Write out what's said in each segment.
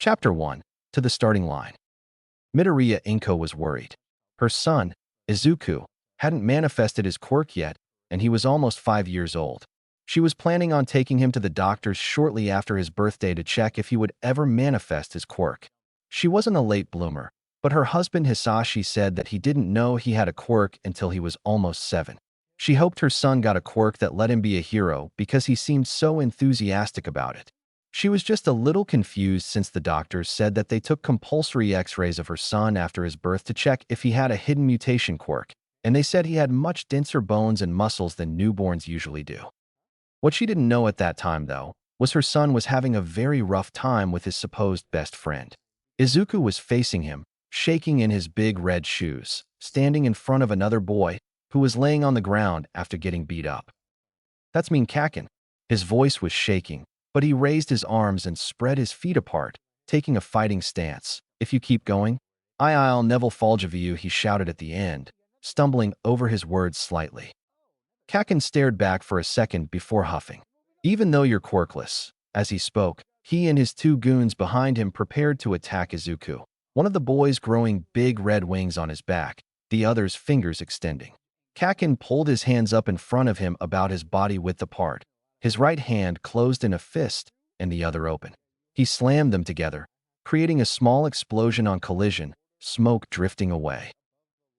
Chapter 1. To the starting line. Midoriya Inko was worried. Her son, Izuku, hadn't manifested his quirk yet, and he was almost 5 years old. She was planning on taking him to the doctors shortly after his birthday to check if he would ever manifest his quirk. She wasn't a late bloomer, but her husband Hisashi said that he didn't know he had a quirk until he was almost 7. She hoped her son got a quirk that let him be a hero because he seemed so enthusiastic about it. She was just a little confused since the doctors said that they took compulsory x-rays of her son after his birth to check if he had a hidden mutation quirk, and they said he had much denser bones and muscles than newborns usually do. What she didn't know at that time, though, was her son was having a very rough time with his supposed best friend. Izuku was facing him, shaking in his big red shoes, standing in front of another boy who was laying on the ground after getting beat up. "That's mean Kaken." His voice was shaking, but he raised his arms and spread his feet apart, taking a fighting stance. "If you keep going, I'll never forgive you," he shouted at the end, stumbling over his words slightly. Kaken stared back for a second before huffing. "Even though you're quirkless," as he spoke, he and his 2 goons behind him prepared to attack Izuku, one of the boys growing big red wings on his back, the other's fingers extending. Kaken pulled his hands up in front of him about his body width apart, his right hand closed in a fist and the other open. He slammed them together, creating a small explosion on collision, smoke drifting away.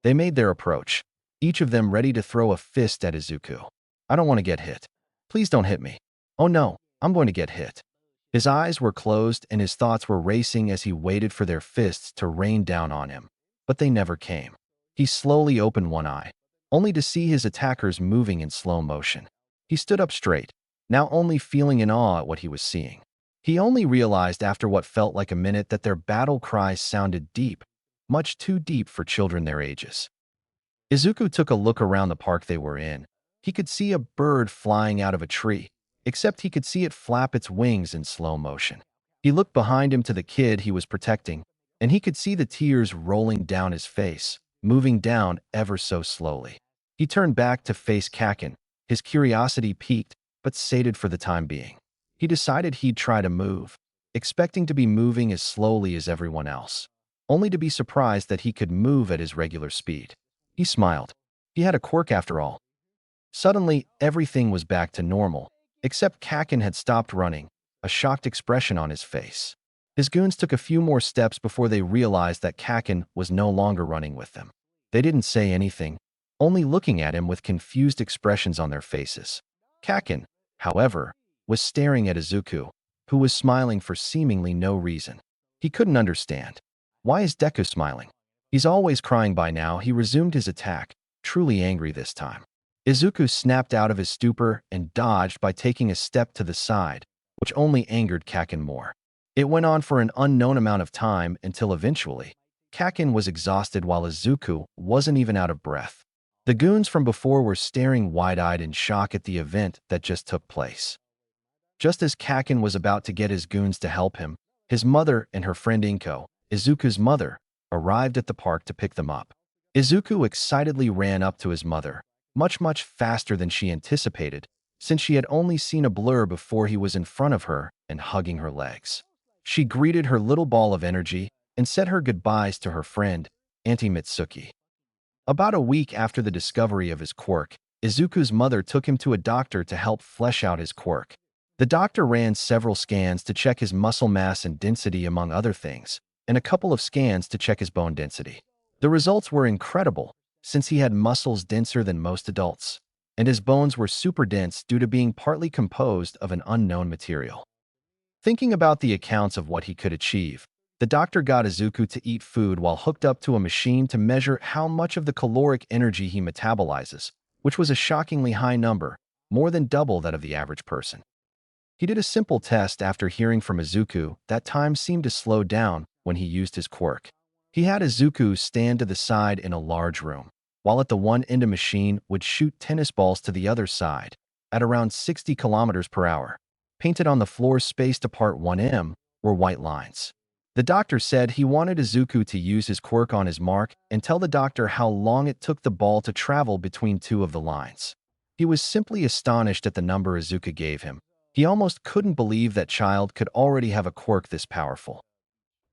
They made their approach, each of them ready to throw a fist at Izuku. "I don't want to get hit. Please don't hit me." "Oh no, I'm going to get hit." His eyes were closed and his thoughts were racing as he waited for their fists to rain down on him. But they never came. He slowly opened one eye, only to see his attackers moving in slow motion. He stood up straight, now only feeling in awe at what he was seeing. He only realized after what felt like a minute that their battle cries sounded deep, much too deep for children their ages. Izuku took a look around the park they were in. He could see a bird flying out of a tree, except he could see it flap its wings in slow motion. He looked behind him to the kid he was protecting, and he could see the tears rolling down his face, moving down ever so slowly. He turned back to face Kaken, his curiosity piqued, but sated for the time being. He decided he'd try to move, expecting to be moving as slowly as everyone else, only to be surprised that he could move at his regular speed. He smiled. He had a quirk after all. Suddenly, everything was back to normal, except Kaken had stopped running, a shocked expression on his face. His goons took a few more steps before they realized that Kaken was no longer running with them. They didn't say anything, only looking at him with confused expressions on their faces. Kaken, however, was staring at Izuku, who was smiling for seemingly no reason. He couldn't understand. Why is Deku smiling? He's always crying by now. He resumed his attack, truly angry this time. Izuku snapped out of his stupor and dodged by taking a step to the side, which only angered Kaken more. It went on for an unknown amount of time until eventually, Kaken was exhausted while Izuku wasn't even out of breath. The goons from before were staring wide-eyed in shock at the event that just took place. Just as Kaken was about to get his goons to help him, his mother and her friend Inko, Izuku's mother, arrived at the park to pick them up. Izuku excitedly ran up to his mother, much faster than she anticipated, since she had only seen a blur before he was in front of her and hugging her legs. She greeted her little ball of energy and said her goodbyes to her friend, Auntie Mitsuki. About a week after the discovery of his quirk, Izuku's mother took him to a doctor to help flesh out his quirk. The doctor ran several scans to check his muscle mass and density among other things, and a couple of scans to check his bone density. The results were incredible, since he had muscles denser than most adults, and his bones were super dense due to being partly composed of an unknown material. Thinking about the accounts of what he could achieve, the doctor got Izuku to eat food while hooked up to a machine to measure how much of the caloric energy he metabolizes, which was a shockingly high number, more than double that of the average person. He did a simple test after hearing from Izuku that time seemed to slow down when he used his quirk. He had Izuku stand to the side in a large room, while at the one end a machine would shoot tennis balls to the other side at around 60 kilometers per hour. Painted on the floor spaced apart 1 m were white lines. The doctor said he wanted Izuku to use his quirk on his mark and tell the doctor how long it took the ball to travel between 2 of the lines. He was simply astonished at the number Izuku gave him. He almost couldn't believe that child could already have a quirk this powerful.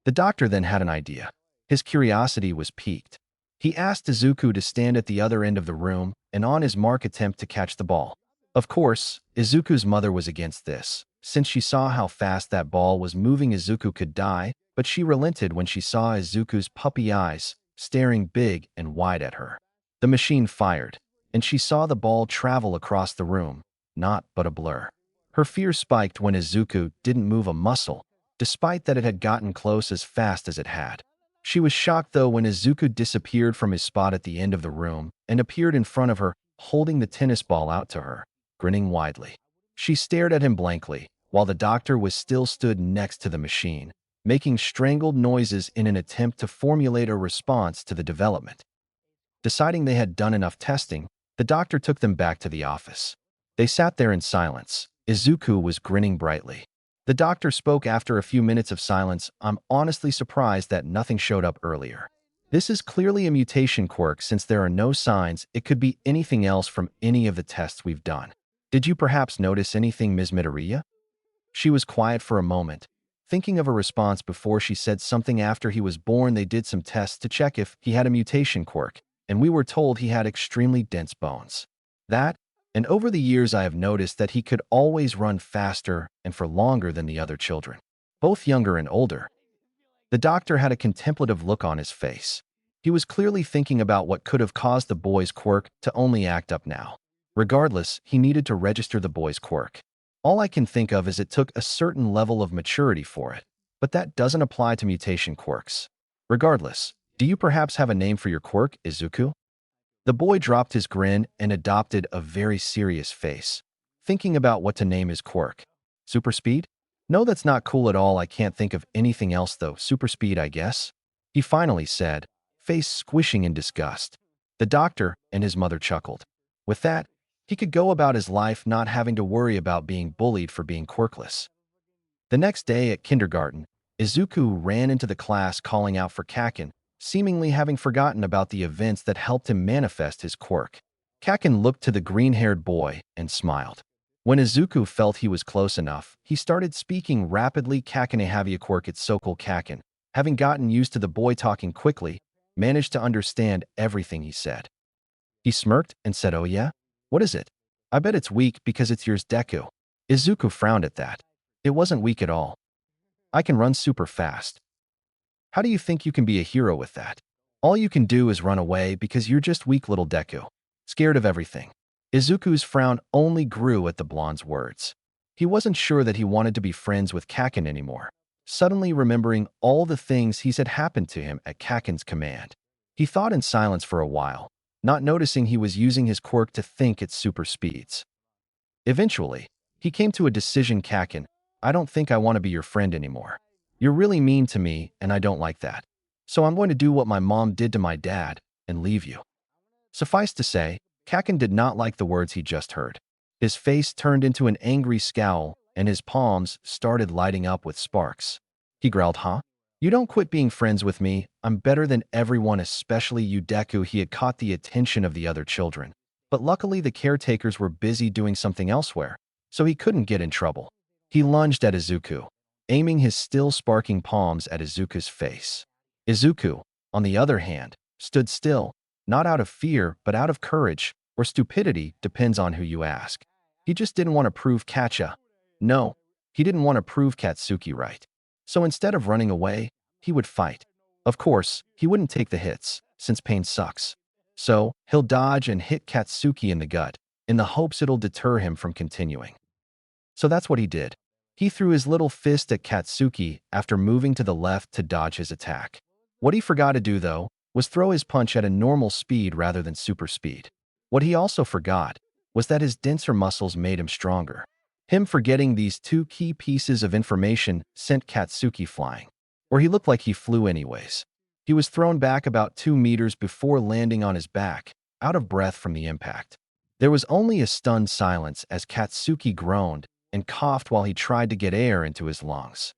The doctor then had an idea. His curiosity was piqued. He asked Izuku to stand at the other end of the room and on his mark attempt to catch the ball. Of course, Izuku's mother was against this. Since she saw how fast that ball was moving, Izuku could die, but she relented when she saw Izuku's puppy eyes staring big and wide at her. The machine fired, and she saw the ball travel across the room, not but a blur. Her fear spiked when Izuku didn't move a muscle, despite that it had gotten close as fast as it had. She was shocked, though, when Izuku disappeared from his spot at the end of the room and appeared in front of her, holding the tennis ball out to her, grinning widely. She stared at him blankly, while the doctor was still stood next to the machine, making strangled noises in an attempt to formulate a response to the development. Deciding they had done enough testing, the doctor took them back to the office. They sat there in silence. Izuku was grinning brightly. The doctor spoke after a few minutes of silence. "I'm honestly surprised that nothing showed up earlier. This is clearly a mutation quirk since there are no signs. It could be anything else from any of the tests we've done. Did you perhaps notice anything, Ms. Midoriya?" She was quiet for a moment, thinking of a response before she said something. "After he was born, they did some tests to check if he had a mutation quirk, and we were told he had extremely dense bones. That, and over the years I have noticed that he could always run faster and for longer than the other children, both younger and older." The doctor had a contemplative look on his face. He was clearly thinking about what could have caused the boy's quirk to only act up now. Regardless, he needed to register the boy's quirk. "All I can think of is it took a certain level of maturity for it, but that doesn't apply to mutation quirks. Regardless, do you perhaps have a name for your quirk, Izuku?" The boy dropped his grin and adopted a very serious face, thinking about what to name his quirk. "Super speed? No, that's not cool at all. I can't think of anything else though. Super speed, I guess," he finally said, face squishing in disgust. The doctor and his mother chuckled. With that, he could go about his life not having to worry about being bullied for being quirkless. The next day at kindergarten, Izuku ran into the class calling out for Kaken, seemingly having forgotten about the events that helped him manifest his quirk. Kaken looked to the green-haired boy and smiled. When Izuku felt he was close enough, he started speaking rapidly. "Kaken, I have a quirk. It's so cool." Kaken, having gotten used to the boy talking quickly, managed to understand everything he said. He smirked and said, "Oh yeah? What is it? I bet it's weak because it's yours, Deku." Izuku frowned at that. "It wasn't weak at all. I can run super fast. How do you think you can be a hero with that? All you can do is run away because you're just weak little Deku, scared of everything." Izuku's frown only grew at the blonde's words. He wasn't sure that he wanted to be friends with Kaken anymore, suddenly remembering all the things he's had happened to him at Kaken's command. He thought in silence for a while, not noticing he was using his quirk to think at super speeds. Eventually, he came to a decision. "Kaken, I don't think I want to be your friend anymore. You're really mean to me, and I don't like that. So I'm going to do what my mom did to my dad and leave you." Suffice to say, Kaken did not like the words he just heard. His face turned into an angry scowl, and his palms started lighting up with sparks. He growled, "Huh? You don't quit being friends with me. I'm better than everyone, especially you, Deku." He had caught the attention of the other children, but luckily the caretakers were busy doing something elsewhere, so he couldn't get in trouble. He lunged at Izuku, aiming his still sparking palms at Izuku's face. Izuku, on the other hand, stood still, not out of fear but out of courage, or stupidity, depends on who you ask. He just didn't want to prove No, he didn't want to prove Katsuki right. So instead of running away, he would fight. Of course, he wouldn't take the hits, since pain sucks. So, he'll dodge and hit Katsuki in the gut, in the hopes it'll deter him from continuing. So that's what he did. He threw his little fist at Katsuki after moving to the left to dodge his attack. What he forgot to do, though, was throw his punch at a normal speed rather than super speed. What he also forgot was that his denser muscles made him stronger. Him forgetting these two key pieces of information sent Katsuki flying, or he looked like he flew anyways. He was thrown back about 2 meters before landing on his back, out of breath from the impact. There was only a stunned silence as Katsuki groaned and coughed while he tried to get air into his lungs.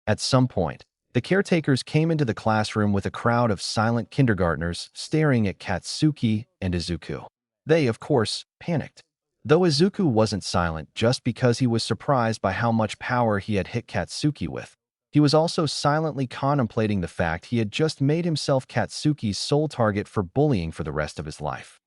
At some point, the caretakers came into the classroom with a crowd of silent kindergartners staring at Katsuki and Izuku. They, of course, panicked. Though Izuku wasn't silent just because he was surprised by how much power he had hit Katsuki with. He was also silently contemplating the fact he had just made himself Katsuki's sole target for bullying for the rest of his life.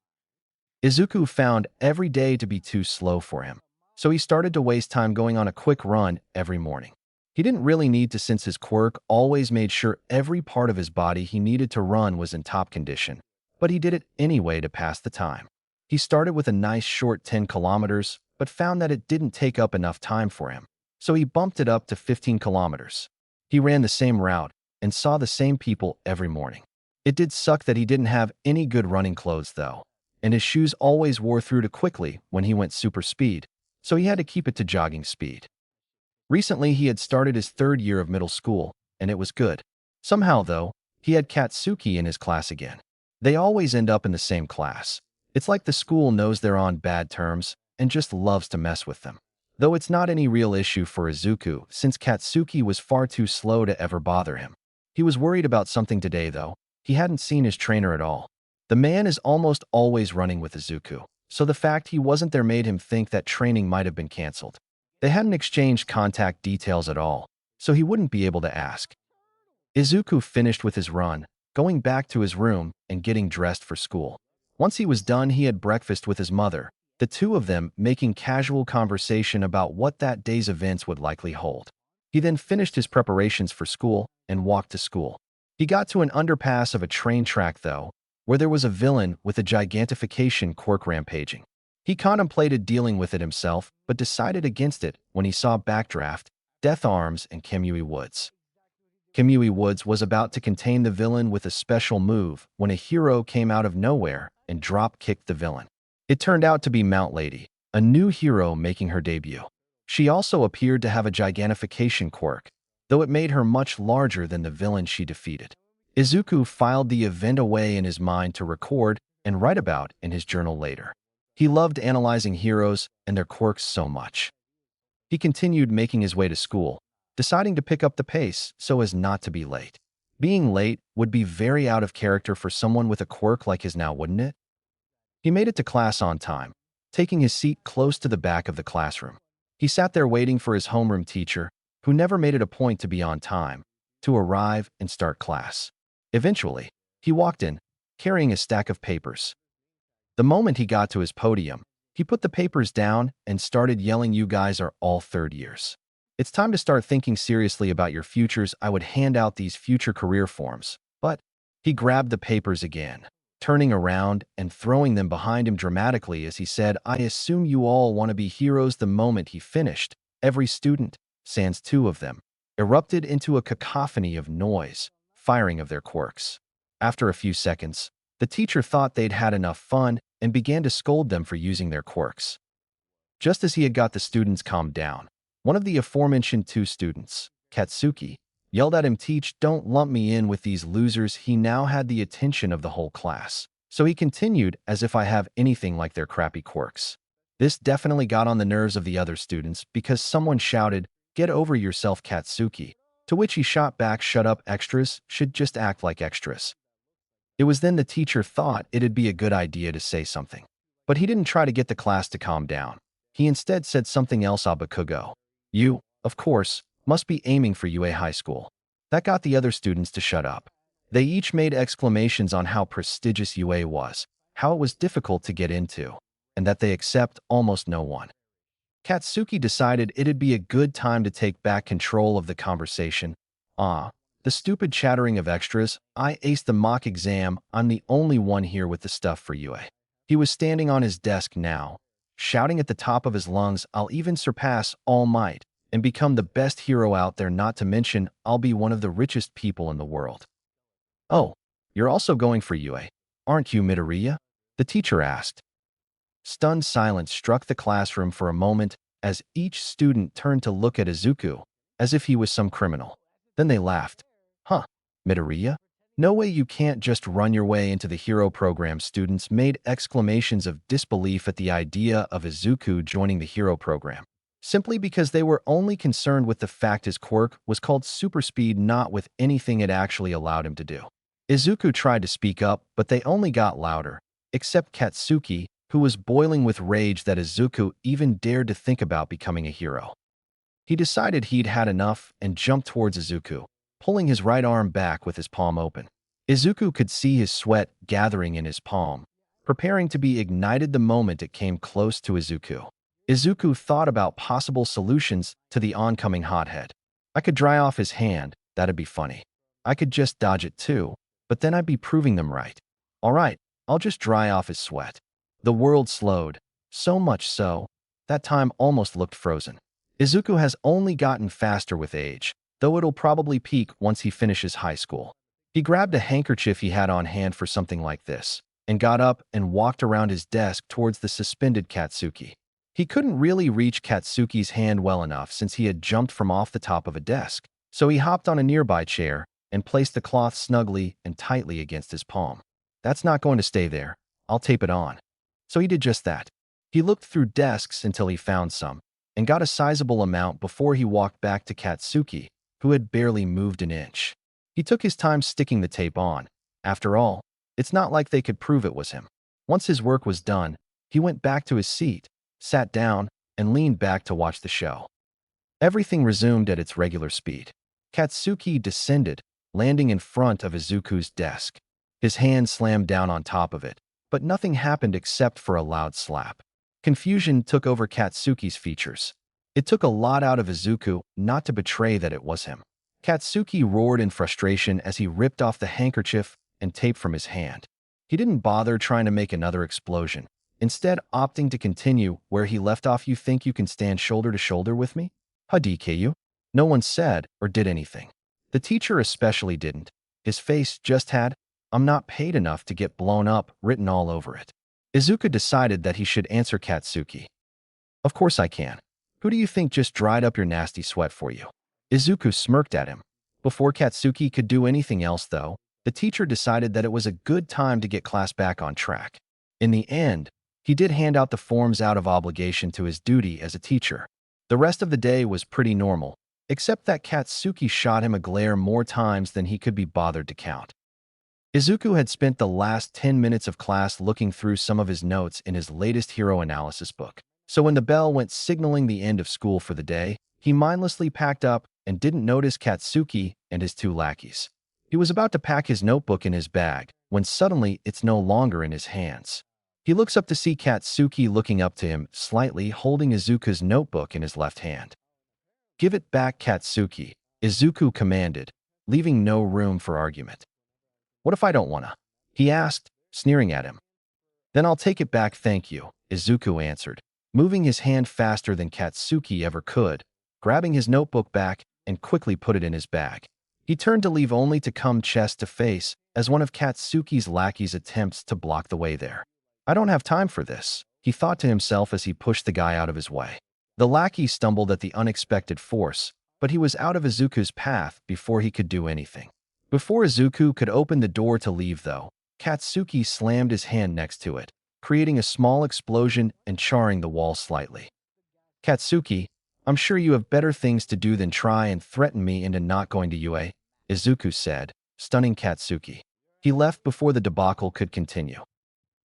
Izuku found every day to be too slow for him, so he started to waste time going on a quick run every morning. He didn't really need to since his quirk always made sure every part of his body he needed to run was in top condition, but he did it anyway to pass the time. He started with a nice short 10 kilometers, but found that it didn't take up enough time for him, so he bumped it up to 15 kilometers. He ran the same route and saw the same people every morning. It did suck that he didn't have any good running clothes though, and his shoes always wore through too quickly when he went super speed, so he had to keep it to jogging speed. Recently, he had started his third year of middle school, and it was good. Somehow, though, he had Katsuki in his class again. They always end up in the same class. It's like the school knows they're on bad terms and just loves to mess with them. Though it's not any real issue for Izuku since Katsuki was far too slow to ever bother him. He was worried about something today, though. He hadn't seen his trainer at all. The man is almost always running with Izuku, so the fact he wasn't there made him think that training might have been canceled. They hadn't exchanged contact details at all, so he wouldn't be able to ask. Izuku finished with his run, going back to his room and getting dressed for school. Once he was done, he had breakfast with his mother, the two of them making casual conversation about what that day's events would likely hold. He then finished his preparations for school and walked to school. He got to an underpass of a train track, though, where there was a villain with a gigantification quirk rampaging. He contemplated dealing with it himself, but decided against it when he saw Backdraft, Death Arms, and Kamui Woods. Kamui Woods was about to contain the villain with a special move when a hero came out of nowhere and drop-kicked the villain. It turned out to be Mount Lady, a new hero making her debut. She also appeared to have a gigantification quirk, though it made her much larger than the villain she defeated. Izuku filed the event away in his mind to record and write about in his journal later. He loved analyzing heroes and their quirks so much. He continued making his way to school, deciding to pick up the pace so as not to be late. Being late would be very out of character for someone with a quirk like his now, wouldn't it? He made it to class on time, taking his seat close to the back of the classroom. He sat there waiting for his homeroom teacher, who never made it a point to be on time, to arrive and start class. Eventually, he walked in, carrying a stack of papers. The moment he got to his podium, he put the papers down and started yelling, "You guys are all third years. It's time to start thinking seriously about your futures. I would hand out these future career forms." But he grabbed the papers again, turning around and throwing them behind him dramatically as he said, "I assume you all want to be heroes." The moment he finished, every student, sans two of them, erupted into a cacophony of noise, firing of their quirks. After a few seconds, the teacher thought they'd had enough fun and began to scold them for using their quirks. Just as he had got the students calmed down, one of the aforementioned two students, Katsuki, yelled at him, "Teach, don't lump me in with these losers." He now had the attention of the whole class, so he continued as if I have anything like their crappy quirks. This definitely got on the nerves of the other students because someone shouted, "Get over yourself, Katsuki," to which he shot back, "Shut up, extras should just act like extras." It was then the teacher thought it'd be a good idea to say something. But he didn't try to get the class to calm down. He instead said something else. "Abakugo. You, of course, must be aiming for UA High School." That got the other students to shut up. They each made exclamations on how prestigious UA was, how it was difficult to get into, and that they accept almost no one. Katsuki decided it'd be a good time to take back control of the conversation. The stupid chattering of extras. I aced the mock exam. I'm the only one here with the stuff for UA. He was standing on his desk now, shouting at the top of his lungs, "I'll even surpass All Might and become the best hero out there, not to mention I'll be one of the richest people in the world." "Oh, you're also going for UA, aren't you, Midoriya?" the teacher asked. Stunned silence struck the classroom for a moment as each student turned to look at Izuku, as if he was some criminal. Then they laughed. "Huh, Midoriya? No way, you can't just run your way into the hero program." Students made exclamations of disbelief at the idea of Izuku joining the hero program, simply because they were only concerned with the fact his quirk was called super speed, not with anything it actually allowed him to do. Izuku tried to speak up, but they only got louder, except Katsuki, who was boiling with rage that Izuku even dared to think about becoming a hero. He decided he'd had enough and jumped towards Izuku, pulling his right arm back with his palm open. Izuku could see his sweat gathering in his palm, preparing to be ignited the moment it came close to Izuku. Izuku thought about possible solutions to the oncoming hothead. I could dry off his hand, that'd be funny. I could just dodge it too, but then I'd be proving them right. All right, I'll just dry off his sweat. The world slowed, so much so that time almost looked frozen. Izuku has only gotten faster with age, though it'll probably peak once he finishes high school. He grabbed a handkerchief he had on hand for something like this, and got up and walked around his desk towards the suspended Katsuki. He couldn't really reach Katsuki's hand well enough since he had jumped from off the top of a desk, so he hopped on a nearby chair and placed the cloth snugly and tightly against his palm. That's not going to stay there. I'll tape it on. So he did just that. He looked through desks until he found some, and got a sizable amount before he walked back to Katsuki, who had barely moved an inch. He took his time sticking the tape on. After all, it's not like they could prove it was him. Once his work was done, he went back to his seat, sat down, and leaned back to watch the show. Everything resumed at its regular speed. Katsuki descended, landing in front of Izuku's desk. His hand slammed down on top of it, but nothing happened except for a loud slap. Confusion took over Katsuki's features. It took a lot out of Izuku not to betray that it was him. Katsuki roared in frustration as he ripped off the handkerchief and tape from his hand. He didn't bother trying to make another explosion, instead opting to continue where he left off. You think you can stand shoulder to shoulder with me? Hadikeyu? No one said or did anything. The teacher especially didn't. His face just had, "I'm not paid enough to get blown up," written all over it. Izuku decided that he should answer Katsuki. Of course I can. Who do you think just dried up your nasty sweat for you? Izuku smirked at him. Before Katsuki could do anything else, though, the teacher decided that it was a good time to get class back on track. In the end, he did hand out the forms out of obligation to his duty as a teacher. The rest of the day was pretty normal, except that Katsuki shot him a glare more times than he could be bothered to count. Izuku had spent the last 10 minutes of class looking through some of his notes in his latest hero analysis book. So when the bell went signaling the end of school for the day, he mindlessly packed up and didn't notice Katsuki and his two lackeys. He was about to pack his notebook in his bag when suddenly it's no longer in his hands. He looks up to see Katsuki looking up to him, slightly holding Izuku's notebook in his left hand. "Give it back, Katsuki," Izuku commanded, leaving no room for argument. "What if I don't wanna?" he asked, sneering at him. "Then I'll take it back, thank you," Izuku answered, moving his hand faster than Katsuki ever could, grabbing his notebook back and quickly put it in his bag. He turned to leave only to come chest to face as one of Katsuki's lackeys attempts to block the way there. "I don't have time for this," he thought to himself as he pushed the guy out of his way. The lackey stumbled at the unexpected force, but he was out of Izuku's path before he could do anything. Before Izuku could open the door to leave, though, Katsuki slammed his hand next to it, creating a small explosion and charring the wall slightly. "Katsuki, I'm sure you have better things to do than try and threaten me into not going to UA," Izuku said, stunning Katsuki. He left before the debacle could continue.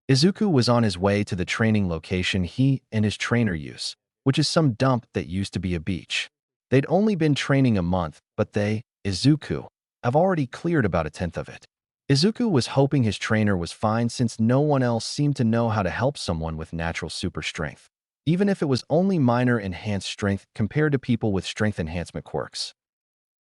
Izuku was on his way to the training location he and his trainer use, which is some dump that used to be a beach. They'd only been training a month, but they, Izuku, have already cleared about a tenth of it. Izuku was hoping his trainer was fine since no one else seemed to know how to help someone with natural super strength, even if it was only minor enhanced strength compared to people with strength enhancement quirks.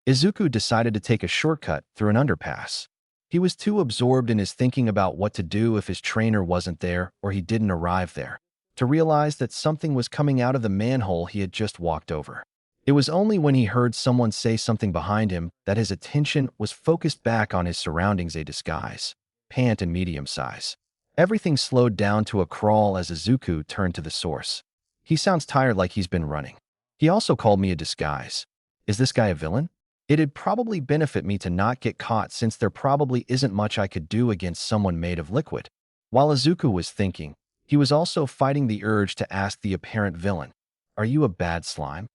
Izuku decided to take a shortcut through an underpass. He was too absorbed in his thinking about what to do if his trainer wasn't there or he didn't arrive there, to realize that something was coming out of the manhole he had just walked over. It was only when he heard someone say something behind him that his attention was focused back on his surroundings, a disguise, pant and medium size. Everything slowed down to a crawl as Izuku turned to the source. "He sounds tired, like he's been running. He also called me a disguise. Is this guy a villain? It'd probably benefit me to not get caught since there probably isn't much I could do against someone made of liquid." While Izuku was thinking, he was also fighting the urge to ask the apparent villain, "Are you a bad slime?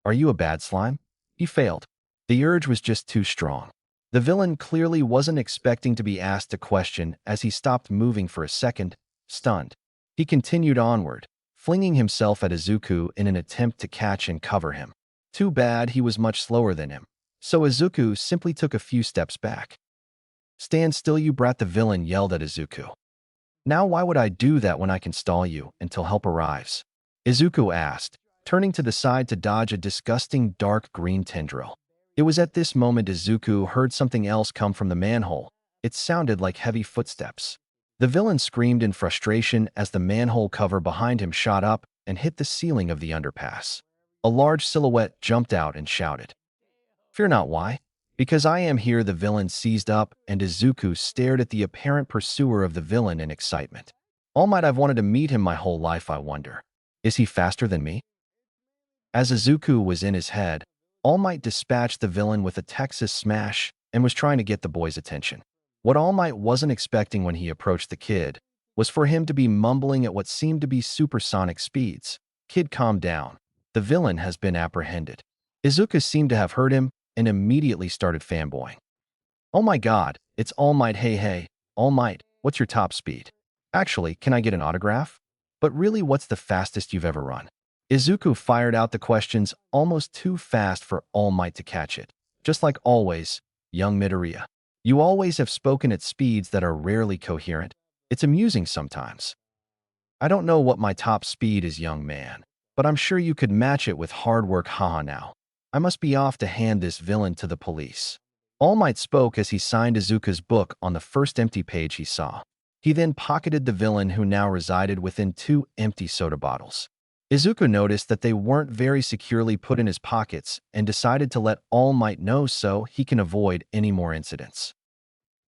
Are you a bad slime?" He failed. The urge was just too strong. The villain clearly wasn't expecting to be asked a question as he stopped moving for a second, stunned. He continued onward, flinging himself at Izuku in an attempt to catch and cover him. Too bad he was much slower than him, so Izuku simply took a few steps back. "Stand still, you brat," the villain yelled at Izuku. "Now why would I do that when I can stall you until help arrives?" Izuku asked, turning to the side to dodge a disgusting dark green tendril. It was at this moment Izuku heard something else come from the manhole. It sounded like heavy footsteps. The villain screamed in frustration as the manhole cover behind him shot up and hit the ceiling of the underpass. A large silhouette jumped out and shouted, "Fear not, why? Because I am here." The villain seized up, and Izuku stared at the apparent pursuer of the villain in excitement. "All Might, I've wanted to meet him my whole life. I wonder, is he faster than me?" As Izuku was in his head, All Might dispatched the villain with a Texas smash and was trying to get the boy's attention. What All Might wasn't expecting when he approached the kid was for him to be mumbling at what seemed to be supersonic speeds. "Kid, calm down. The villain has been apprehended." Izuku seemed to have heard him and immediately started fanboying. "Oh my god, it's All Might. Hey, hey, All Might, what's your top speed? Actually, can I get an autograph? But really, what's the fastest you've ever run?" Izuku fired out the questions almost too fast for All Might to catch it. "Just like always, young Midoriya. You always have spoken at speeds that are rarely coherent. It's amusing sometimes. I don't know what my top speed is, young man, but I'm sure you could match it with hard work. Haha, now. I must be off to hand this villain to the police." All Might spoke as he signed Izuku's book on the first empty page he saw. He then pocketed the villain, who now resided within 2 empty soda bottles. Izuku noticed that they weren't very securely put in his pockets and decided to let All Might know so he can avoid any more incidents.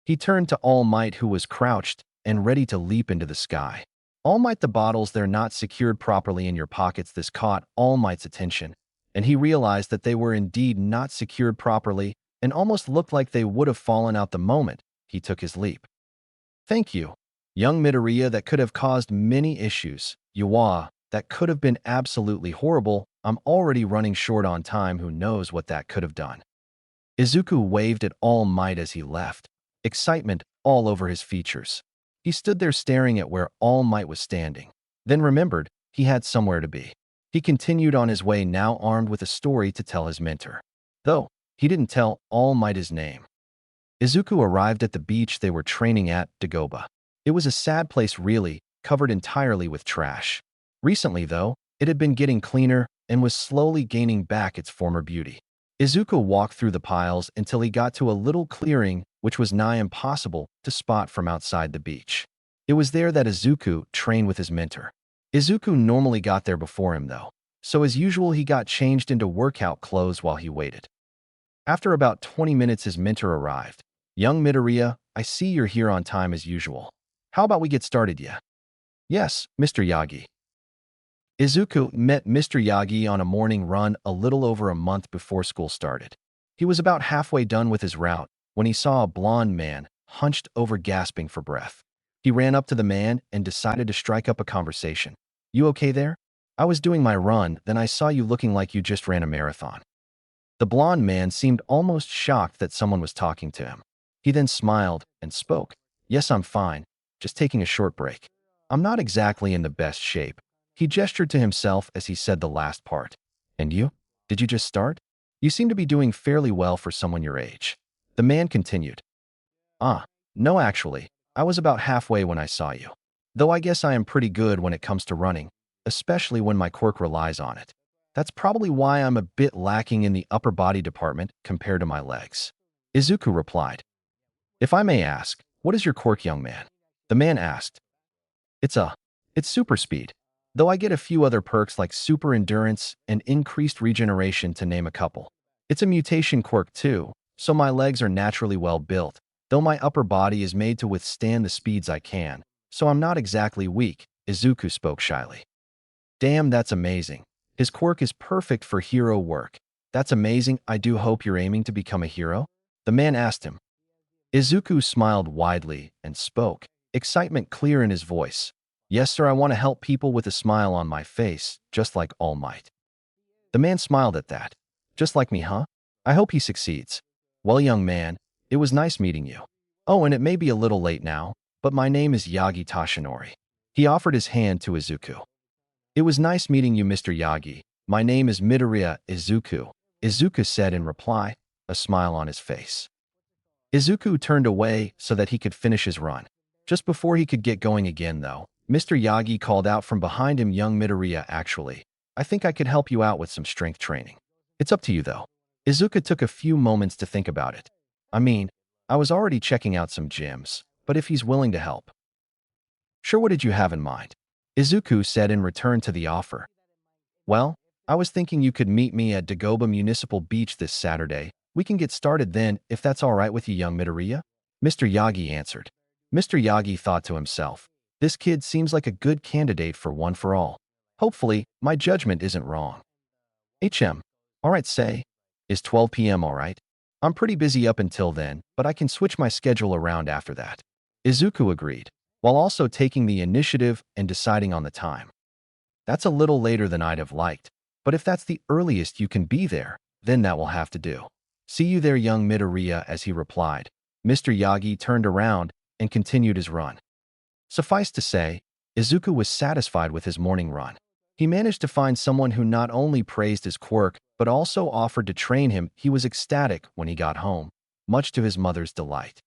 He turned to All Might, who was crouched and ready to leap into the sky. "All Might, the bottles, they're not secured properly in your pockets." This caught All Might's attention, and he realized that they were indeed not secured properly and almost looked like they would have fallen out the moment he took his leap. "Thank you, young Midoriya. That could have caused many issues. Yawa, that could have been absolutely horrible. I'm already running short on time. Who knows what that could have done." Izuku waved at All Might as he left, excitement all over his features. He stood there staring at where All Might was standing, then remembered he had somewhere to be. He continued on his way, now armed with a story to tell his mentor. Though he didn't tell All Might his name. Izuku arrived at the beach they were training at, Dagoba. It was a sad place, really, covered entirely with trash. Recently, though, it had been getting cleaner and was slowly gaining back its former beauty. Izuku walked through the piles until he got to a little clearing which was nigh impossible to spot from outside the beach. It was there that Izuku trained with his mentor. Izuku normally got there before him, though, so as usual he got changed into workout clothes while he waited. After about 20 minutes his mentor arrived. "Young Midoriya, I see you're here on time as usual. How about we get started, yeah?" "Yes, Mr. Yagi." Izuku met Mr. Yagi on a morning run a little over a month before school started. He was about halfway done with his route when he saw a blond man hunched over, gasping for breath. He ran up to the man and decided to strike up a conversation. "You okay there? I was doing my run, then I saw you looking like you just ran a marathon." The blond man seemed almost shocked that someone was talking to him. He then smiled and spoke. "Yes, I'm fine, just taking a short break. I'm not exactly in the best shape." He gestured to himself as he said the last part. "And you? Did you just start? You seem to be doing fairly well for someone your age." The man continued. No, actually, I was about halfway when I saw you. Though I guess I am pretty good when it comes to running, especially when my quirk relies on it. That's probably why I'm a bit lacking in the upper body department compared to my legs." Izuku replied. "If I may ask, what is your quirk, young man?" The man asked. It's super speed, though I get a few other perks like super endurance and increased regeneration, to name a couple. It's a mutation quirk too, so my legs are naturally well built, though my upper body is made to withstand the speeds I can, so I'm not exactly weak," Izuku spoke shyly. "Damn, that's amazing. His quirk is perfect for hero work. That's amazing. I do hope you're aiming to become a hero?" the man asked him. Izuku smiled widely and spoke, excitement clear in his voice. "Yes, sir, I want to help people with a smile on my face, just like All Might." The man smiled at that. "Just like me, huh? I hope he succeeds. Well, young man, it was nice meeting you. Oh, and it may be a little late now, but my name is Yagi Tashinori." He offered his hand to Izuku. It was nice meeting you, Mr. Yagi. My name is Midoriya Izuku, Izuku said in reply, a smile on his face. Izuku turned away so that he could finish his run. Just before he could get going again, though, Mr. Yagi called out from behind him, young Midoriya, actually, I think I could help you out with some strength training. It's up to you, though. Izuku took a few moments to think about it. I mean, I was already checking out some gyms, but if he's willing to help. Sure, what did you have in mind? Izuku said in return to the offer. Well, I was thinking you could meet me at Dagoba Municipal Beach this Saturday. We can get started then, if that's all right with you, young Midoriya? Mr. Yagi answered. Mr. Yagi thought to himself, this kid seems like a good candidate for one for all. Hopefully, my judgment isn't wrong. All right, say, is 12 p.m. all right? I'm pretty busy up until then, but I can switch my schedule around after that. Izuku agreed, while also taking the initiative and deciding on the time. That's a little later than I'd have liked, but if that's the earliest you can be there, then that will have to do. See you there, young Midoriya, as he replied. Mr. Yagi turned around and continued his run. Suffice to say, Izuku was satisfied with his morning run. He managed to find someone who not only praised his quirk, but also offered to train him. He was ecstatic when he got home, much to his mother's delight.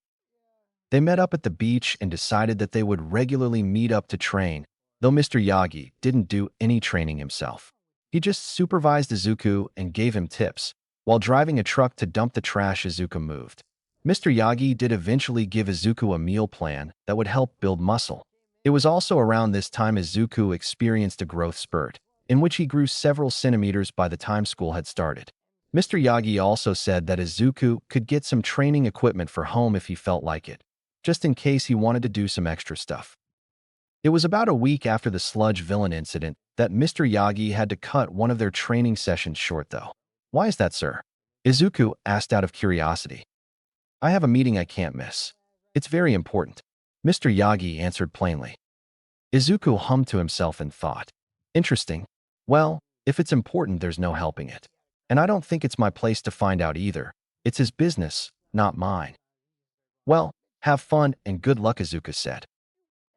They met up at the beach and decided that they would regularly meet up to train, though Mr. Yagi didn't do any training himself. He just supervised Izuku and gave him tips. While driving a truck to dump the trash Izuku moved, Mr. Yagi did eventually give Izuku a meal plan that would help build muscle. It was also around this time Izuku experienced a growth spurt, in which he grew several centimeters by the time school had started. Mr. Yagi also said that Izuku could get some training equipment for home if he felt like it, just in case he wanted to do some extra stuff. It was about a week after the sludge villain incident that Mr. Yagi had to cut one of their training sessions short, though. Why is that, sir? Izuku asked out of curiosity. I have a meeting I can't miss. It's very important. Mr. Yagi answered plainly. Izuku hummed to himself and thought, interesting. Well, if it's important, there's no helping it. And I don't think it's my place to find out either. It's his business, not mine. Well, have fun and good luck, Izuku said.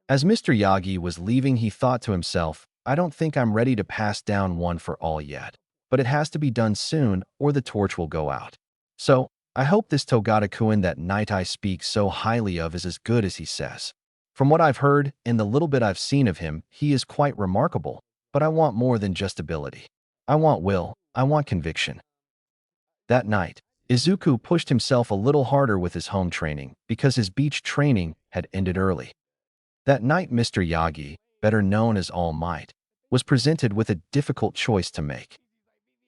As Mr. Yagi was leaving, he thought to himself, I don't think I'm ready to pass down one for all yet, but it has to be done soon or the torch will go out. So, I hope this Togata-kun that Night Eye speaks so highly of is as good as he says. From what I've heard and the little bit I've seen of him, he is quite remarkable, but I want more than just ability. I want will, I want conviction. That night, Izuku pushed himself a little harder with his home training because his beach training had ended early. That night, Mr. Yagi, better known as All Might, was presented with a difficult choice to make.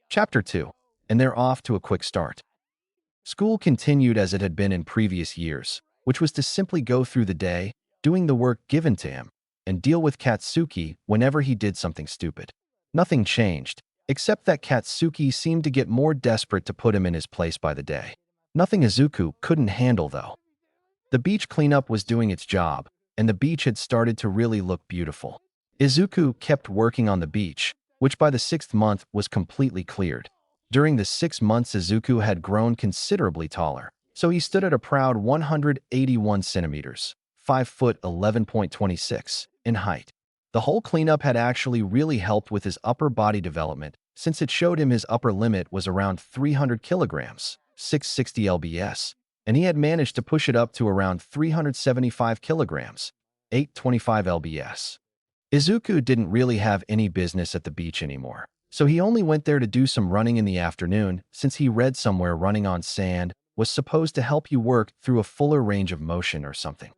Chapter 2, and they're off to a quick start. School continued as it had been in previous years, which was to simply go through the day, doing the work given to him, and deal with Katsuki whenever he did something stupid. Nothing changed, except that Katsuki seemed to get more desperate to put him in his place by the day. Nothing Izuku couldn't handle, though. The beach cleanup was doing its job, and the beach had started to really look beautiful. Izuku kept working on the beach, which by the 6th month was completely cleared. During the 6 months, Izuku had grown considerably taller, so he stood at a proud 181 centimeters, 5 foot 11.26 in height. The whole cleanup had actually really helped with his upper body development, since it showed him his upper limit was around 300 kilograms, 660 lbs, and he had managed to push it up to around 375 kilograms, 825 lbs. Izuku didn't really have any business at the beach anymore, so he only went there to do some running in the afternoon, since he read somewhere running on sand was supposed to help you work through a fuller range of motion or something.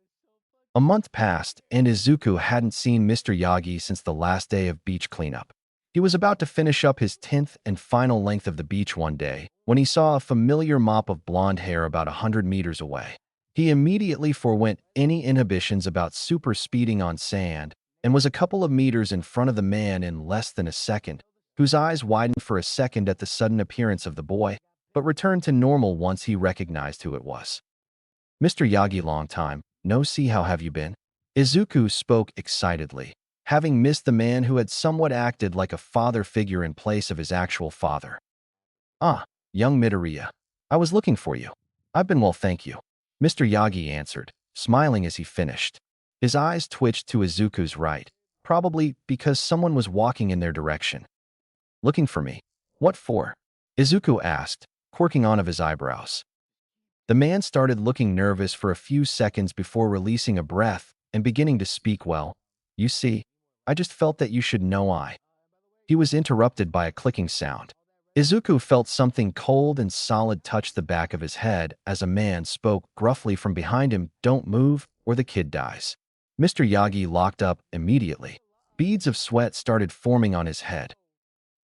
A month passed, and Izuku hadn't seen Mr. Yagi since the last day of beach cleanup. He was about to finish up his 10th and final length of the beach one day when he saw a familiar mop of blonde hair about 100 meters away. He immediately forwent any inhibitions about super speeding on sand and was a couple of meters in front of the man in less than a second, whose eyes widened for a second at the sudden appearance of the boy, but returned to normal once he recognized who it was. Mr. Yagi, long time, no see, how have you been? Izuku spoke excitedly, having missed the man who had somewhat acted like a father figure in place of his actual father. Ah, young Midoriya, I was looking for you. I've been well, thank you. Mr. Yagi answered, smiling as he finished. His eyes twitched to Izuku's right, probably because someone was walking in their direction. Looking for me? What for? Izuku asked, quirking one of his eyebrows. The man started looking nervous for a few seconds before releasing a breath and beginning to speak well. You see, I just felt that you should know I. He was interrupted by a clicking sound. Izuku felt something cold and solid touch the back of his head as a man spoke gruffly from behind him, "Don't move, or the kid dies." Mr. Yagi locked up immediately. Beads of sweat started forming on his head.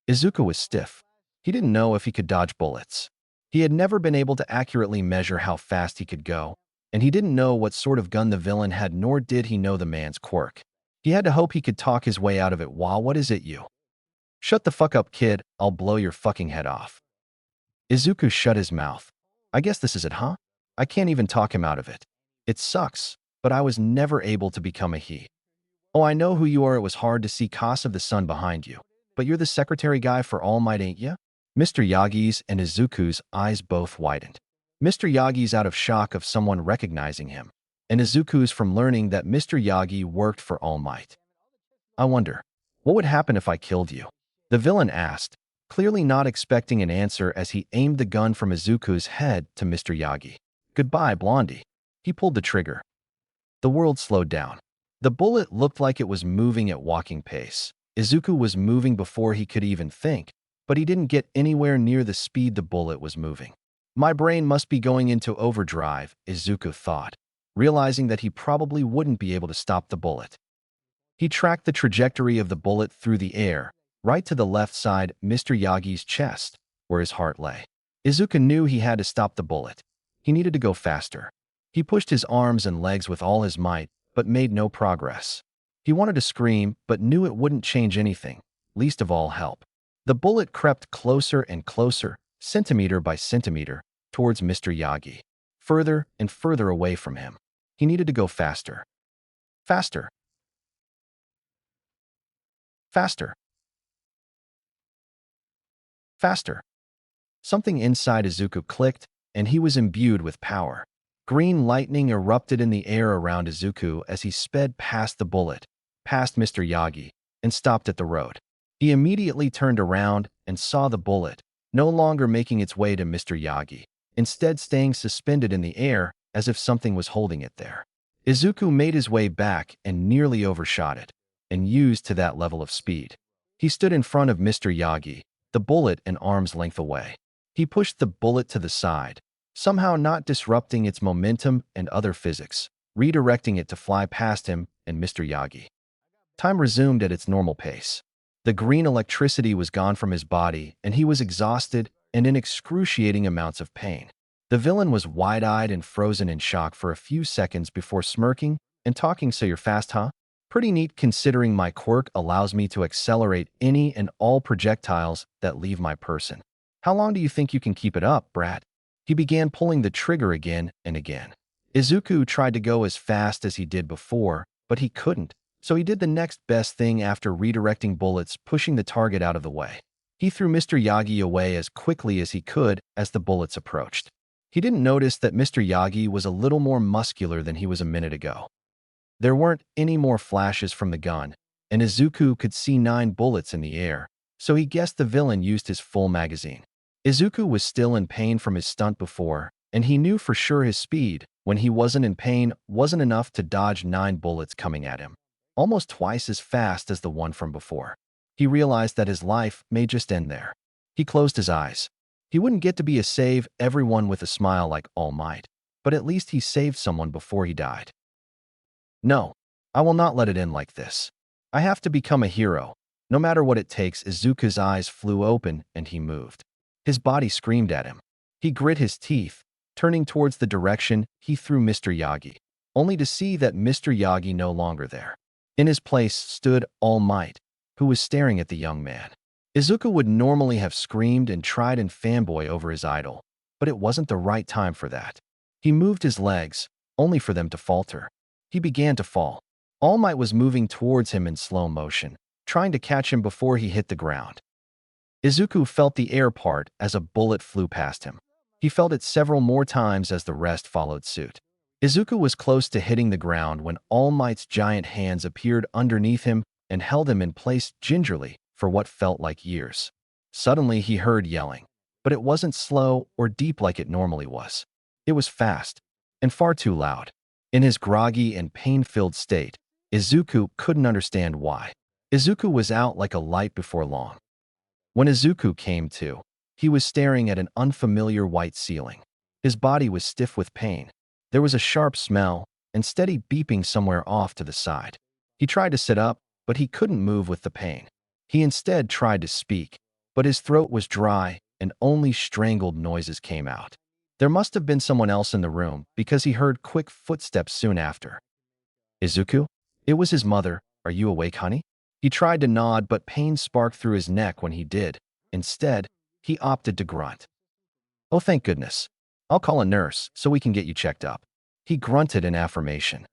Izuku was stiff. He didn't know if he could dodge bullets. He had never been able to accurately measure how fast he could go, and he didn't know what sort of gun the villain had, nor did he know the man's quirk. He had to hope he could talk his way out of it. "While what is it you?" "Shut the fuck up, kid, I'll blow your fucking head off." Izuku shut his mouth. "I guess this is it, huh? I can't even talk him out of it. It sucks, but I was never able to become a he." "Oh, I know who you are. It was hard to see cause of the sun behind you. But you're the secretary guy for All Might, ain't ya?" Mr. Yagi's and Izuku's eyes both widened. Mr. Yagi's out of shock of someone recognizing him, and Izuku's from learning that Mr. Yagi worked for All Might. "I wonder, what would happen if I killed you?" the villain asked, clearly not expecting an answer as he aimed the gun from Izuku's head to Mr. Yagi. "Goodbye, Blondie." He pulled the trigger. The world slowed down. The bullet looked like it was moving at walking pace. Izuku was moving before he could even think, but he didn't get anywhere near the speed the bullet was moving. My brain must be going into overdrive, Izuku thought, realizing that he probably wouldn't be able to stop the bullet. He tracked the trajectory of the bullet through the air, right to the left side, Mr. Yagi's chest, where his heart lay. Izuku knew he had to stop the bullet. He needed to go faster. He pushed his arms and legs with all his might, but made no progress. He wanted to scream, but knew it wouldn't change anything, least of all help. The bullet crept closer and closer, centimeter by centimeter, towards Mr. Yagi, further and further away from him. He needed to go faster. Faster. Faster. Faster. Something inside Izuku clicked, and he was imbued with power. Green lightning erupted in the air around Izuku as he sped past the bullet, past Mr. Yagi, and stopped at the road. He immediately turned around and saw the bullet, no longer making its way to Mr. Yagi, instead staying suspended in the air as if something was holding it there. Izuku made his way back and nearly overshot it, and used to that level of speed. He stood in front of Mr. Yagi, the bullet an arm's length away. He pushed the bullet to the side, somehow not disrupting its momentum and other physics, redirecting it to fly past him and Mr. Yagi. Time resumed at its normal pace. The green electricity was gone from his body, and he was exhausted and in excruciating amounts of pain. The villain was wide-eyed and frozen in shock for a few seconds before smirking and talking. "So you're fast, huh? Pretty neat considering my quirk allows me to accelerate any and all projectiles that leave my person. How long do you think you can keep it up, brat?" He began pulling the trigger again and again. Izuku tried to go as fast as he did before, but he couldn't, so he did the next best thing after redirecting bullets, pushing the target out of the way. He threw Mr. Yagi away as quickly as he could as the bullets approached. He didn't notice that Mr. Yagi was a little more muscular than he was a minute ago. There weren't any more flashes from the gun, and Izuku could see 9 bullets in the air, so he guessed the villain used his full magazine. Izuku was still in pain from his stunt before, and he knew for sure his speed, when he wasn't in pain, wasn't enough to dodge 9 bullets coming at him, almost twice as fast as the one from before. He realized that his life may just end there. He closed his eyes. He wouldn't get to be a save everyone with a smile like All Might, but at least he saved someone before he died. "No, I will not let it end like this. I have to become a hero, no matter what it takes." Izuku's eyes flew open and he moved. His body screamed at him. He grit his teeth, turning towards the direction he threw Mr. Yagi, only to see that Mr. Yagi no longer there. In his place stood All Might, who was staring at the young man. Izuku would normally have screamed and tried and fanboy over his idol, but it wasn't the right time for that. He moved his legs, only for them to falter. He began to fall. All Might was moving towards him in slow motion, trying to catch him before he hit the ground. Izuku felt the air part as a bullet flew past him. He felt it several more times as the rest followed suit. Izuku was close to hitting the ground when All Might's giant hands appeared underneath him and held him in place gingerly for what felt like years. Suddenly, he heard yelling, but it wasn't slow or deep like it normally was. It was fast and far too loud. In his groggy and pain-filled state, Izuku couldn't understand why. Izuku was out like a light before long. When Izuku came to, he was staring at an unfamiliar white ceiling. His body was stiff with pain. There was a sharp smell and steady beeping somewhere off to the side. He tried to sit up, but he couldn't move with the pain. He instead tried to speak, but his throat was dry and only strangled noises came out. There must have been someone else in the room because he heard quick footsteps soon after. Izuku? It was his mother. Are you awake, honey? He tried to nod, but pain sparked through his neck when he did. Instead, he opted to grunt. Oh, thank goodness. I'll call a nurse so we can get you checked up. He grunted in affirmation.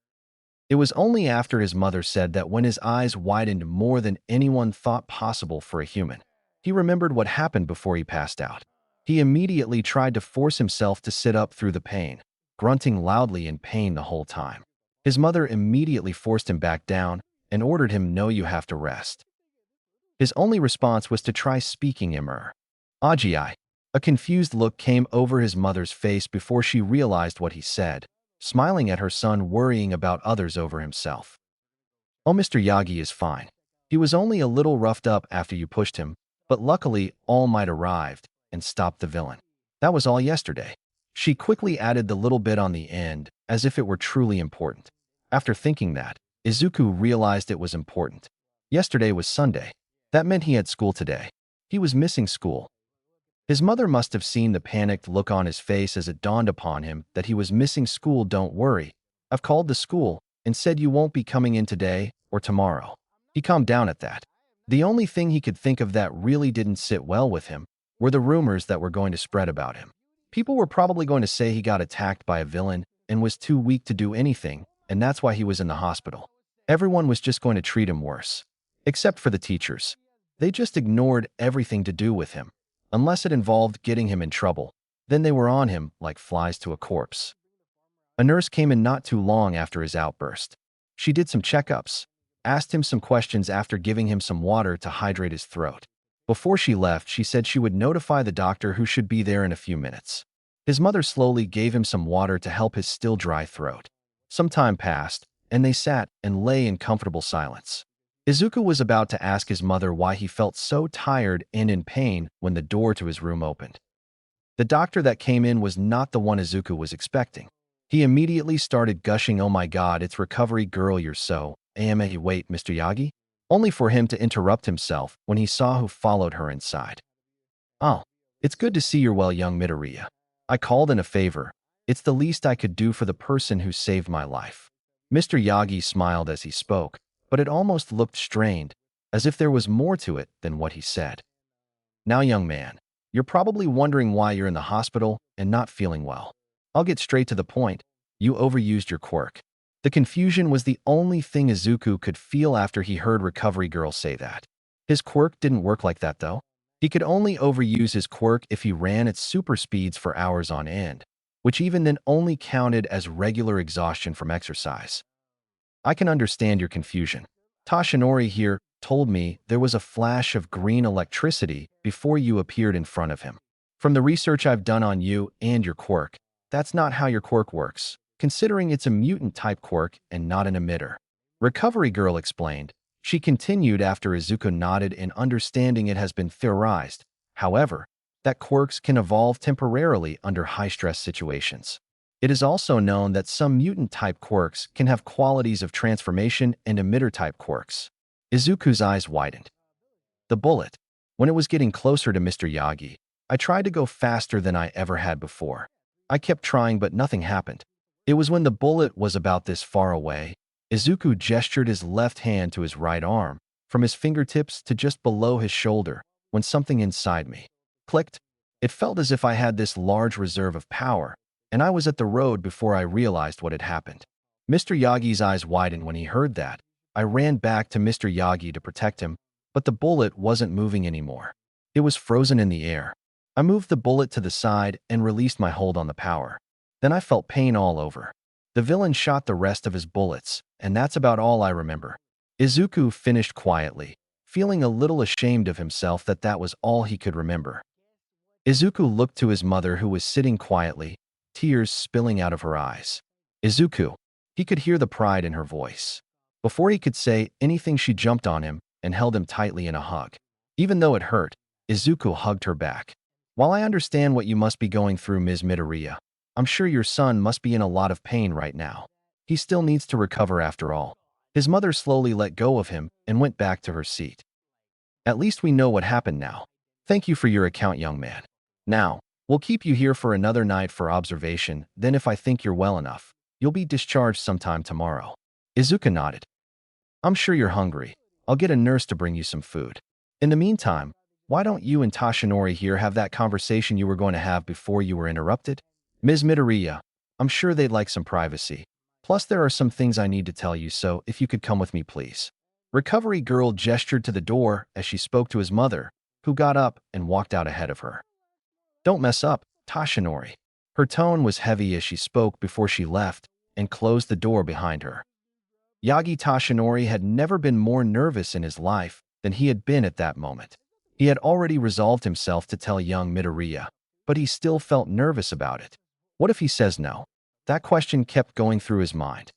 It was only after his mother said that when his eyes widened more than anyone thought possible for a human. He remembered what happened before he passed out. He immediately tried to force himself to sit up through the pain, grunting loudly in pain the whole time. His mother immediately forced him back down and ordered him, "No, you have to rest." His only response was to try speaking Imur. Agi. A confused look came over his mother's face before she realized what he said, smiling at her son, worrying about others over himself. Oh, Mr. Yagi is fine. He was only a little roughed up after you pushed him, but luckily All Might arrived and stopped the villain. That was all yesterday. She quickly added the little bit on the end, as if it were truly important. After thinking that, Izuku realized it was important. Yesterday was Sunday. That meant he had school today. He was missing school. His mother must have seen the panicked look on his face as it dawned upon him that he was missing school. Don't worry. I've called the school and said you won't be coming in today or tomorrow. He calmed down at that. The only thing he could think of that really didn't sit well with him were the rumors that were going to spread about him. People were probably going to say he got attacked by a villain and was too weak to do anything, and that's why he was in the hospital. Everyone was just going to treat him worse. Except for the teachers. They just ignored everything to do with him. Unless it involved getting him in trouble, then they were on him like flies to a corpse. A nurse came in not too long after his outburst. She did some checkups, asked him some questions after giving him some water to hydrate his throat. Before she left, she said she would notify the doctor, who should be there in a few minutes. His mother slowly gave him some water to help his still dry throat. Some time passed, and they sat and lay in comfortable silence. Izuku was about to ask his mother why he felt so tired and in pain when the door to his room opened. The doctor that came in was not the one Izuku was expecting. He immediately started gushing, "Oh my god, it's Recovery Girl, you're so wait, Mr. Yagi?" Only for him to interrupt himself when he saw who followed her inside. "Oh, it's good to see you're well, young Midoriya. I called in a favor. It's the least I could do for the person who saved my life." Mr. Yagi smiled as he spoke, but it almost looked strained, as if there was more to it than what he said. "Now, young man, you're probably wondering why you're in the hospital and not feeling well. I'll get straight to the point. You overused your quirk." The confusion was the only thing Izuku could feel after he heard Recovery Girl say that. His quirk didn't work like that, though. He could only overuse his quirk if he ran at super speeds for hours on end, which even then only counted as regular exhaustion from exercise. "I can understand your confusion. Toshinori here told me there was a flash of green electricity before you appeared in front of him. From the research I've done on you and your quirk, that's not how your quirk works, considering it's a mutant-type quirk and not an emitter." Recovery Girl explained. She continued after Izuku nodded in understanding. It has been theorized, however, that quirks can evolve temporarily under high-stress situations. It is also known that some mutant-type quirks can have qualities of transformation and emitter-type quirks. Izuku's eyes widened. The bullet. When it was getting closer to Mr. Yagi, I tried to go faster than I ever had before. I kept trying, but nothing happened. It was when the bullet was about this far away. Izuku gestured his left hand to his right arm, from his fingertips to just below his shoulder, when something inside me clicked. It felt as if I had this large reserve of power, and I was at the road before I realized what had happened. Mr. Yagi's eyes widened when he heard that. I ran back to Mr. Yagi to protect him, but the bullet wasn't moving anymore. It was frozen in the air. I moved the bullet to the side and released my hold on the power. Then I felt pain all over. The villain shot the rest of his bullets, and that's about all I remember. Izuku finished quietly, feeling a little ashamed of himself that was all he could remember. Izuku looked to his mother who was sitting quietly, tears spilling out of her eyes. Izuku. He could hear the pride in her voice. Before he could say anything, she jumped on him and held him tightly in a hug. Even though it hurt, Izuku hugged her back. While I understand what you must be going through, Ms. Midoriya, I'm sure your son must be in a lot of pain right now. He still needs to recover after all. His mother slowly let go of him and went back to her seat. At least we know what happened now. Thank you for your account, young man. Now, we'll keep you here for another night for observation, then if I think you're well enough, you'll be discharged sometime tomorrow. Izuku nodded. I'm sure you're hungry. I'll get a nurse to bring you some food. In the meantime, why don't you and Tashinori here have that conversation you were going to have before you were interrupted? Ms. Midoriya, I'm sure they'd like some privacy. Plus, there are some things I need to tell you, so if you could come with me, please. Recovery Girl gestured to the door as she spoke to his mother, who got up and walked out ahead of her. Don't mess up, Tashinori. Her tone was heavy as she spoke before she left and closed the door behind her. Yagi Tashinori had never been more nervous in his life than he had been at that moment. He had already resolved himself to tell young Midoriya, but he still felt nervous about it. What if he says no? That question kept going through his mind.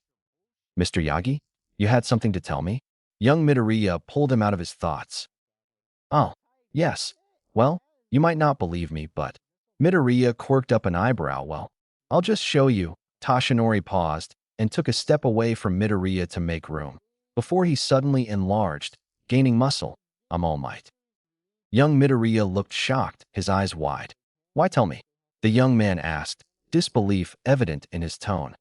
Mr. Yagi, you had something to tell me? Young Midoriya pulled him out of his thoughts. Oh, yes. Well, you might not believe me, but… Midoriya quirked up an eyebrow. Well, I'll just show you. Tashinori paused and took a step away from Midoriya to make room, before he suddenly enlarged, gaining muscle. I'm All Might. Young Midoriya looked shocked, his eyes wide. Why tell me? The young man asked, disbelief evident in his tone.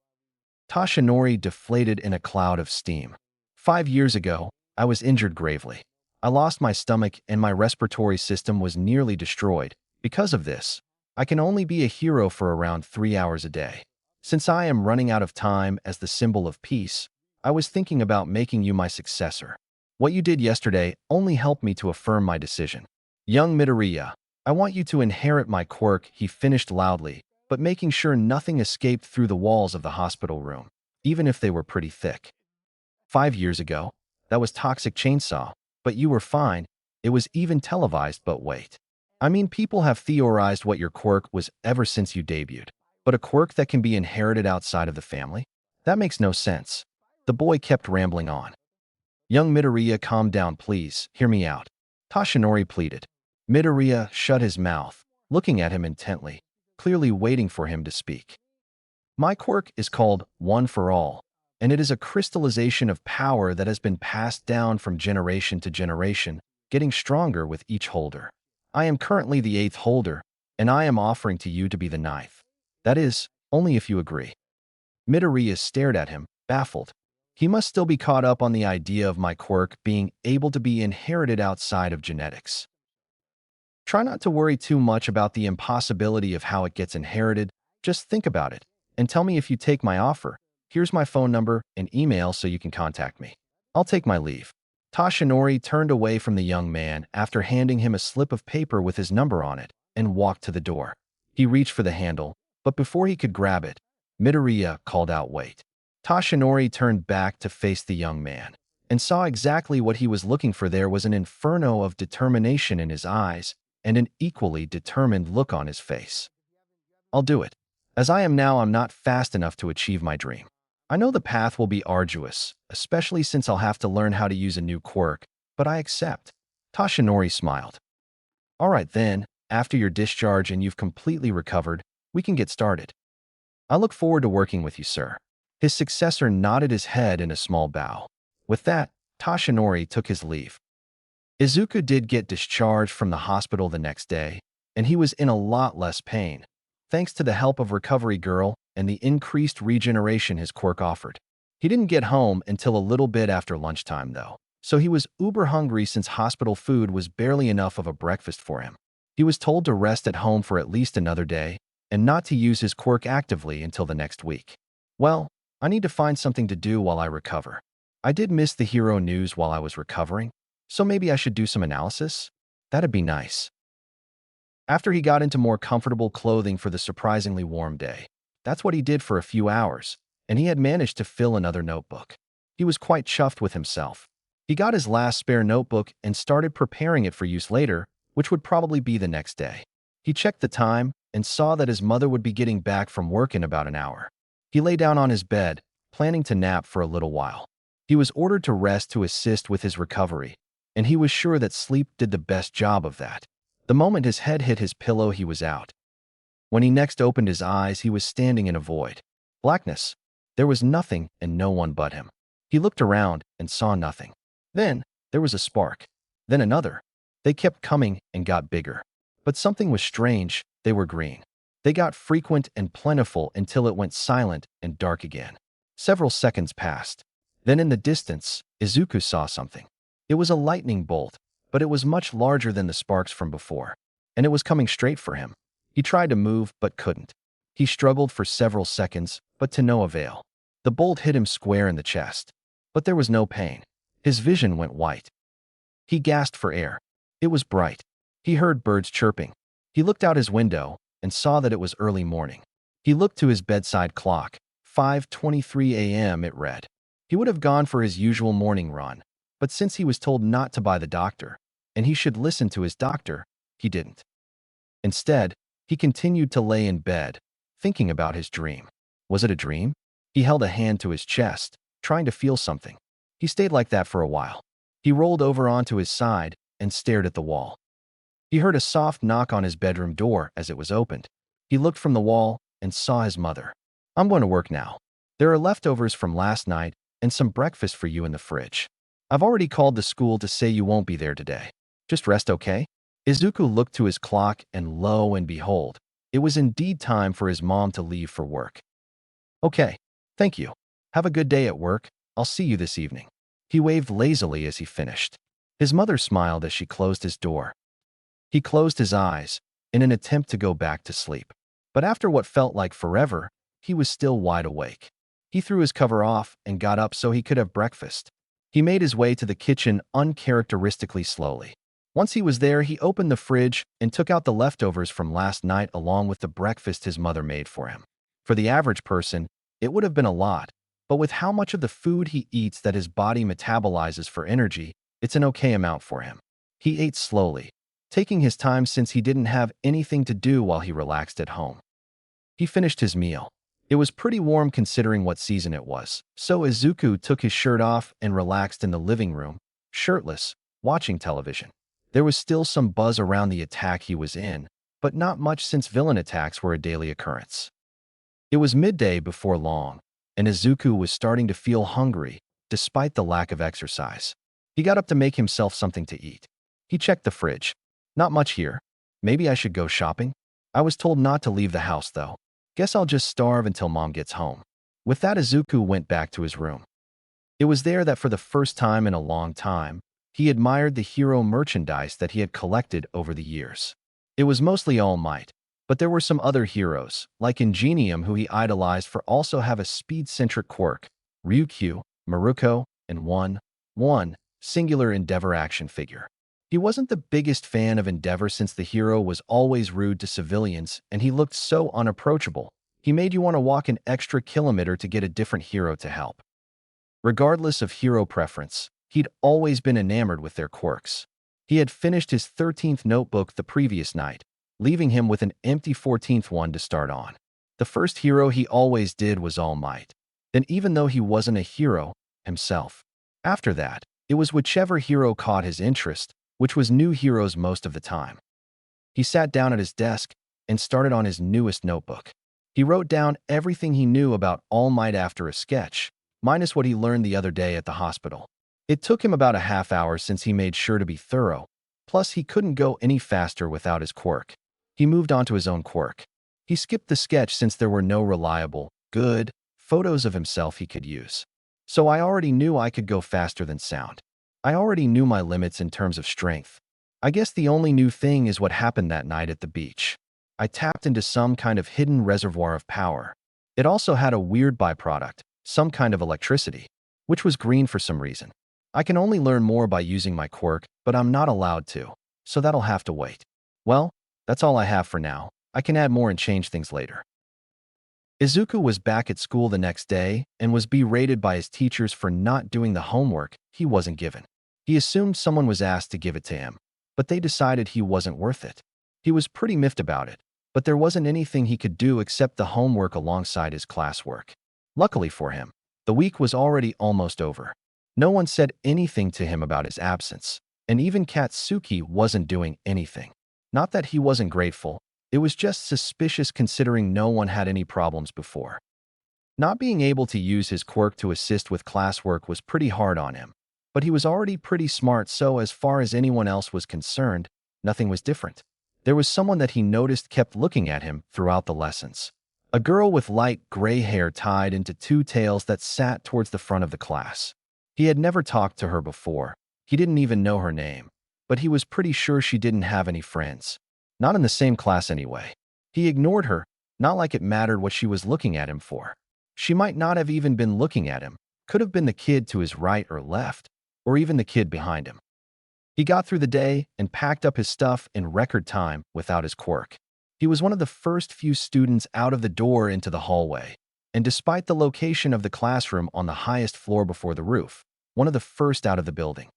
Tashinori deflated in a cloud of steam. 5 years ago, I was injured gravely. I lost my stomach and my respiratory system was nearly destroyed. Because of this, I can only be a hero for around 3 hours a day. Since I am running out of time as the symbol of peace, I was thinking about making you my successor. What you did yesterday only helped me to affirm my decision. Young Midoriya, I want you to inherit my quirk, he finished loudly, but making sure nothing escaped through the walls of the hospital room, even if they were pretty thick. 5 years ago, that was Toxic Chainsaw, but you were fine. It was even televised, but wait. I mean, people have theorized what your quirk was ever since you debuted. But a quirk that can be inherited outside of the family? That makes no sense. The boy kept rambling on. Young Midoriya, calm down, please. Hear me out. Tashinori pleaded. Midoriya shut his mouth, looking at him intently, clearly waiting for him to speak. My quirk is called One for All, and it is a crystallization of power that has been passed down from generation to generation, getting stronger with each holder. I am currently the 8th holder, and I am offering to you to be the 9th. That is, only if you agree. Midoriya stared at him, baffled. He must still be caught up on the idea of my quirk being able to be inherited outside of genetics. Try not to worry too much about the impossibility of how it gets inherited. Just think about it, and tell me if you take my offer. Here's my phone number and email so you can contact me. I'll take my leave. Tashinori turned away from the young man after handing him a slip of paper with his number on it and walked to the door. He reached for the handle, but before he could grab it, Midoriya called out, wait. Tashinori turned back to face the young man and saw exactly what he was looking for. There was an inferno of determination in his eyes and an equally determined look on his face. I'll do it. As I am now, I'm not fast enough to achieve my dream. I know the path will be arduous, especially since I'll have to learn how to use a new quirk, but I accept. Tashinori smiled. All right then, after your discharge and you've completely recovered, we can get started. I look forward to working with you, sir. His successor nodded his head in a small bow. With that, Tashinori took his leave. Izuku did get discharged from the hospital the next day, and he was in a lot less pain, thanks to the help of Recovery Girl and the increased regeneration his quirk offered. He didn't get home until a little bit after lunchtime, though, so he was uber hungry since hospital food was barely enough of a breakfast for him. He was told to rest at home for at least another day, and not to use his quirk actively until the next week. Well, I need to find something to do while I recover. I did miss the hero news while I was recovering, so maybe I should do some analysis? That'd be nice. After he got into more comfortable clothing for the surprisingly warm day, that's what he did for a few hours, and he had managed to fill another notebook. He was quite chuffed with himself. He got his last spare notebook and started preparing it for use later, which would probably be the next day. He checked the time and saw that his mother would be getting back from work in about an hour. He lay down on his bed, planning to nap for a little while. He was ordered to rest to assist with his recovery, and he was sure that sleep did the best job of that. The moment his head hit his pillow, he was out. When he next opened his eyes, he was standing in a void. Blackness. There was nothing and no one but him. He looked around and saw nothing. Then, there was a spark. Then another. They kept coming and got bigger. But something was strange. They were green. They got frequent and plentiful until it went silent and dark again. Several seconds passed. Then in the distance, Izuku saw something. It was a lightning bolt, but it was much larger than the sparks from before, and it was coming straight for him. He tried to move, but couldn't. He struggled for several seconds, but to no avail. The bolt hit him square in the chest, but there was no pain. His vision went white. He gasped for air. It was bright. He heard birds chirping. He looked out his window and saw that it was early morning. He looked to his bedside clock. 5:23 a.m. it read. He would have gone for his usual morning run, but since he was told not to by the doctor, and he should listen to his doctor, he didn't. Instead, he continued to lay in bed, thinking about his dream. Was it a dream? He held a hand to his chest, trying to feel something. He stayed like that for a while. He rolled over onto his side and stared at the wall. He heard a soft knock on his bedroom door as it was opened. He looked from the wall and saw his mother. "I'm going to work now. There are leftovers from last night and some breakfast for you in the fridge. I've already called the school to say you won't be there today. Just rest, okay?" Izuku looked to his clock and lo and behold, it was indeed time for his mom to leave for work. "Okay, thank you. Have a good day at work. I'll see you this evening." He waved lazily as he finished. His mother smiled as she closed his door. He closed his eyes in an attempt to go back to sleep. But after what felt like forever, he was still wide awake. He threw his cover off and got up so he could have breakfast. He made his way to the kitchen uncharacteristically slowly. Once he was there, he opened the fridge and took out the leftovers from last night along with the breakfast his mother made for him. For the average person, it would have been a lot, but with how much of the food he eats that his body metabolizes for energy, it's an okay amount for him. He ate slowly, taking his time since he didn't have anything to do while he relaxed at home. He finished his meal. It was pretty warm considering what season it was, so Izuku took his shirt off and relaxed in the living room, shirtless, watching television. There was still some buzz around the attack he was in, but not much since villain attacks were a daily occurrence. It was midday before long, and Izuku was starting to feel hungry, despite the lack of exercise. He got up to make himself something to eat. He checked the fridge. Not much here. Maybe I should go shopping? I was told not to leave the house, though. Guess I'll just starve until Mom gets home. With that, Izuku went back to his room. It was there that for the first time in a long time, he admired the hero merchandise that he had collected over the years. It was mostly All Might, but there were some other heroes, like Ingenium, who he idolized for also have a speed-centric quirk, Ryukyu, Maruko, and one singular Endeavor action figure. He wasn't the biggest fan of Endeavor since the hero was always rude to civilians and he looked so unapproachable. He made you want to walk an extra kilometer to get a different hero to help. Regardless of hero preference, he'd always been enamored with their quirks. He had finished his 13th notebook the previous night, leaving him with an empty 14th one to start on. The first hero he always did was All Might. Then even though he wasn't a hero himself. After that, it was whichever hero caught his interest, which was new heroes most of the time. He sat down at his desk and started on his newest notebook. He wrote down everything he knew about All Might after a sketch, minus what he learned the other day at the hospital. It took him about a half hour since he made sure to be thorough, plus he couldn't go any faster without his quirk. He moved on to his own quirk. He skipped the sketch since there were no reliable, good photos of himself he could use. So I already knew I could go faster than sound. I already knew my limits in terms of strength. I guess the only new thing is what happened that night at the beach. I tapped into some kind of hidden reservoir of power. It also had a weird byproduct, some kind of electricity, which was green for some reason. I can only learn more by using my quirk, but I'm not allowed to, so that'll have to wait. Well, that's all I have for now. I can add more and change things later. Izuku was back at school the next day and was berated by his teachers for not doing the homework he wasn't given. He assumed someone was asked to give it to him, but they decided he wasn't worth it. He was pretty miffed about it, but there wasn't anything he could do except the homework alongside his classwork. Luckily for him, the week was already almost over. No one said anything to him about his absence, and even Katsuki wasn't doing anything. Not that he wasn't grateful, it was just suspicious considering no one had any problems before. Not being able to use his quirk to assist with classwork was pretty hard on him, but he was already pretty smart, so as far as anyone else was concerned, nothing was different. There was someone that he noticed kept looking at him throughout the lessons. A girl with light gray hair tied into two tails that sat towards the front of the class. He had never talked to her before. He didn't even know her name, but he was pretty sure she didn't have any friends. Not in the same class anyway. He ignored her, not like it mattered what she was looking at him for. She might not have even been looking at him, could have been the kid to his right or left, or even the kid behind him. He got through the day and packed up his stuff in record time without his quirk. He was one of the first few students out of the door into the hallway, and despite the location of the classroom on the highest floor before the roof, one of the first out of the building.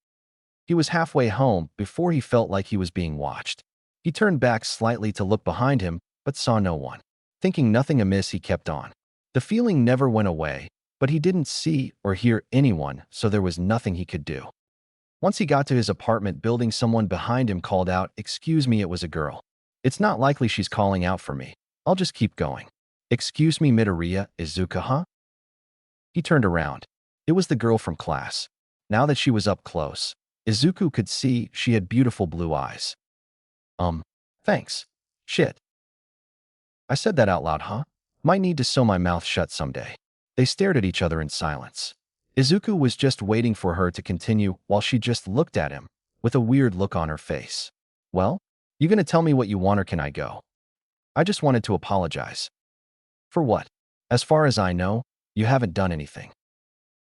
He was halfway home before he felt like he was being watched. He turned back slightly to look behind him, but saw no one. Thinking nothing amiss, he kept on. The feeling never went away, but he didn't see or hear anyone, so there was nothing he could do. Once he got to his apartment building, someone behind him called out, "Excuse me," it was a girl. "It's not likely she's calling out for me. I'll just keep going." "Excuse me, Midoriya, Izuka, huh?" He turned around. It was the girl from class. Now that she was up close, Izuku could see she had beautiful blue eyes. Thanks. Shit. I said that out loud, huh? Might need to sew my mouth shut someday. They stared at each other in silence. Izuku was just waiting for her to continue while she just looked at him, with a weird look on her face. "Well, you gonna tell me what you want or can I go?" "I just wanted to apologize." "For what?" "As far as I know, you haven't done anything."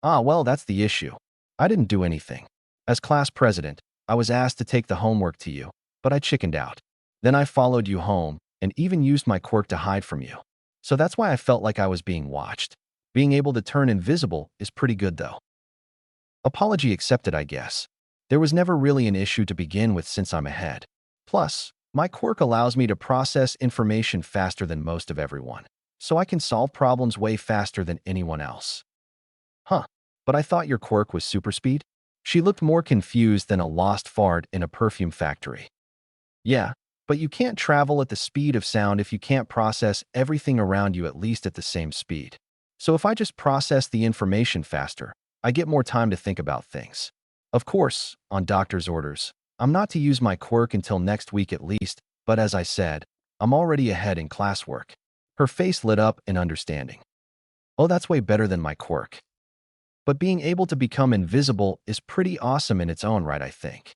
"Ah, well, that's the issue. I didn't do anything. As class president, I was asked to take the homework to you, but I chickened out. Then I followed you home and even used my quirk to hide from you. So that's why I felt like I was being watched. Being able to turn invisible is pretty good though." Apology accepted, I guess. There was never really an issue to begin with since I'm ahead. Plus, my quirk allows me to process information faster than most of everyone, so I can solve problems way faster than anyone else. "Huh, but I thought your quirk was super speed?" She looked more confused than a lost fart in a perfume factory. "Yeah, but you can't travel at the speed of sound if you can't process everything around you at least at the same speed. So if I just process the information faster, I get more time to think about things. Of course, on doctor's orders, I'm not to use my quirk until next week at least, but as I said, I'm already ahead in classwork." Her face lit up in understanding. "Oh, that's way better than my quirk. But being able to become invisible is pretty awesome in its own right, I think."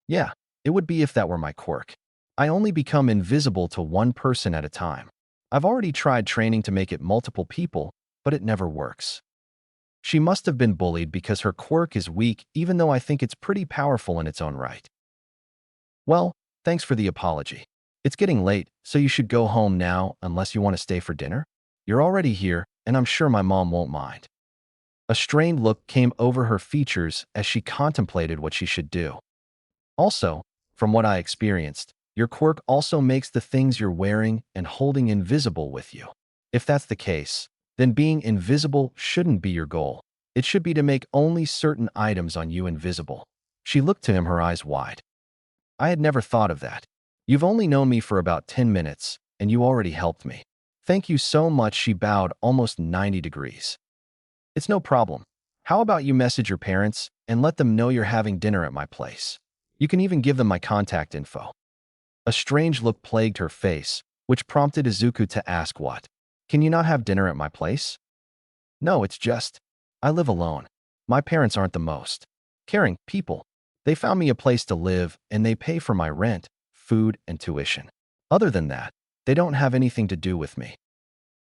"Yeah, it would be if that were my quirk. I only become invisible to one person at a time. I've already tried training to make it multiple people, but it never works." She must have been bullied because her quirk is weak, even though I think it's pretty powerful in its own right. "Well, thanks for the apology. It's getting late, so you should go home now unless you want to stay for dinner. You're already here, and I'm sure my mom won't mind." A strained look came over her features as she contemplated what she should do. "Also, from what I experienced, your quirk also makes the things you're wearing and holding invisible with you. If that's the case, then being invisible shouldn't be your goal. It should be to make only certain items on you invisible." She looked to him, her eyes wide. "I had never thought of that. You've only known me for about 10 minutes, and you already helped me. Thank you so much." She bowed almost 90 degrees. "It's no problem. How about you message your parents and let them know you're having dinner at my place? You can even give them my contact info." A strange look plagued her face, which prompted Izuku to ask, "What? Can you not have dinner at my place?" "No, it's just, I live alone. My parents aren't the most caring people. They found me a place to live and they pay for my rent, food, and tuition. Other than that, they don't have anything to do with me."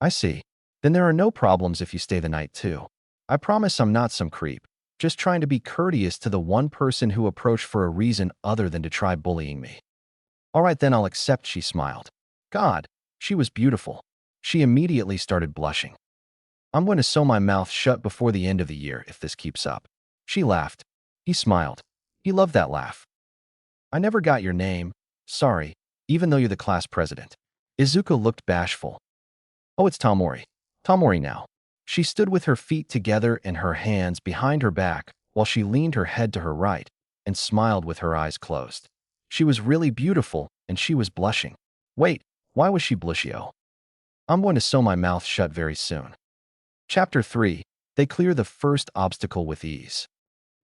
"I see. Then there are no problems if you stay the night too. I promise I'm not some creep, just trying to be courteous to the one person who approached for a reason other than to try bullying me." "All right, then I'll accept," she smiled. God, she was beautiful. She immediately started blushing. "I'm going to sew my mouth shut before the end of the year if this keeps up." She laughed. He smiled. He loved that laugh. I never got your name. Sorry, even though you're the class president. Izuku looked bashful. Oh, it's Tamori. Tamori now. She stood with her feet together and her hands behind her back while she leaned her head to her right and smiled with her eyes closed. She was really beautiful and she was blushing. Wait, why was she blushio? I'm going to sew my mouth shut very soon. Chapter 3. They clear the first obstacle with ease.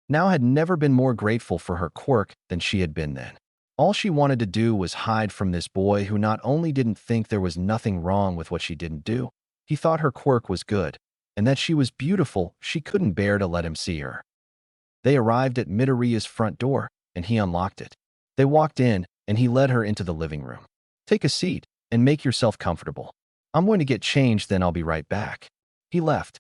Now had never been more grateful for her quirk than she had been then. All she wanted to do was hide from this boy who not only didn't think there was nothing wrong with what she didn't do, he thought her quirk was good, and that she was beautiful. She couldn't bear to let him see her. They arrived at Midoriya's front door, and he unlocked it. They walked in, and he led her into the living room. Take a seat, and make yourself comfortable. I'm going to get changed, then I'll be right back. He left.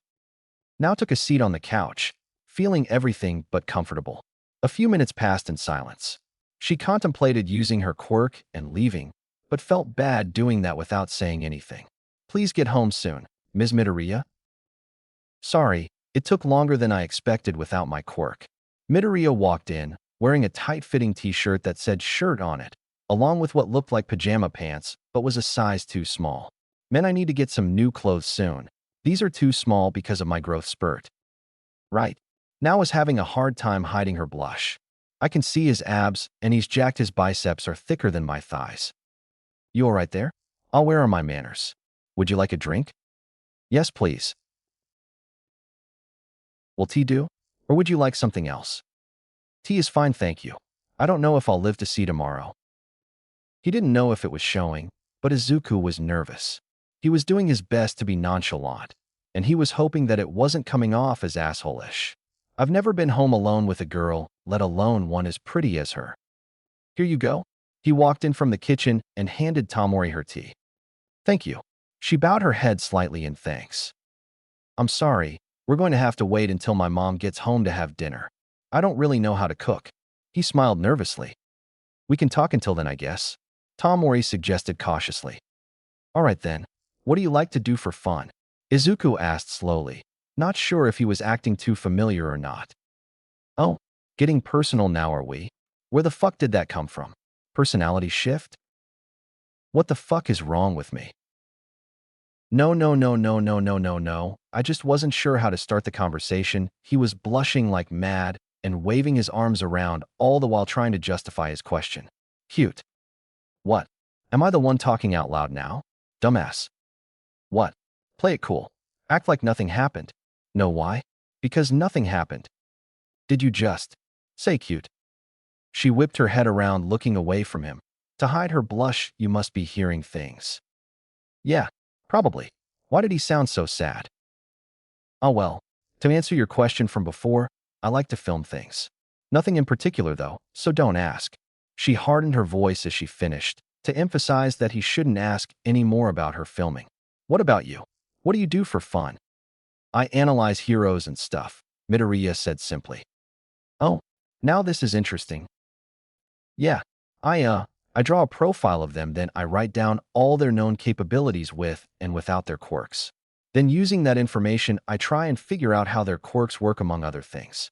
Now took a seat on the couch, feeling everything but comfortable. A few minutes passed in silence. She contemplated using her quirk and leaving, but felt bad doing that without saying anything. Please get home soon, Ms. Midoriya. Sorry, it took longer than I expected without my quirk. Midoriya walked in, wearing a tight-fitting t-shirt that said shirt on it, along with what looked like pajama pants, but was a size too small. Man, I need to get some new clothes soon. These are too small because of my growth spurt. Right. Now was having a hard time hiding her blush. I can see his abs, and he's jacked. His biceps are thicker than my thighs. You all right there? I'll wear on my manners. Would you like a drink? Yes, please. Will tea do? Or would you like something else? Tea is fine, thank you. I don't know if I'll live to see tomorrow. He didn't know if it was showing, but Izuku was nervous. He was doing his best to be nonchalant, and he was hoping that it wasn't coming off as asshole-ish. I've never been home alone with a girl, let alone one as pretty as her. Here you go. He walked in from the kitchen and handed Tamori her tea. Thank you. She bowed her head slightly in thanks. I'm sorry, we're going to have to wait until my mom gets home to have dinner. I don't really know how to cook. He smiled nervously. We can talk until then, I guess. Tamori suggested cautiously. All right then, what do you like to do for fun? Izuku asked slowly, not sure if he was acting too familiar or not. Oh, getting personal now, are we? Where the fuck did that come from? Personality shift? What the fuck is wrong with me? No. I just wasn't sure how to start the conversation. He was blushing like mad and waving his arms around, all the while trying to justify his question. Cute. What? Am I the one talking out loud now? Dumbass. What? Play it cool. Act like nothing happened. Know why? Because nothing happened. Did you just say cute? She whipped her head around, looking away from him. To hide her blush, you must be hearing things. Yeah, probably. Why did he sound so sad? Oh well, to answer your question from before, I like to film things. Nothing in particular though, so don't ask. She hardened her voice as she finished, to emphasize that he shouldn't ask any more about her filming. What about you? What do you do for fun? I analyze heroes and stuff, Midoriya said simply. Oh, now this is interesting. Yeah, I draw a profile of them, then I write down all their known capabilities with and without their quirks. Then using that information, I try and figure out how their quirks work among other things.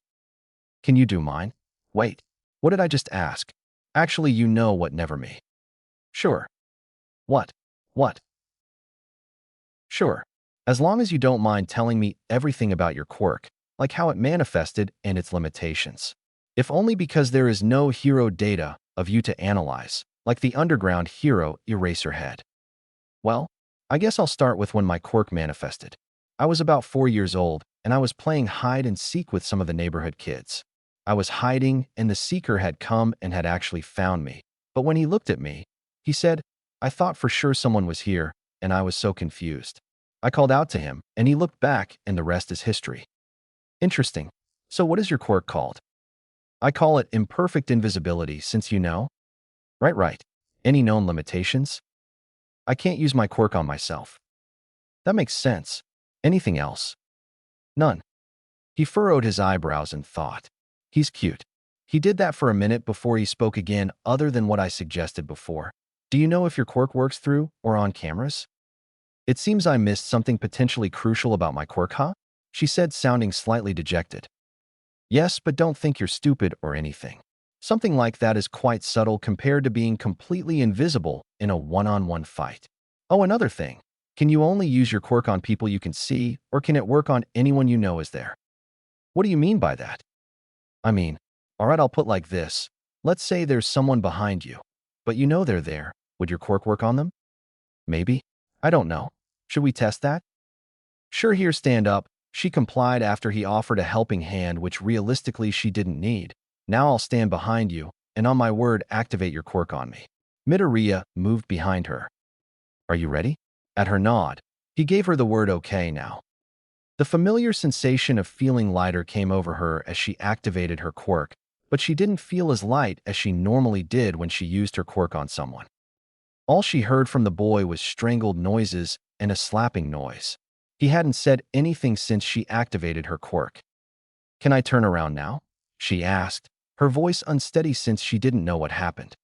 Can you do mine? Wait, what did I just ask? Actually, you know what, never me. Sure. What? What? Sure. As long as you don't mind telling me everything about your quirk, like how it manifested and its limitations. If only because there is no hero data of you to analyze, like the underground hero Eraserhead. Well, I guess I'll start with when my quirk manifested. I was about 4 years old, and I was playing hide and seek with some of the neighborhood kids. I was hiding, and the seeker had come and had actually found me. But when he looked at me, he said, I thought for sure someone was here, and I was so confused. I called out to him, and he looked back, and the rest is history. Interesting. So what is your quirk called? I call it imperfect invisibility, since you know. Right. Any known limitations? I can't use my quirk on myself. That makes sense. Anything else? None. He furrowed his eyebrows and thought. He's cute. He did that for a minute before he spoke again, other than what I suggested before. Do you know if your quirk works through or on cameras? It seems I missed something potentially crucial about my quirk, huh? She said, sounding slightly dejected. Yes, but don't think you're stupid or anything. Something like that is quite subtle compared to being completely invisible in a one-on-one fight. Oh, another thing. Can you only use your quirk on people you can see, or can it work on anyone you know is there? What do you mean by that? I mean, alright, I'll put like this. Let's say there's someone behind you, but you know they're there. Would your quirk work on them? Maybe. I don't know. Should we test that? Sure, here, stand up. She complied after he offered a helping hand, which realistically she didn't need. Now I'll stand behind you, and on my word, activate your quirk on me. Midoriya moved behind her. Are you ready? At her nod, he gave her the word okay now. The familiar sensation of feeling lighter came over her as she activated her quirk, but she didn't feel as light as she normally did when she used her quirk on someone. All she heard from the boy was strangled noises and a slapping noise. He hadn't said anything since she activated her quirk. Can I turn around now? She asked, her voice unsteady since she didn't know what happened.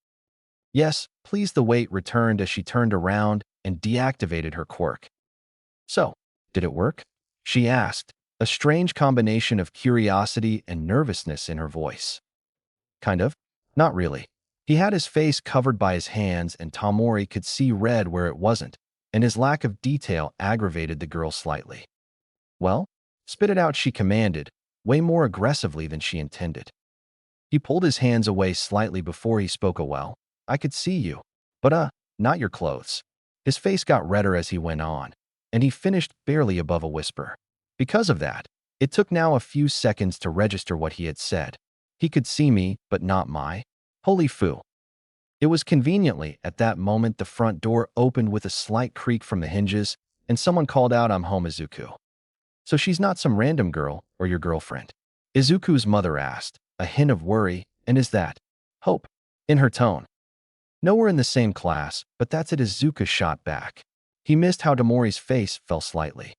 Yes, please. The weight returned as she turned around and deactivated her quirk. So, did it work? She asked, a strange combination of curiosity and nervousness in her voice. Kind of. Not really. He had his face covered by his hands and Tamori could see red where it wasn't, and his lack of detail aggravated the girl slightly. Well, spit it out, she commanded, way more aggressively than she intended. He pulled his hands away slightly before he spoke. Well, I could see you, but not your clothes. His face got redder as he went on, and he finished barely above a whisper. Because of that, it took now a few seconds to register what he had said. He could see me, but not my. Holy foo. It was conveniently at that moment the front door opened with a slight creak from the hinges, and someone called out, I'm home, Izuku. So she's not some random girl or your girlfriend? Izuku's mother asked, a hint of worry, and is that hope in her tone. No, we're in the same class, but that's it. Izuku shot back. He missed how Tamori's face fell slightly.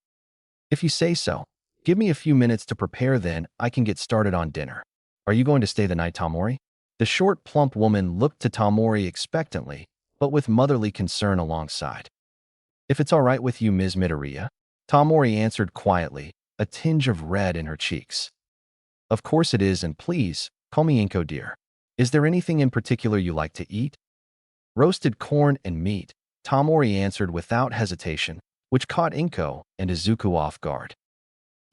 If you say so. Give me a few minutes to prepare, then I can get started on dinner. Are you going to stay the night, Tamori? The short, plump woman looked to Tamori expectantly, but with motherly concern alongside. If it's all right with you, Ms. Midoriya, Tamori answered quietly, a tinge of red in her cheeks. Of course it is, and please, call me Inko, dear. Is there anything in particular you like to eat? Roasted corn and meat, Tamori answered without hesitation, which caught Inko and Izuku off guard.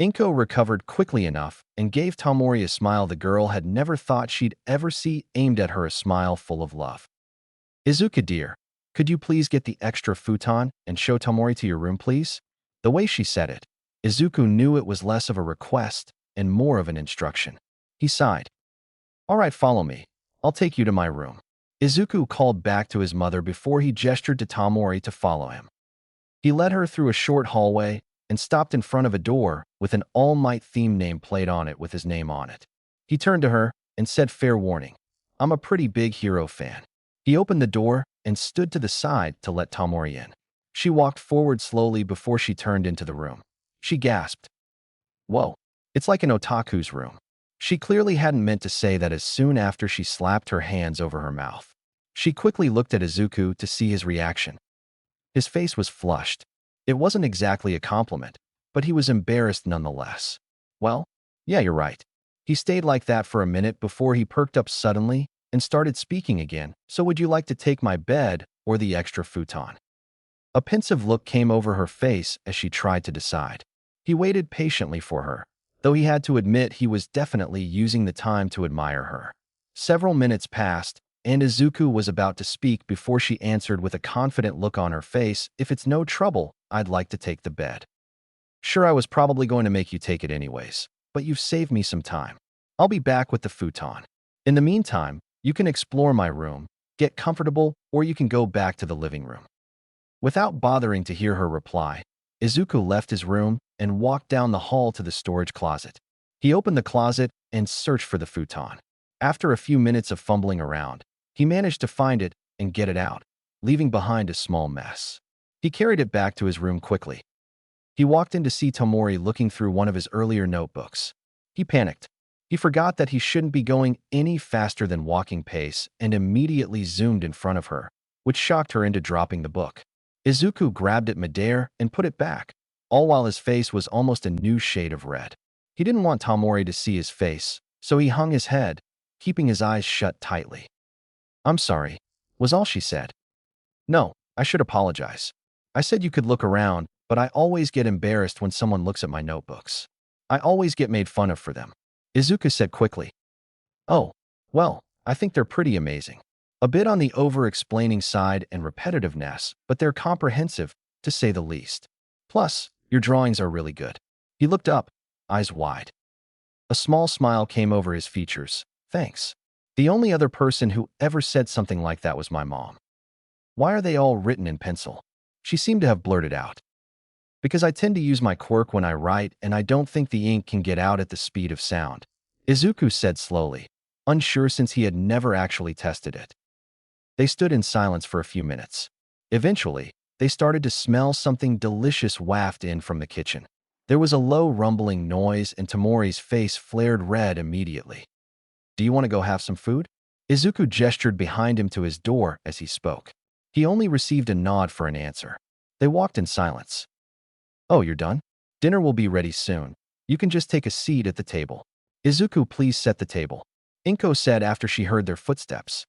Inko recovered quickly enough and gave Tamori a smile the girl had never thought she'd ever see aimed at her, a smile full of love. Izuku, dear, could you please get the extra futon and show Tamori to your room, please? The way she said it, Izuku knew it was less of a request and more of an instruction. He sighed. All right, follow me. I'll take you to my room. Izuku called back to his mother before he gestured to Tamori to follow him. He led her through a short hallway and stopped in front of a door with an All Might theme nameplate on it with his name on it. He turned to her and said, fair warning, I'm a pretty big Hero fan. He opened the door and stood to the side to let Tamori in. She walked forward slowly before she turned into the room. She gasped. Whoa, it's like an otaku's room. She clearly hadn't meant to say that as soon after she slapped her hands over her mouth. She quickly looked at Izuku to see his reaction. His face was flushed. It wasn't exactly a compliment, but he was embarrassed nonetheless. Well, yeah, you're right. He stayed like that for a minute before he perked up suddenly and started speaking again. So would you like to take my bed or the extra futon? A pensive look came over her face as she tried to decide. He waited patiently for her, though he had to admit he was definitely using the time to admire her. Several minutes passed, and Izuku was about to speak before she answered with a confident look on her face, if it's no trouble, I'd like to take the bed. Sure, I was probably going to make you take it anyways, but you've saved me some time. I'll be back with the futon. In the meantime, you can explore my room, get comfortable, or you can go back to the living room. Without bothering to hear her reply, Izuku left his room and walked down the hall to the storage closet. He opened the closet and searched for the futon. After a few minutes of fumbling around, he managed to find it and get it out, leaving behind a small mess. He carried it back to his room quickly. He walked in to see Tamori looking through one of his earlier notebooks. He panicked. He forgot that he shouldn't be going any faster than walking pace and immediately zoomed in front of her, which shocked her into dropping the book. Izuku grabbed it midair and put it back, all while his face was almost a new shade of red. He didn't want Tamori to see his face, so he hung his head, keeping his eyes shut tightly. "I'm sorry," was all she said. "No, I should apologize. I said you could look around, but I always get embarrassed when someone looks at my notebooks. I always get made fun of for them," Izuku said quickly. "Oh, well, I think they're pretty amazing. A bit on the over-explaining side and repetitiveness, but they're comprehensive, to say the least. Plus, your drawings are really good." He looked up, eyes wide. A small smile came over his features. "Thanks. The only other person who ever said something like that was my mom." "Why are they all written in pencil?" she seemed to have blurted out. "Because I tend to use my quirk when I write, and I don't think the ink can get out at the speed of sound," Izuku said slowly, unsure since he had never actually tested it. They stood in silence for a few minutes. Eventually, they started to smell something delicious waft in from the kitchen. There was a low rumbling noise, and Tamori's face flared red immediately. "Do you want to go have some food?" Izuku gestured behind him to his door as he spoke. He only received a nod for an answer. They walked in silence. "Oh, you're done? Dinner will be ready soon. You can just take a seat at the table." "Izuku, please set the table," Inko said after she heard their footsteps.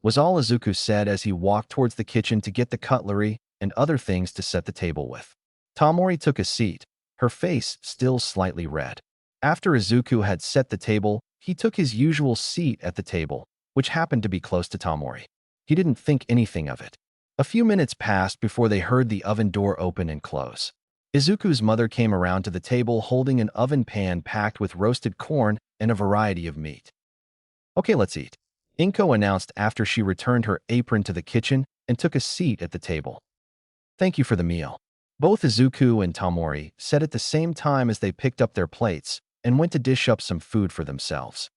Was all Izuku said as he walked towards the kitchen to get the cutlery and other things to set the table with. Tamori took a seat, her face still slightly red. After Izuku had set the table, he took his usual seat at the table, which happened to be close to Tamori. He didn't think anything of it. A few minutes passed before they heard the oven door open and close. Izuku's mother came around to the table holding an oven pan packed with roasted corn and a variety of meat. "Okay, let's eat," Inko announced after she returned her apron to the kitchen and took a seat at the table. "Thank you for the meal," both Izuku and Tamori said at the same time as they picked up their plates and went to dish up some food for themselves.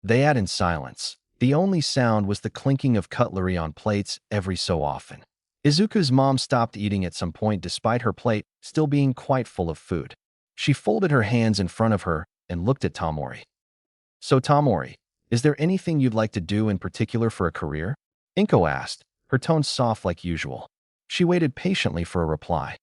They ate in silence. The only sound was the clinking of cutlery on plates every so often. Izuku's mom stopped eating at some point despite her plate still being quite full of food. She folded her hands in front of her and looked at Tamori. "So Tamori, is there anything you'd like to do in particular for a career?" Inko asked, her tone soft like usual. She waited patiently for a reply.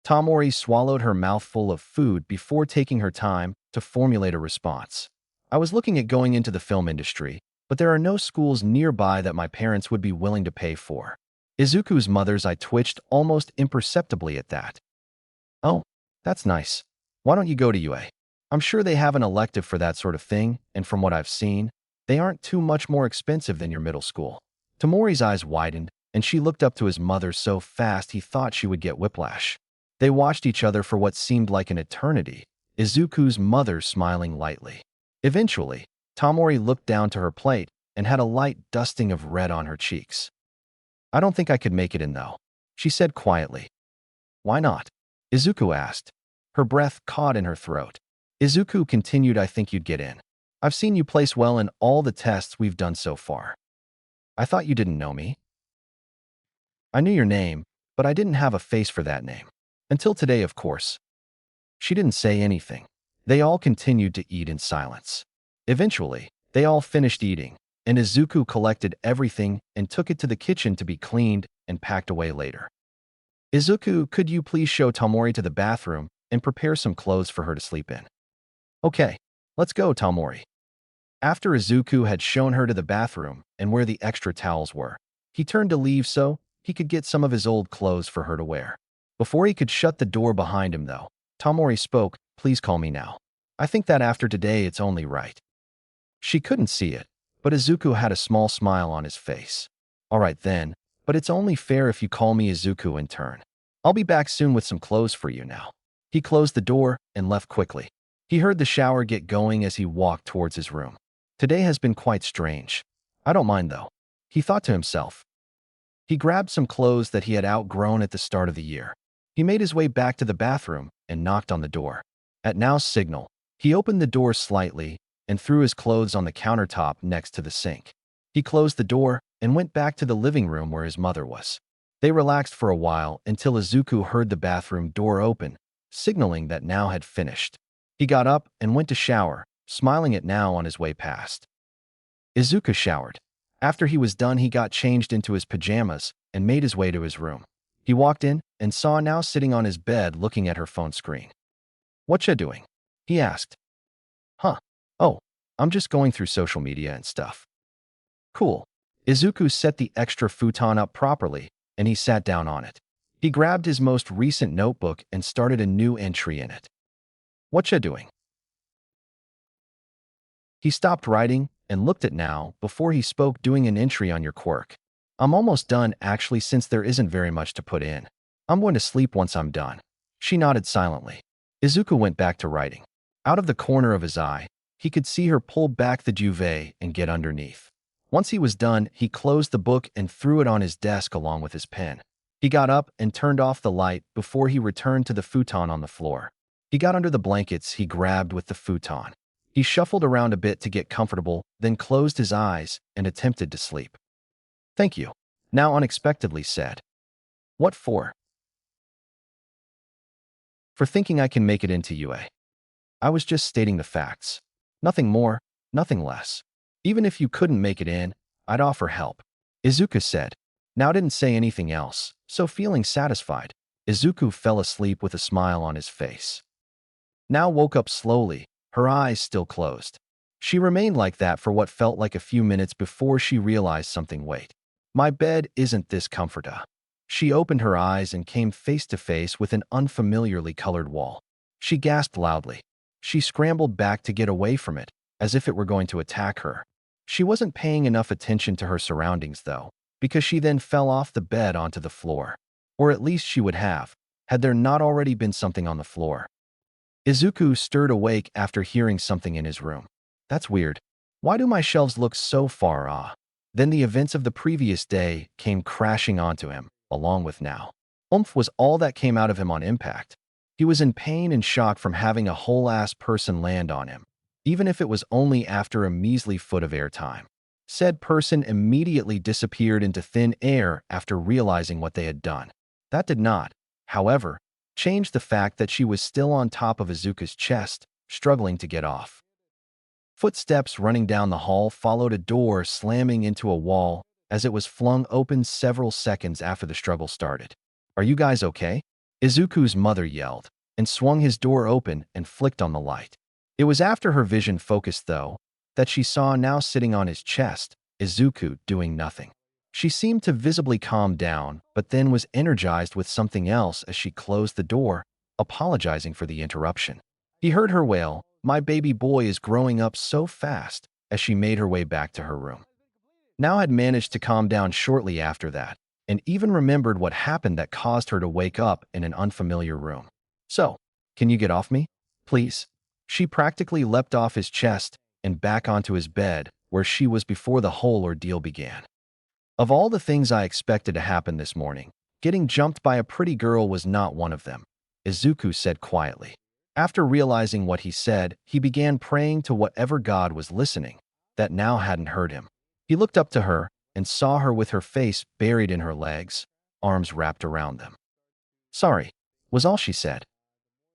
Tamori swallowed her mouthful of food before taking her time to formulate a response. "I was looking at going into the film industry, but there are no schools nearby that my parents would be willing to pay for." Izuku's mother's eye twitched almost imperceptibly at that. "Oh, that's nice. Why don't you go to UA? I'm sure they have an elective for that sort of thing, and from what I've seen, they aren't too much more expensive than your middle school." Tamori's eyes widened, and she looked up to his mother so fast he thought she would get whiplash. They watched each other for what seemed like an eternity, Izuku's mother smiling lightly. Eventually, Tamori looked down to her plate and had a light dusting of red on her cheeks. "I don't think I could make it in, though," she said quietly. "Why not?" Izuku asked. Her breath caught in her throat. Izuku continued, "I think you'd get in. I've seen you place well in all the tests we've done so far." "I thought you didn't know me." "I knew your name, but I didn't have a face for that name. Until today, of course." She didn't say anything. They all continued to eat in silence. Eventually, they all finished eating, and Izuku collected everything and took it to the kitchen to be cleaned and packed away later. "Izuku, could you please show Tamori to the bathroom and prepare some clothes for her to sleep in?" "Okay, let's go, Tamori." After Izuku had shown her to the bathroom and where the extra towels were, he turned to leave so he could get some of his old clothes for her to wear. Before he could shut the door behind him, though, Tamori spoke, "Please call me now. I think that after today it's only right." She couldn't see it, but Izuku had a small smile on his face. "All right then, but it's only fair if you call me Izuku in turn. I'll be back soon with some clothes for you now." He closed the door and left quickly. He heard the shower get going as he walked towards his room. Today has been quite strange. I don't mind, though, he thought to himself. He grabbed some clothes that he had outgrown at the start of the year. He made his way back to the bathroom and knocked on the door. At Nao's signal, he opened the door slightly and threw his clothes on the countertop next to the sink. He closed the door and went back to the living room where his mother was. They relaxed for a while until Izuku heard the bathroom door open, signaling that Nao had finished. He got up and went to shower, smiling at Nao on his way past. Izuku showered. After he was done, he got changed into his pajamas and made his way to his room. He walked in and saw Nao sitting on his bed looking at her phone screen. "Whatcha doing?" he asked. Huh. Oh, I'm just going through social media and stuff. Cool. Izuku set the extra futon up properly, and he sat down on it. He grabbed his most recent notebook and started a new entry in it. What ya doing? He stopped writing and looked at Now before he spoke, doing an entry on your quirk. I'm almost done actually, since there isn't very much to put in. I'm going to sleep once I'm done. She nodded silently. Izuku went back to writing. Out of the corner of his eye, he could see her pull back the duvet and get underneath. Once he was done, he closed the book and threw it on his desk along with his pen. He got up and turned off the light before he returned to the futon on the floor. He got under the blankets he grabbed with the futon. He shuffled around a bit to get comfortable, then closed his eyes and attempted to sleep. Thank you, Now unexpectedly said. What for? For thinking I can make it into UA. I was just stating the facts. Nothing more, nothing less. Even if you couldn't make it in, I'd offer help. Izuku said. Now didn't say anything else, so feeling satisfied, Izuku fell asleep with a smile on his face. Now woke up slowly, her eyes still closed. She remained like that for what felt like a few minutes before she realized something. Wait. My bed isn't this comfortable. She opened her eyes and came face to face with an unfamiliarly colored wall. She gasped loudly. She scrambled back to get away from it, as if it were going to attack her. She wasn't paying enough attention to her surroundings, though, because she then fell off the bed onto the floor. Or at least she would have, had there not already been something on the floor. Izuku stirred awake after hearing something in his room. That's weird. Why do my shelves look so far off? Then the events of the previous day came crashing onto him, along with Now. Oomph was all that came out of him on impact. He was in pain and shock from having a whole-ass person land on him, even if it was only after a measly foot of airtime. Said person immediately disappeared into thin air after realizing what they had done. That did not, however, change the fact that she was still on top of Izuku's chest, struggling to get off. Footsteps running down the hall followed a door slamming into a wall as it was flung open several seconds after the struggle started. Are you guys okay? Izuku's mother yelled, and swung his door open and flicked on the light. It was after her vision focused, though, that she saw Now sitting on his chest, Izuku doing nothing. She seemed to visibly calm down, but then was energized with something else as she closed the door, apologizing for the interruption. He heard her wail, "My baby boy is growing up so fast," as she made her way back to her room. Now had managed to calm down shortly after that, and even remembered what happened that caused her to wake up in an unfamiliar room. So, can you get off me, please? She practically leapt off his chest and back onto his bed, where she was before the whole ordeal began. Of all the things I expected to happen this morning, getting jumped by a pretty girl was not one of them, Izuku said quietly. After realizing what he said, he began praying to whatever god was listening, that Now hadn't heard him. He looked up to her and saw her with her face buried in her legs, arms wrapped around them. Sorry, was all she said.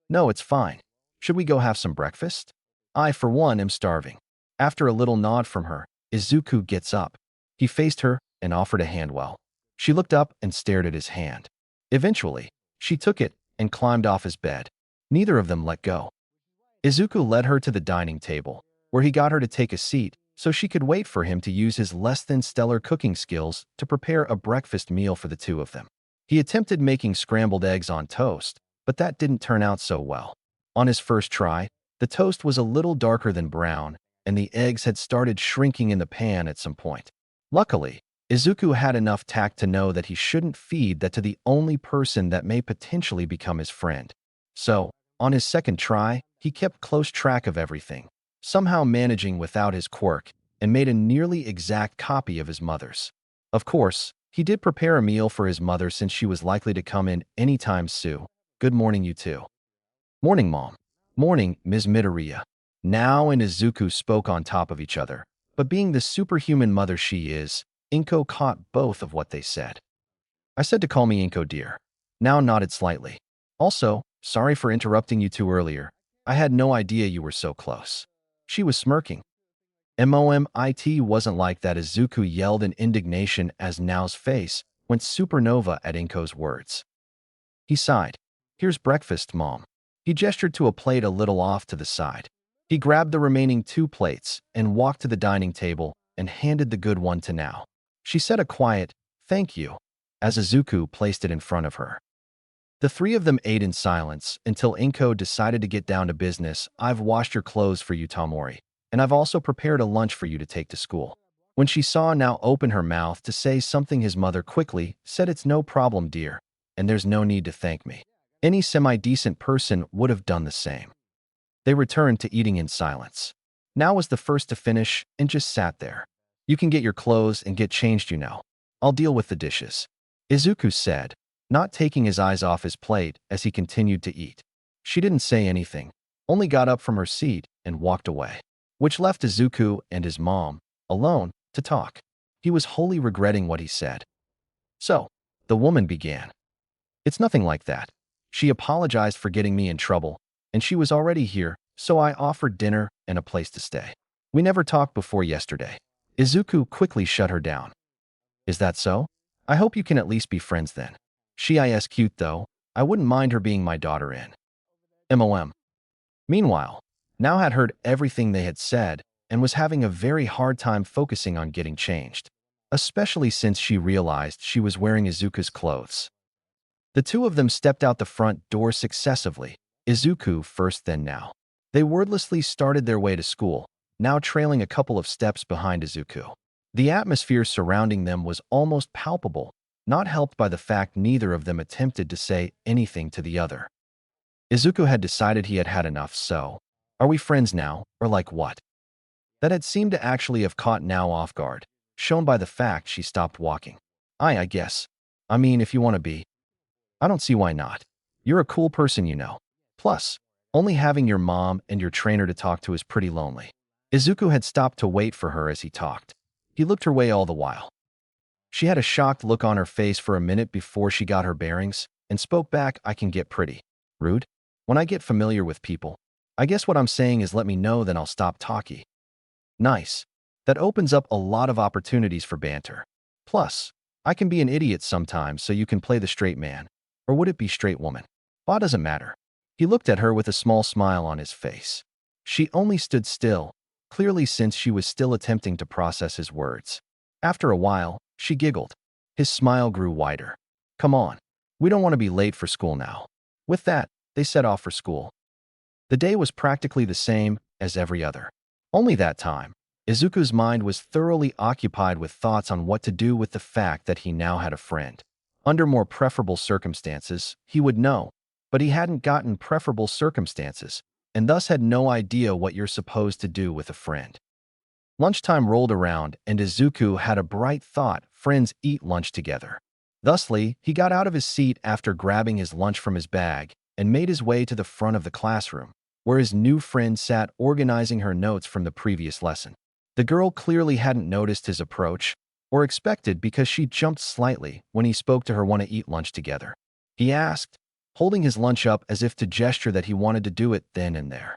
No, it's fine. Should we go have some breakfast? I, for one, am starving. After a little nod from her, Izuku gets up. He faced her and offered a hand well. She looked up and stared at his hand. Eventually, she took it and climbed off his bed. Neither of them let go. Izuku led her to the dining table, where he got her to take a seat so she could wait for him to use his less than stellar cooking skills to prepare a breakfast meal for the two of them. He attempted making scrambled eggs on toast, but that didn't turn out so well. On his first try, the toast was a little darker than brown, and the eggs had started shrinking in the pan at some point. Luckily, Izuku had enough tact to know that he shouldn't feed that to the only person that may potentially become his friend. So, on his second try, he kept close track of everything, somehow managing without his quirk, and made a nearly exact copy of his mother's. Of course, he did prepare a meal for his mother since she was likely to come in anytime soon. Good morning, you two. Morning, Mom. Morning, Ms. Midoriya. Now and Izuku spoke on top of each other, but being the superhuman mother she is, Inko caught both of what they said. I said to call me Inko, dear. Now nodded slightly. Also, sorry for interrupting you two earlier. I had no idea you were so close. She was smirking. MOMIT wasn't like that. Izuku yelled in indignation as Now's face went supernova at Inko's words. He sighed. Here's breakfast, Mom. He gestured to a plate a little off to the side. He grabbed the remaining 2 plates and walked to the dining table and handed the good one to Nao. She said a quiet, "Thank you," as Izuku placed it in front of her. The three of them ate in silence until Inko decided to get down to business. "I've washed your clothes for you, Tamori, and I've also prepared a lunch for you to take to school." When she saw Nao open her mouth to say something, his mother quickly said, "It's no problem, dear, and there's no need to thank me. Any semi-decent person would have done the same." They returned to eating in silence. Nao was the first to finish and just sat there. "You can get your clothes and get changed, you know. I'll deal with the dishes," Izuku said, not taking his eyes off his plate as he continued to eat. She didn't say anything, only got up from her seat and walked away, which left Izuku and his mom alone to talk. He was wholly regretting what he said. "So," the woman began, "it's nothing like that. She apologized for getting me in trouble, and she was already here, so I offered dinner and a place to stay. We never talked before yesterday." Izuku quickly shut her down. "Is that so? I hope you can at least be friends then. She is cute though. I wouldn't mind her being my daughter in MOM." Meanwhile, Nao had heard everything they had said and was having a very hard time focusing on getting changed, especially since she realized she was wearing Izuku's clothes. The two of them stepped out the front door successively, Izuku first then Nao. They wordlessly started their way to school, now trailing a couple of steps behind Izuku. The atmosphere surrounding them was almost palpable, not helped by the fact neither of them attempted to say anything to the other. Izuku had decided he had had enough, so, "Are we friends now, or like what?" That had seemed to actually have caught Nao off guard, shown by the fact she stopped walking. I guess. I mean, if you want to be. I don't see why not. You're a cool person, you know. Plus, only having your mom and your trainer to talk to is pretty lonely." Izuku had stopped to wait for her as he talked. He looked her way all the while. She had a shocked look on her face for a minute before she got her bearings and spoke back, "I can get pretty rude when I get familiar with people. I guess what I'm saying is let me know, then I'll stop talking." Nice. That opens up a lot of opportunities for banter. Plus, I can be an idiot sometimes, so you can play the straight man. Or would it be straight woman? Bah, doesn't matter. He looked at her with a small smile on his face. She only stood still, clearly since she was still attempting to process his words. After a while, she giggled. His smile grew wider. "Come on. We don't want to be late for school now." With that, they set off for school. The day was practically the same as every other. Only that time, Izuku's mind was thoroughly occupied with thoughts on what to do with the fact that he now had a friend. Under more preferable circumstances, he would know, but he hadn't gotten preferable circumstances, and thus had no idea what you're supposed to do with a friend. Lunchtime rolled around, and Izuku had a bright thought: friends eat lunch together. Thusly, he got out of his seat after grabbing his lunch from his bag and made his way to the front of the classroom, where his new friend sat organizing her notes from the previous lesson. The girl clearly hadn't noticed his approach, or expected, because she jumped slightly when he spoke to her. "Want to eat lunch together?" he asked, holding his lunch up as if to gesture that he wanted to do it then and there.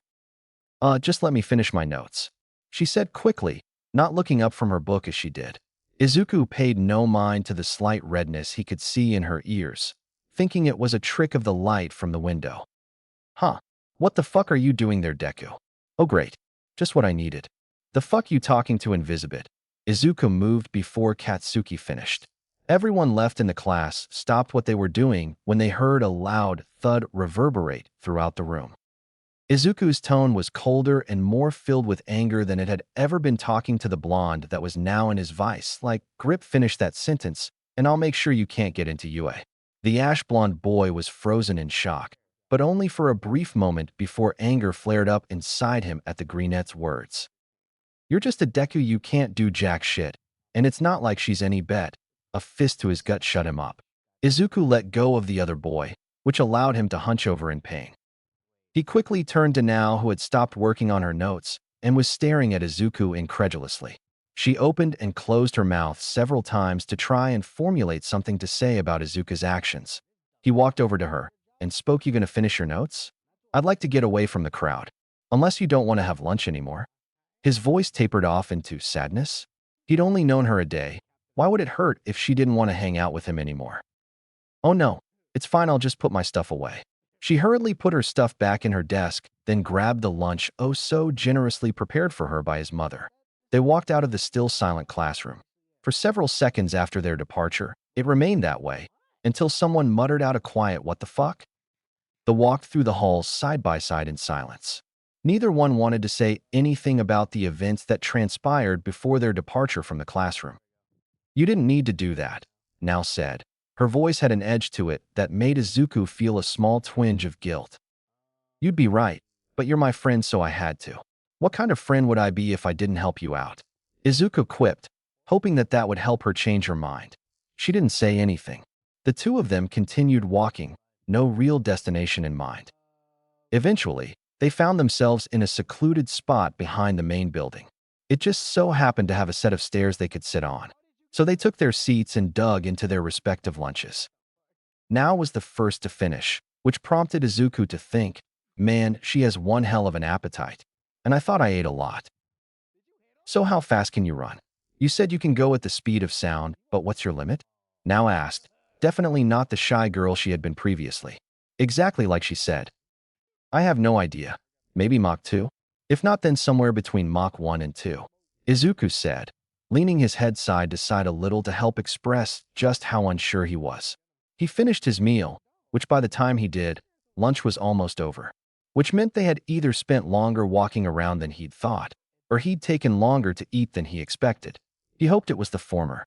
Just let me finish my notes," she said quickly, not looking up from her book as she did. Izuku paid no mind to the slight redness he could see in her ears, thinking it was a trick of the light from the window. "Huh. What the fuck are you doing there, Deku?" "Oh great. Just what I needed." "The fuck you talking to, Invisibit?" Izuku moved before Katsuki finished. Everyone left in the class stopped what they were doing when they heard a loud thud reverberate throughout the room. Izuku's tone was colder and more filled with anger than it had ever been, talking to the blonde that was now in his vice like grip. "Finish that sentence, and I'll make sure you can't get into UA." The ash-blonde boy was frozen in shock, but only for a brief moment before anger flared up inside him at the brunette's words. "You're just a Deku, you can't do jack shit, and it's not like she's any bet." A fist to his gut shut him up. Izuku let go of the other boy, which allowed him to hunch over in pain. He quickly turned to Nao, who had stopped working on her notes and was staring at Izuku incredulously. She opened and closed her mouth several times to try and formulate something to say about Izuku's actions. He walked over to her and spoke. "You gonna finish your notes? I'd like to get away from the crowd. Unless you don't want to have lunch anymore." His voice tapered off into sadness. He'd only known her a day. Why would it hurt if she didn't want to hang out with him anymore? "Oh no, it's fine, I'll just put my stuff away." She hurriedly put her stuff back in her desk, then grabbed the lunch oh so generously prepared for her by his mother. They walked out of the still silent classroom. For several seconds after their departure, it remained that way, until someone muttered out a quiet "what the fuck?" They walked through the halls side by side in silence. Neither one wanted to say anything about the events that transpired before their departure from the classroom. "You didn't need to do that," Now said. Her voice had an edge to it that made Izuku feel a small twinge of guilt. "You'd be right, but you're my friend so I had to. What kind of friend would I be if I didn't help you out?" Izuku quipped, hoping that would help her change her mind. She didn't say anything. The two of them continued walking, no real destination in mind. Eventually, they found themselves in a secluded spot behind the main building. It just so happened to have a set of stairs they could sit on. So they took their seats and dug into their respective lunches. Now was the first to finish, which prompted Izuku to think, "Man, she has one hell of an appetite. And I thought I ate a lot." "So how fast can you run? You said you can go at the speed of sound, but what's your limit?" Now asked, definitely not the shy girl she had been previously. Exactly like she said. "I have no idea. Maybe Mach 2? If not, then somewhere between Mach 1 and 2. Izuku said, leaning his head side to side a little to help express just how unsure he was. He finished his meal, which by the time he did, lunch was almost over, which meant they had either spent longer walking around than he'd thought, or he'd taken longer to eat than he expected. He hoped it was the former.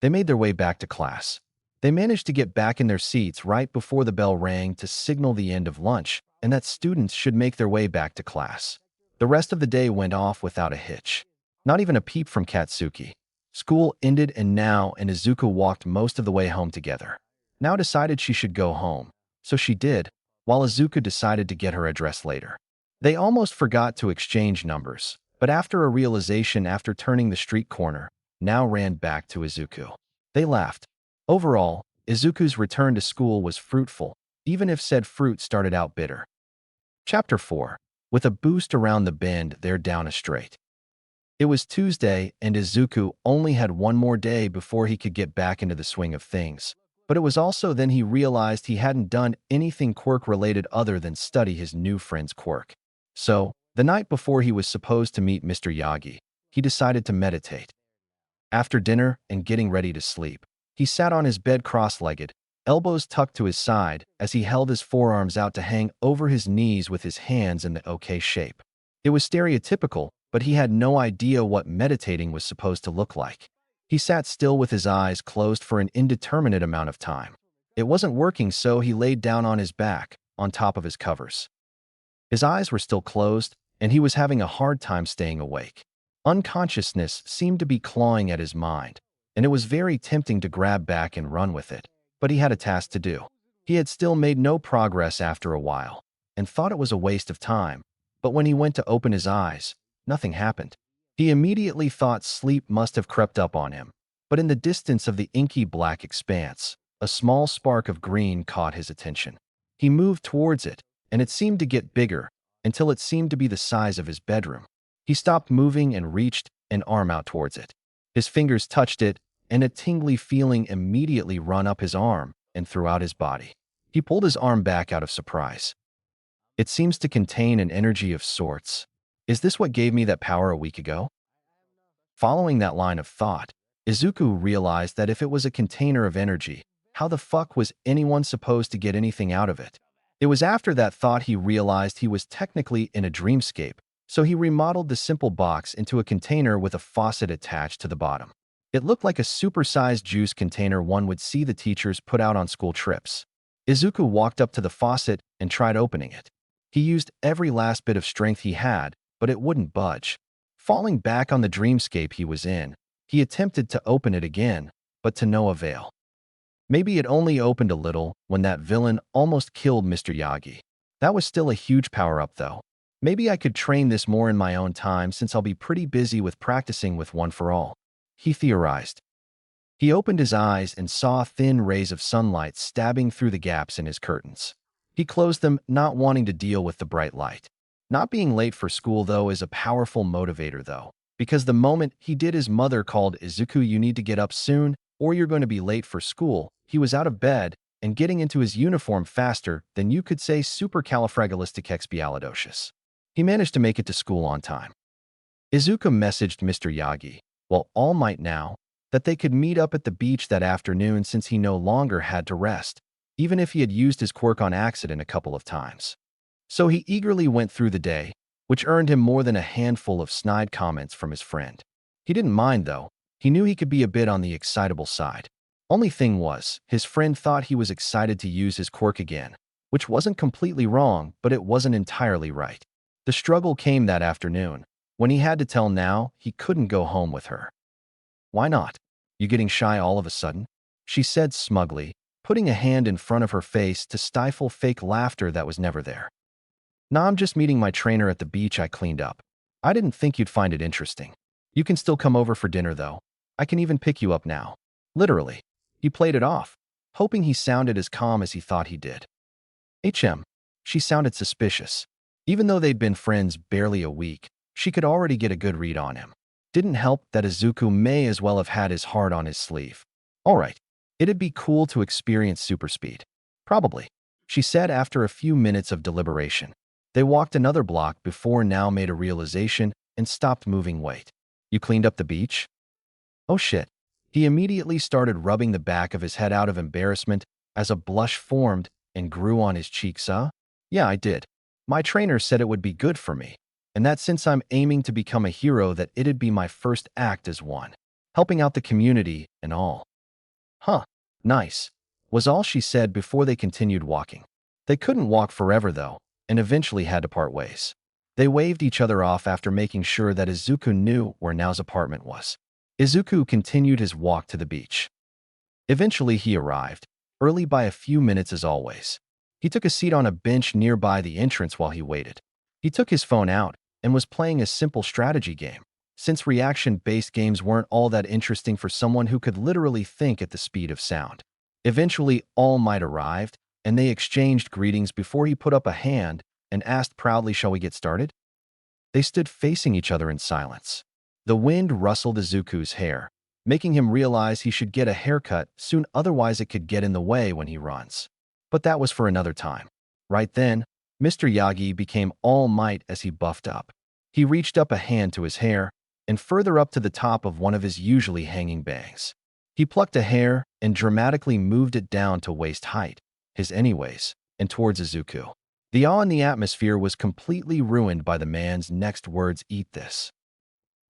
They made their way back to class. They managed to get back in their seats right before the bell rang to signal the end of lunch and that students should make their way back to class. The rest of the day went off without a hitch. Not even a peep from Katsuki. School ended and Now and Izuku walked most of the way home together. Now decided she should go home, so she did, while Izuku decided to get her address later. They almost forgot to exchange numbers, but after a realization after turning the street corner, Now ran back to Izuku. They laughed. Overall, Izuku's return to school was fruitful, even if said fruit started out bitter. Chapter 4. With a boost around the bend, they're down a straight. It was Tuesday, and Izuku only had one more day before he could get back into the swing of things. But it was also then he realized he hadn't done anything Quirk-related other than study his new friend's quirk. So, the night before he was supposed to meet Mr. Yagi, he decided to meditate. After dinner and getting ready to sleep, he sat on his bed cross-legged, elbows tucked to his side as he held his forearms out to hang over his knees with his hands in the OK shape. It was stereotypical, but he had no idea what meditating was supposed to look like. He sat still with his eyes closed for an indeterminate amount of time. It wasn't working, so he laid down on his back, on top of his covers. His eyes were still closed, and he was having a hard time staying awake. Unconsciousness seemed to be clawing at his mind, and it was very tempting to grab back and run with it, but he had a task to do. He had still made no progress after a while, and thought it was a waste of time, but when he went to open his eyes, nothing happened. He immediately thought sleep must have crept up on him, but in the distance of the inky black expanse, a small spark of green caught his attention. He moved towards it, and it seemed to get bigger, until it seemed to be the size of his bedroom. He stopped moving and reached an arm out towards it. His fingers touched it, and a tingly feeling immediately ran up his arm and throughout his body. He pulled his arm back out of surprise. "It seems to contain an energy of sorts. Is this what gave me that power a week ago?" Following that line of thought, Izuku realized that if it was a container of energy, how the fuck was anyone supposed to get anything out of it? It was after that thought he realized he was technically in a dreamscape, so he remodeled the simple box into a container with a faucet attached to the bottom. It looked like a supersized juice container one would see the teachers put out on school trips. Izuku walked up to the faucet and tried opening it. He used every last bit of strength he had, but it wouldn't budge. Falling back on the dreamscape he was in, he attempted to open it again, but to no avail. Maybe it only opened a little when that villain almost killed Mr. Yagi. That was still a huge power-up, though. Maybe I could train this more in my own time since I'll be pretty busy with practicing with One for All, he theorized. He opened his eyes and saw thin rays of sunlight stabbing through the gaps in his curtains. He closed them, not wanting to deal with the bright light. Not being late for school, though, is a powerful motivator, though, because the moment he did, his mother called, "Izuku, you need to get up soon, or you're going to be late for school." He was out of bed, and getting into his uniform faster than you could say supercalifragilisticexpialidocious. He managed to make it to school on time. Izuku messaged Mr. Yagi, well, All Might now, that they could meet up at the beach that afternoon since he no longer had to rest, even if he had used his quirk on accident a couple of times. So he eagerly went through the day, which earned him more than a handful of snide comments from his friend. He didn't mind, though. He knew he could be a bit on the excitable side. Only thing was, his friend thought he was excited to use his quirk again, which wasn't completely wrong, but it wasn't entirely right. The struggle came that afternoon, when he had to tell Now he couldn't go home with her. Why not? You getting shy all of a sudden? She said smugly, putting a hand in front of her face to stifle fake laughter that was never there. Nah, I'm just meeting my trainer at the beach I cleaned up. I didn't think you'd find it interesting. You can still come over for dinner, though. I can even pick you up now. Literally. He played it off, hoping he sounded as calm as he thought he did. She sounded suspicious. Even though they'd been friends barely a week, she could already get a good read on him. Didn't help that Izuku may as well have had his heart on his sleeve. All right, it'd be cool to experience super speed. Probably, she said after a few minutes of deliberation. They walked another block before Now made a realization and stopped moving weight. You cleaned up the beach? Oh shit. He immediately started rubbing the back of his head out of embarrassment as a blush formed and grew on his cheeks. Yeah, I did. My trainer said it would be good for me, and that since I'm aiming to become a hero that it'd be my first act as one, helping out the community and all. Huh, nice, was all she said before they continued walking. They couldn't walk forever though, and eventually had to part ways. They waved each other off after making sure that Izuku knew where Nao's apartment was. Izuku continued his walk to the beach. Eventually he arrived, early by a few minutes as always. He took a seat on a bench nearby the entrance while he waited. He took his phone out and was playing a simple strategy game, since reaction-based games weren't all that interesting for someone who could literally think at the speed of sound. Eventually, All Might arrived, and they exchanged greetings before he put up a hand and asked proudly, "Shall we get started?" They stood facing each other in silence. The wind rustled Izuku's hair, making him realize he should get a haircut soon, otherwise it could get in the way when he runs. But that was for another time. Right then, Mr. Yagi became All Might as he buffed up. He reached up a hand to his hair and further up to the top of one of his usually hanging bangs. He plucked a hair and dramatically moved it down to waist height, his anyways, and towards Izuku. The awe in the atmosphere was completely ruined by the man's next words, "Eat this."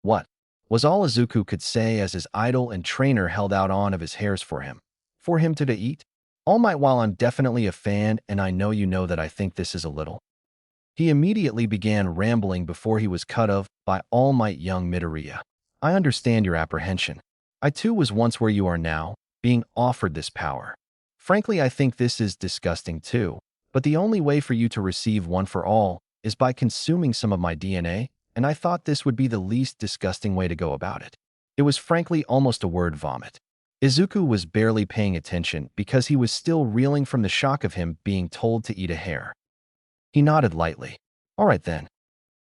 What? Was all Izuku could say as his idol and trainer held out on of his hairs for him. For him to eat? All Might, while I'm definitely a fan and I know you know that I think this is a little. He immediately began rambling before he was cut off by All Might young Midoriya. I understand your apprehension. I too was once where you are now, being offered this power. Frankly, I think this is disgusting too, but the only way for you to receive one for all is by consuming some of my DNA, and I thought this would be the least disgusting way to go about it. It was frankly almost a word vomit. Izuku was barely paying attention because he was still reeling from the shock of him being told to eat a hair. He nodded lightly. All right then.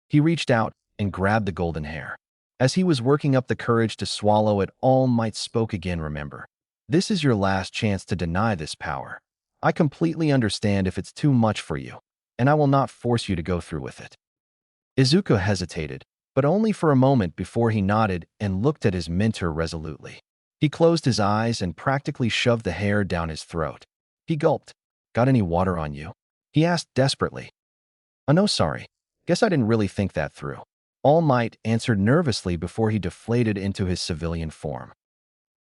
He reached out and grabbed the golden hair. As he was working up the courage to swallow it, All Might spoke again. Remember, this is your last chance to deny this power. I completely understand if it's too much for you, and I will not force you to go through with it. Izuku hesitated, but only for a moment before he nodded and looked at his mentor resolutely. He closed his eyes and practically shoved the hair down his throat. He gulped. Got any water on you? He asked desperately. Oh no, sorry. Guess I didn't really think that through. All Might answered nervously before he deflated into his civilian form.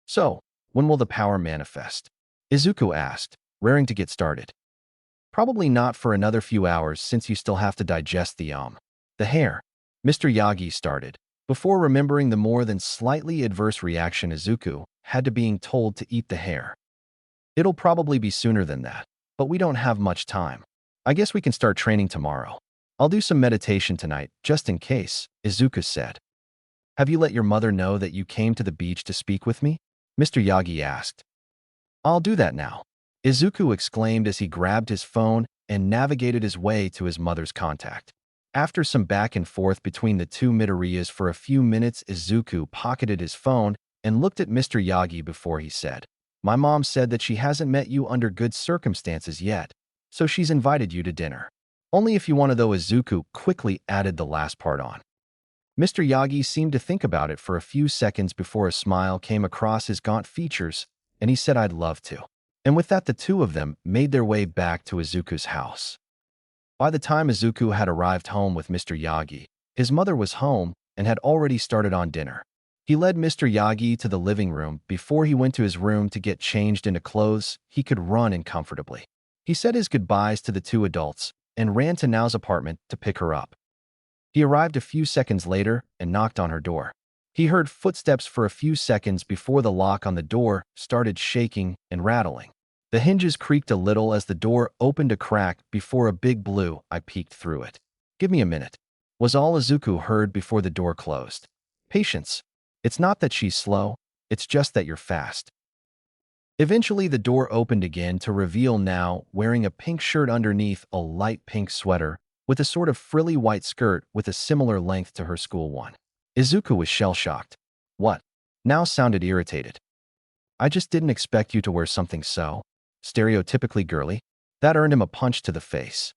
So, when will the power manifest? Izuku asked, raring to get started. Probably not for another few hours since you still have to digest the hair. Mr. Yagi started, before remembering the more than slightly adverse reaction Izuku had to being told to eat the hair. It'll probably be sooner than that, but we don't have much time. I guess we can start training tomorrow. I'll do some meditation tonight, just in case, Izuku said. Have you let your mother know that you came to the beach to speak with me? Mr. Yagi asked. I'll do that now, Izuku exclaimed as he grabbed his phone and navigated his way to his mother's contact. After some back and forth between the two Midoriyas for a few minutes, Izuku pocketed his phone and looked at Mr. Yagi before he said, My mom said that she hasn't met you under good circumstances yet, so she's invited you to dinner. Only if you want to, though. Izuku quickly added the last part on. Mr. Yagi seemed to think about it for a few seconds before a smile came across his gaunt features, and he said, "I'd love to." And with that, the two of them made their way back to Izuku's house. By the time Izuku had arrived home with Mr. Yagi, his mother was home and had already started on dinner. He led Mr. Yagi to the living room before he went to his room to get changed into clothes he could run in comfortably. He said his goodbyes to the two adults and ran to Nao's apartment to pick her up. He arrived a few seconds later and knocked on her door. He heard footsteps for a few seconds before the lock on the door started shaking and rattling. The hinges creaked a little as the door opened a crack before a big blue eye peeked through it. "Give me a minute," was all Izuku heard before the door closed. "Patience. It's not that she's slow, it's just that you're fast." Eventually, the door opened again to reveal Nao wearing a pink shirt underneath a light pink sweater with a sort of frilly white skirt with a similar length to her school one. Izuku was shell-shocked. "What?" Nao sounded irritated. "I just didn't expect you to wear something so stereotypically girly." That earned him a punch to the face.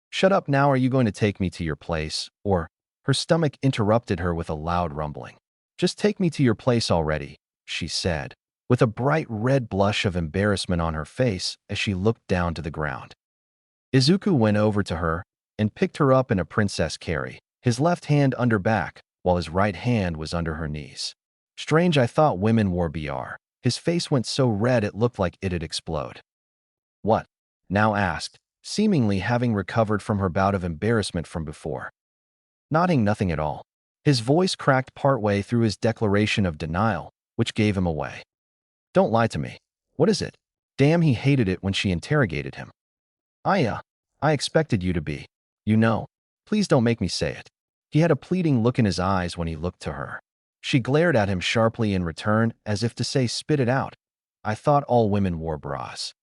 "Shut up now, are you going to take me to your place, or—" Her stomach interrupted her with a loud rumbling. "Just take me to your place already," she said, with a bright red blush of embarrassment on her face as she looked down to the ground. Izuku went over to her and picked her up in a princess carry, his left hand under back, while his right hand was under her knees. "Strange, I thought women wore BR. His face went so red it looked like it'd explode. "What?" Nao asked, seemingly having recovered from her bout of embarrassment from before. "Nodding, nothing at all." His voice cracked partway through his declaration of denial, which gave him away. "Don't lie to me. What is it?" Damn, he hated it when she interrogated him. I expected you to be. You know. Please don't make me say it." He had a pleading look in his eyes when he looked to her. She glared at him sharply in return, as if to say, "Spit it out." "I thought all women wore bras."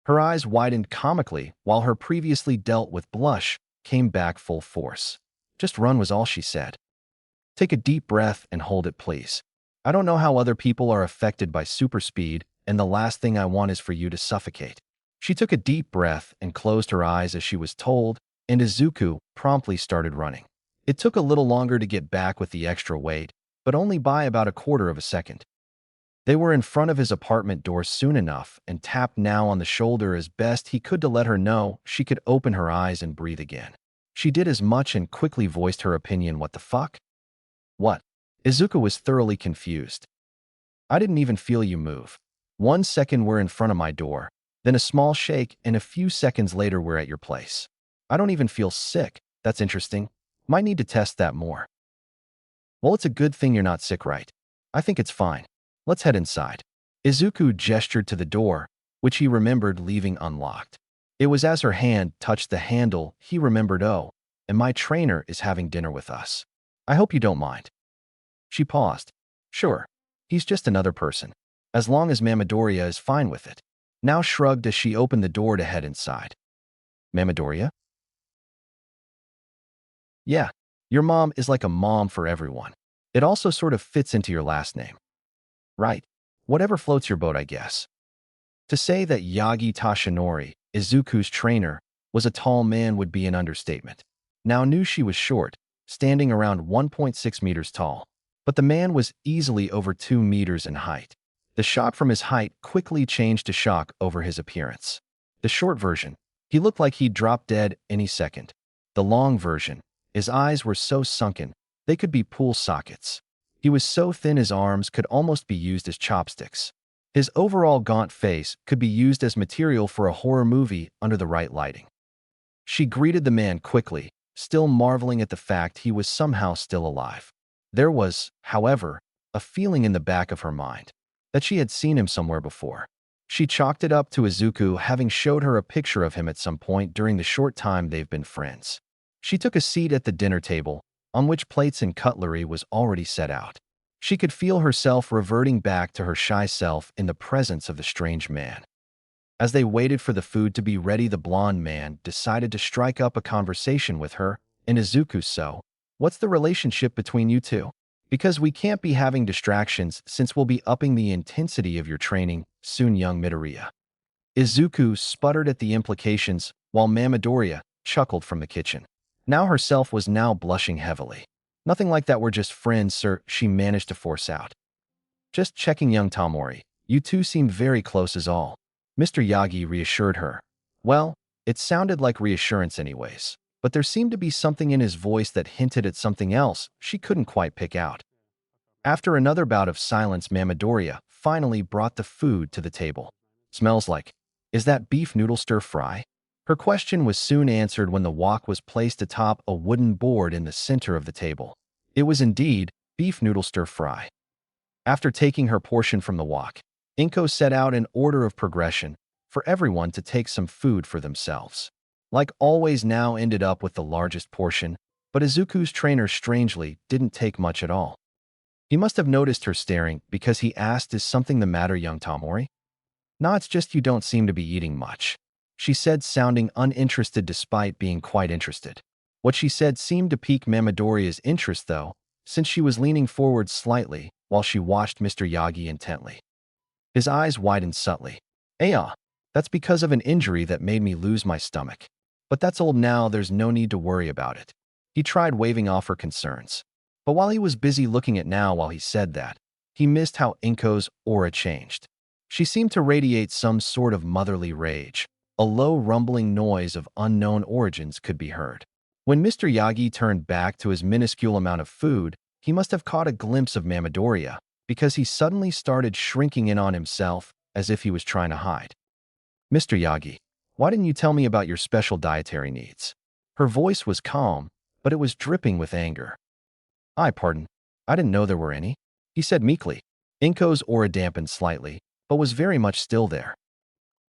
Her eyes widened comically while her previously dealt with blush came back full force. "Just run," was all she said. "Take a deep breath and hold it, please. I don't know how other people are affected by super speed, and the last thing I want is for you to suffocate." She took a deep breath and closed her eyes as she was told, and Izuku promptly started running. It took a little longer to get back with the extra weight, but only by about a quarter of a second. They were in front of his apartment door soon enough and tapped Nao on the shoulder as best he could to let her know she could open her eyes and breathe again. She did as much and quickly voiced her opinion. "What the fuck?" "What?" Izuku was thoroughly confused. "I didn't even feel you move. 1 second we're in front of my door, then a small shake, and a few seconds later we're at your place. I don't even feel sick. That's interesting. Might need to test that more." "Well, it's a good thing you're not sick, right?" "I think it's fine. Let's head inside." Izuku gestured to the door, which he remembered leaving unlocked. It was as her hand touched the handle he remembered, "Oh, and my trainer is having dinner with us. I hope you don't mind." She paused. "Sure. He's just another person. As long as Mamadoriya is fine with it." Now shrugged as she opened the door to head inside. "Mamadoriya?" "Yeah. Your mom is like a mom for everyone. It also sort of fits into your last name." "Right. Whatever floats your boat, I guess." To say that Yagi Tashinori, Izuku's trainer, was a tall man would be an understatement. Now knew she was short, standing around 1.6 meters tall. But the man was easily over 2 meters in height. The shock from his height quickly changed to shock over his appearance. The short version, he looked like he'd drop dead any second. The long version, his eyes were so sunken, they could be pool sockets. He was so thin his arms could almost be used as chopsticks. His overall gaunt face could be used as material for a horror movie under the right lighting. She greeted the man quickly, still marveling at the fact he was somehow still alive. There was, however, a feeling in the back of her mind that she had seen him somewhere before. She chalked it up to Izuku having showed her a picture of him at some point during the short time they've been friends. She took a seat at the dinner table, on which plates and cutlery was already set out. She could feel herself reverting back to her shy self in the presence of the strange man. As they waited for the food to be ready, the blonde man decided to strike up a conversation with her, and Izuku, "So, what's the relationship between you two?" Because we can't be having distractions since we'll be upping the intensity of your training soon, young Midoriya. Izuku sputtered at the implications while Mamadoriya chuckled from the kitchen. Now herself was now blushing heavily. Nothing like that, we're just friends, sir, she managed to force out. Just checking, young Tamori. You two seemed very close as all. Mr. Yagi reassured her. Well, it sounded like reassurance anyways, but there seemed to be something in his voice that hinted at something else she couldn't quite pick out. After another bout of silence, Mamadoriya finally brought the food to the table. Smells like. Is that beef noodle stir-fry? Her question was soon answered when the wok was placed atop a wooden board in the center of the table. It was indeed beef noodle stir-fry. After taking her portion from the wok, Inko set out an order of progression for everyone to take some food for themselves. Like always, now ended up with the largest portion, but Izuku's trainer strangely didn't take much at all. He must have noticed her staring because he asked, "Is something the matter, young Tamori?" "No, it's just you don't seem to be eating much," she said, sounding uninterested despite being quite interested. What she said seemed to pique Mamadoriya's interest, though, since she was leaning forward slightly while she watched Mr. Yagi intently. His eyes widened subtly. That's because of an injury that made me lose my stomach. But that's old now, there's no need to worry about it. He tried waving off her concerns. But while he was busy looking at now while he said that, he missed how Inko's aura changed. She seemed to radiate some sort of motherly rage. A low rumbling noise of unknown origins could be heard. When Mr. Yagi turned back to his minuscule amount of food, he must have caught a glimpse of Mamadoriya, because he suddenly started shrinking in on himself as if he was trying to hide. "Mr. Yagi, why didn't you tell me about your special dietary needs?" Her voice was calm, but it was dripping with anger. Pardon, I didn't know there were any," he said meekly. Inko's aura dampened slightly, but was very much still there.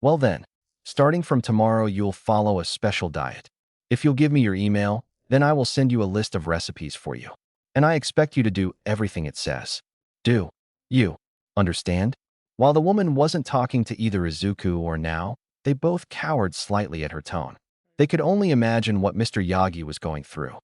"Well then, starting from tomorrow you'll follow a special diet. If you'll give me your email, then I will send you a list of recipes for you. And I expect you to do everything it says. Do you understand?" While the woman wasn't talking to either Izuku or Now, they both cowered slightly at her tone. They could only imagine what Mr. Yagi was going through.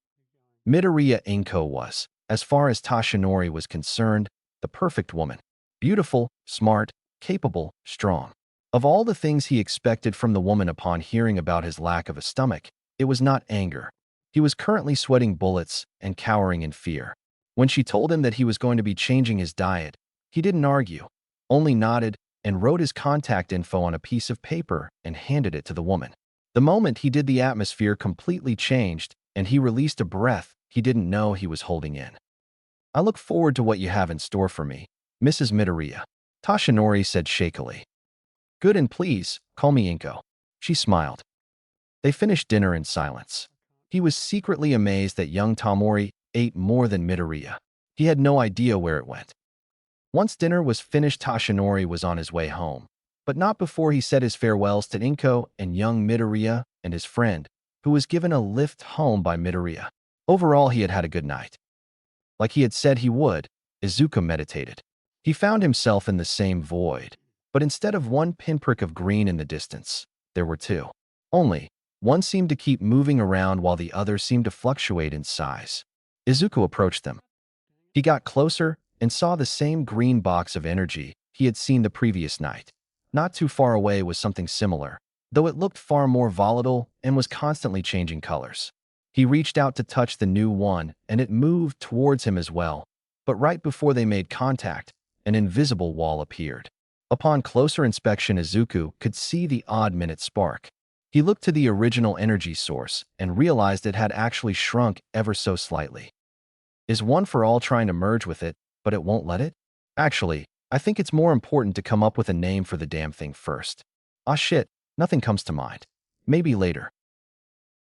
Midoriya Inko was, as far as Tashinori was concerned, the perfect woman. Beautiful, smart, capable, strong. Of all the things he expected from the woman upon hearing about his lack of a stomach, it was not anger. He was currently sweating bullets and cowering in fear. When she told him that he was going to be changing his diet, he didn't argue, only nodded and wrote his contact info on a piece of paper and handed it to the woman. The moment he did, the atmosphere completely changed, and he released a breath he didn't know he was holding in. "I look forward to what you have in store for me, Mrs. Midoriya," Tashinori said shakily. "Good, and please, call me Inko." She smiled. They finished dinner in silence. He was secretly amazed that young Tamori ate more than Midoriya. He had no idea where it went. Once dinner was finished, Tashinori was on his way home, but not before he said his farewells to Inko and young Midoriya and his friend, who was given a lift home by Midoriya. Overall, he had had a good night. Like he had said he would, Izuku meditated. He found himself in the same void, but instead of one pinprick of green in the distance, there were two. Only, one seemed to keep moving around while the other seemed to fluctuate in size. Izuku approached them. He got closer and saw the same green box of energy he had seen the previous night. Not too far away was something similar, though it looked far more volatile and was constantly changing colors. He reached out to touch the new one, and it moved towards him as well, but right before they made contact, an invisible wall appeared. Upon closer inspection, Izuku could see the odd-minute spark. He looked to the original energy source and realized it had actually shrunk ever so slightly. Is One for All trying to merge with it, but it won't let it? Actually, I think it's more important to come up with a name for the damn thing first. Shit, nothing comes to mind. Maybe later.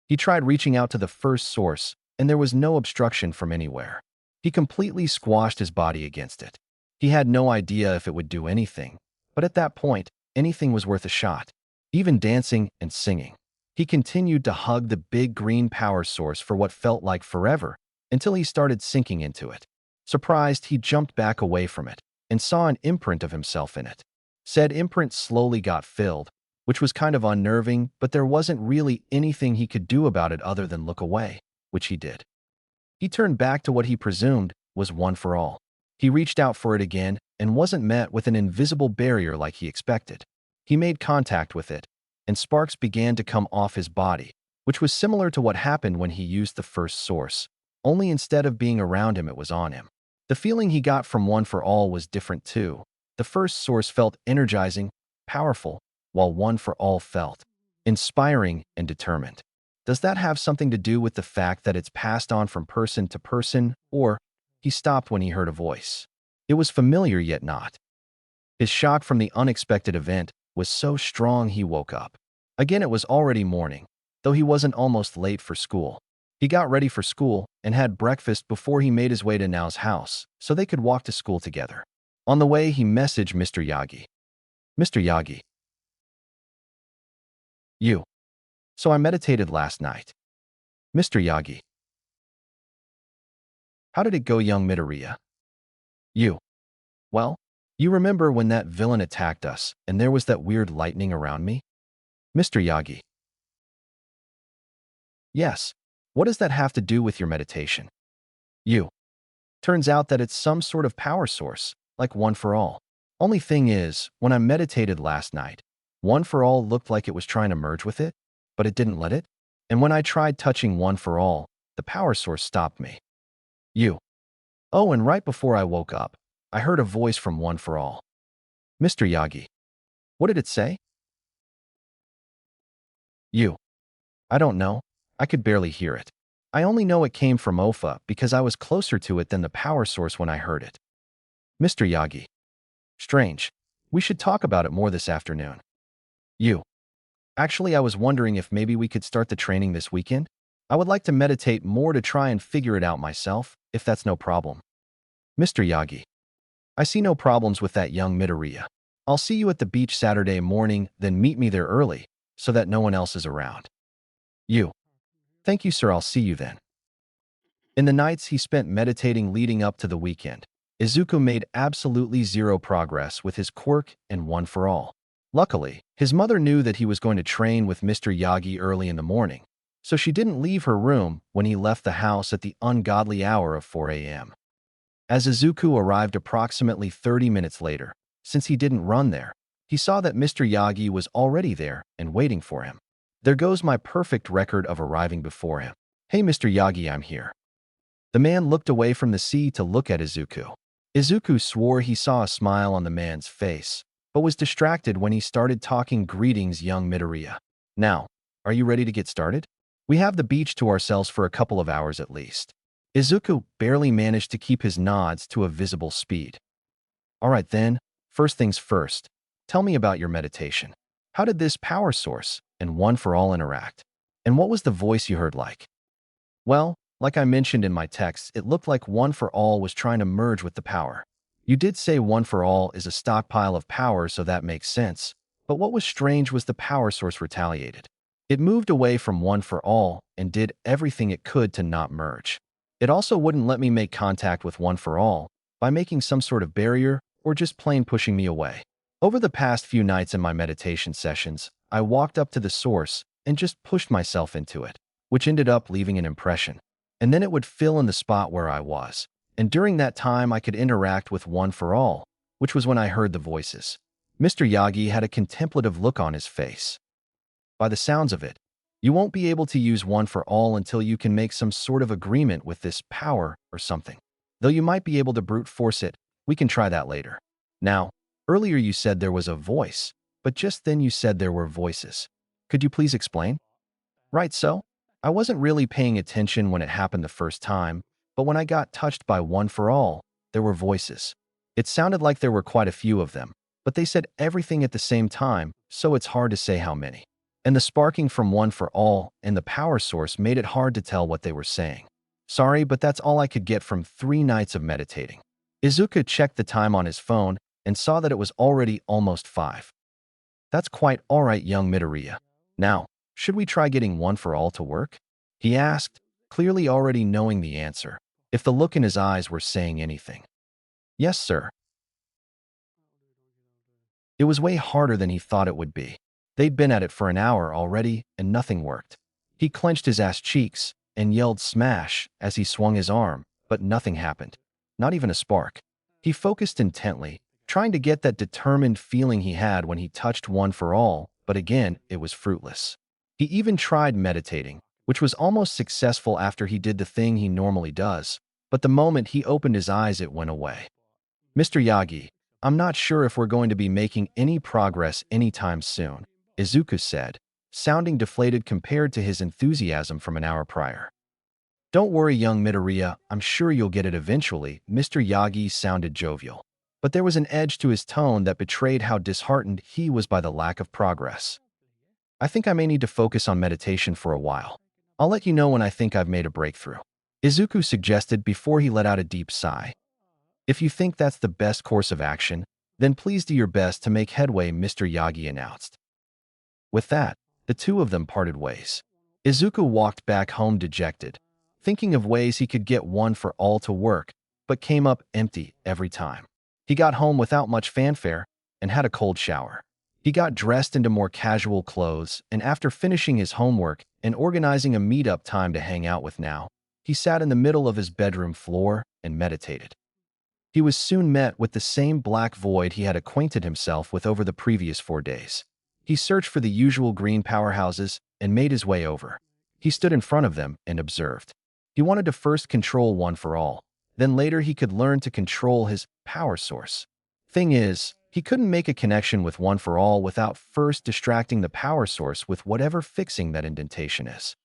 He tried reaching out to the first source, and there was no obstruction from anywhere. He completely squashed his body against it. He had no idea if it would do anything, but at that point, anything was worth a shot. Even dancing and singing. He continued to hug the big green power source for what felt like forever, until he started sinking into it. Surprised, he jumped back away from it and saw an imprint of himself in it. Said imprint slowly got filled, which was kind of unnerving, but there wasn't really anything he could do about it other than look away, which he did. He turned back to what he presumed was one for all. He reached out for it again and wasn't met with an invisible barrier like he expected. He made contact with it, and sparks began to come off his body, which was similar to what happened when he used the first source, only instead of being around him, it was on him. The feeling he got from One for All was different too. The first source felt energizing, powerful, while One for All felt inspiring and determined. Does that have something to do with the fact that it's passed on from person to person, or he stopped when he heard a voice? It was familiar yet not. His shock from the unexpected event was so strong he woke up. Again, it was already morning, though he wasn't almost late for school. He got ready for school and had breakfast before he made his way to Nao's house so they could walk to school together. On the way, he messaged Mr. Yagi. Mr. Yagi. You. So I meditated last night. Mr. Yagi. How did it go, young Midoriya? You. Well, you remember when that villain attacked us and there was that weird lightning around me? Mr. Yagi. Yes. What does that have to do with your meditation? You. Turns out that it's some sort of power source, like One for All. Only thing is, when I meditated last night, One for All looked like it was trying to merge with it, but it didn't let it. And when I tried touching One for All, the power source stopped me. You. Oh, and right before I woke up, I heard a voice from One for All. Mr. Yagi. What did it say? You. I don't know. I could barely hear it. I only know it came from Ofa because I was closer to it than the power source when I heard it. Mr. Yagi. Strange. We should talk about it more this afternoon. You. Actually, I was wondering if maybe we could start the training this weekend. I would like to meditate more to try and figure it out myself, if that's no problem. Mr. Yagi. I see no problems with that, young Midoriya. I'll see you at the beach Saturday morning, then meet me there early, so that no one else is around. You. Thank you, sir. I'll see you then. In the nights he spent meditating leading up to the weekend, Izuku made absolutely zero progress with his quirk and One for All. Luckily, his mother knew that he was going to train with Mr. Yagi early in the morning, so she didn't leave her room when he left the house at the ungodly hour of 4 a.m. As Izuku arrived approximately 30 minutes later, since he didn't run there, he saw that Mr. Yagi was already there and waiting for him. There goes my perfect record of arriving before him. Hey, Mr. Yagi, I'm here. The man looked away from the sea to look at Izuku. Izuku swore he saw a smile on the man's face, but was distracted when he started talking. Greetings, young Midoriya. Now, are you ready to get started? We have the beach to ourselves for a couple of hours at least. Izuku barely managed to keep his nods to a visible speed. All right then, first things first. Tell me about your meditation. How did this power source and One for All interact? And what was the voice you heard like? Well, like I mentioned in my text, it looked like One for All was trying to merge with the power. You did say One for All is a stockpile of power, so that makes sense. But what was strange was the power source retaliated. It moved away from One for All and did everything it could to not merge. It also wouldn't let me make contact with One for All by making some sort of barrier or just plain pushing me away. Over the past few nights in my meditation sessions, I walked up to the source and just pushed myself into it, which ended up leaving an impression. And then it would fill in the spot where I was. And during that time, I could interact with One for All, which was when I heard the voices. Mr. Yagi had a contemplative look on his face. By the sounds of it, you won't be able to use One for All until you can make some sort of agreement with this power or something. Though you might be able to brute force it, we can try that later. Now, earlier you said there was a voice, but just then you said there were voices. Could you please explain? Right, so? I wasn't really paying attention when it happened the first time, but when I got touched by One for All, there were voices. It sounded like there were quite a few of them, but they said everything at the same time, so it's hard to say how many. And the sparking from One for All and the power source made it hard to tell what they were saying. Sorry, but that's all I could get from 3 nights of meditating. Izuku checked the time on his phone and saw that it was already almost 5. That's quite all right, young Midoriya. Now, should we try getting One for All to work? He asked, clearly already knowing the answer, if the look in his eyes were saying anything. Yes, sir. It was way harder than he thought it would be. They'd been at it for an hour already, and nothing worked. He clenched his ass cheeks and yelled smash as he swung his arm, but nothing happened. not even a spark. He focused intently, trying to get that determined feeling he had when he touched One for All, but again, it was fruitless. He even tried meditating, which was almost successful after he did the thing he normally does, but the moment he opened his eyes, it went away. Mr. Yagi, I'm not sure if we're going to be making any progress anytime soon, Izuku said, sounding deflated compared to his enthusiasm from an hour prior. Don't worry, young Midoriya, I'm sure you'll get it eventually. Mr. Yagi sounded jovial, but there was an edge to his tone that betrayed how disheartened he was by the lack of progress. I think I may need to focus on meditation for a while. I'll let you know when I think I've made a breakthrough, Izuku suggested before he let out a deep sigh. If you think that's the best course of action, then please do your best to make headway, Mr. Yagi announced. With that, the two of them parted ways. Izuku walked back home dejected, thinking of ways he could get One for All to work, but came up empty every time. He got home without much fanfare and had a cold shower. He got dressed into more casual clothes, and after finishing his homework and organizing a meetup time to hang out with Now, he sat in the middle of his bedroom floor and meditated. He was soon met with the same black void he had acquainted himself with over the previous 4 days. He searched for the usual green powerhouses and made his way over. He stood in front of them and observed. He wanted to first control One for All, then later he could learn to control his power source. Thing is, he couldn't make a connection with One for All without first distracting the power source with whatever fixing that indentation is.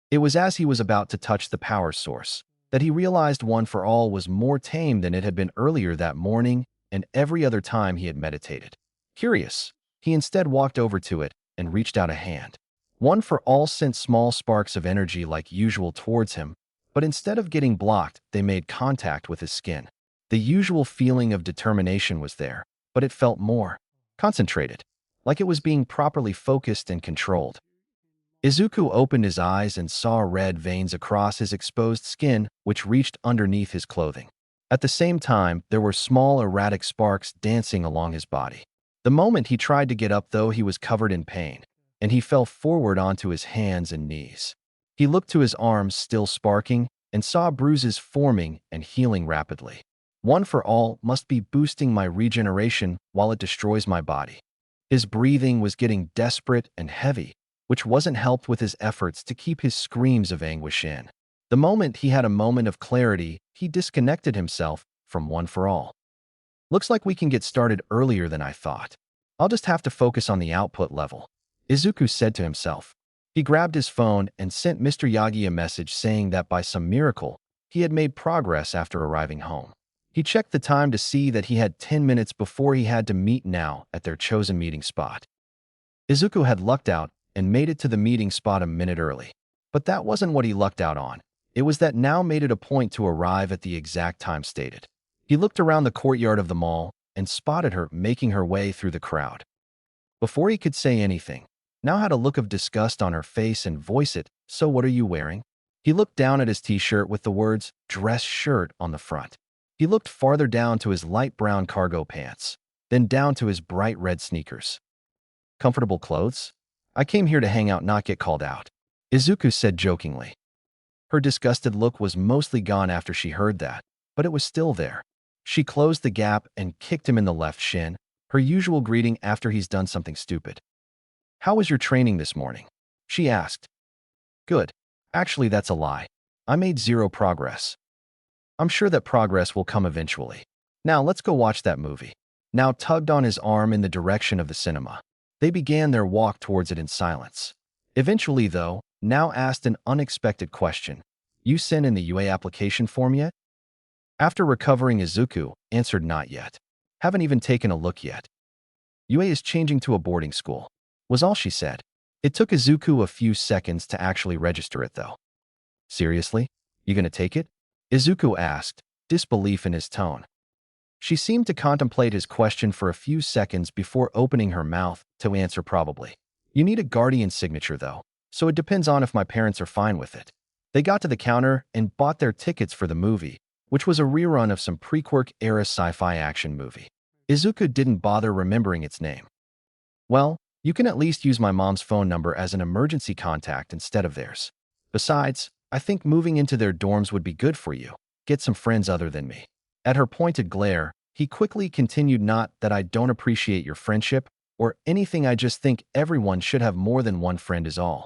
It was as he was about to touch the power source that he realized One for All was more tame than it had been earlier that morning and every other time he had meditated. Curious, he instead walked over to it and reached out a hand. One for All sent small sparks of energy like usual towards him, but instead of getting blocked, they made contact with his skin. The usual feeling of determination was there, but it felt more concentrated, like it was being properly focused and controlled. Izuku opened his eyes and saw red veins across his exposed skin, which reached underneath his clothing. At the same time, there were small erratic sparks dancing along his body. The moment he tried to get up, though, he was covered in pain, and he fell forward onto his hands and knees. He looked to his arms, still sparking, and saw bruises forming and healing rapidly. One for All must be boosting my regeneration while it destroys my body. His breathing was getting desperate and heavy, which wasn't helped with his efforts to keep his screams of anguish in. The moment he had a moment of clarity, he disconnected himself from One for All. Looks like we can get started earlier than I thought. I'll just have to focus on the output level, Izuku said to himself. He grabbed his phone and sent Mr. Yagi a message saying that by some miracle, he had made progress after arriving home. He checked the time to see that he had 10 minutes before he had to meet Now at their chosen meeting spot. Izuku had lucked out and made it to the meeting spot a minute early. But that wasn't what he lucked out on. It was that Now made it a point to arrive at the exact time stated. He looked around the courtyard of the mall and spotted her making her way through the crowd. Before he could say anything, Now had a look of disgust on her face and voiced it, "So what are you wearing?" He looked down at his t-shirt with the words, "dress shirt" on the front. He looked farther down to his light brown cargo pants, then down to his bright red sneakers. Comfortable clothes? I came here to hang out, not get called out, Izuku said jokingly. Her disgusted look was mostly gone after she heard that, but it was still there. She closed the gap and kicked him in the left shin, her usual greeting after he's done something stupid. How was your training this morning? She asked. Good. Actually, that's a lie. I made zero progress. I'm sure that progress will come eventually. Now let's go watch that movie. Now tugged on his arm in the direction of the cinema. They began their walk towards it in silence. Eventually, though, Now asked an unexpected question. You sent in the UA application form yet? After recovering, Izuku answered not yet. Haven't even taken a look yet. UA is changing to a boarding school, was all she said. It took Izuku a few seconds to actually register it, though. Seriously? You gonna take it? Izuku asked, disbelief in his tone. She seemed to contemplate his question for a few seconds before opening her mouth to answer probably. You need a guardian signature, though, so it depends on if my parents are fine with it. They got to the counter and bought their tickets for the movie, which was a rerun of some pre-Quirk era sci-fi action movie. Izuku didn't bother remembering its name. Well, you can at least use my mom's phone number as an emergency contact instead of theirs. Besides, I think moving into their dorms would be good for you. Get some friends other than me. At her pointed glare, he quickly continued, "Not that I don't appreciate your friendship or anything, I just think everyone should have more than one friend is all."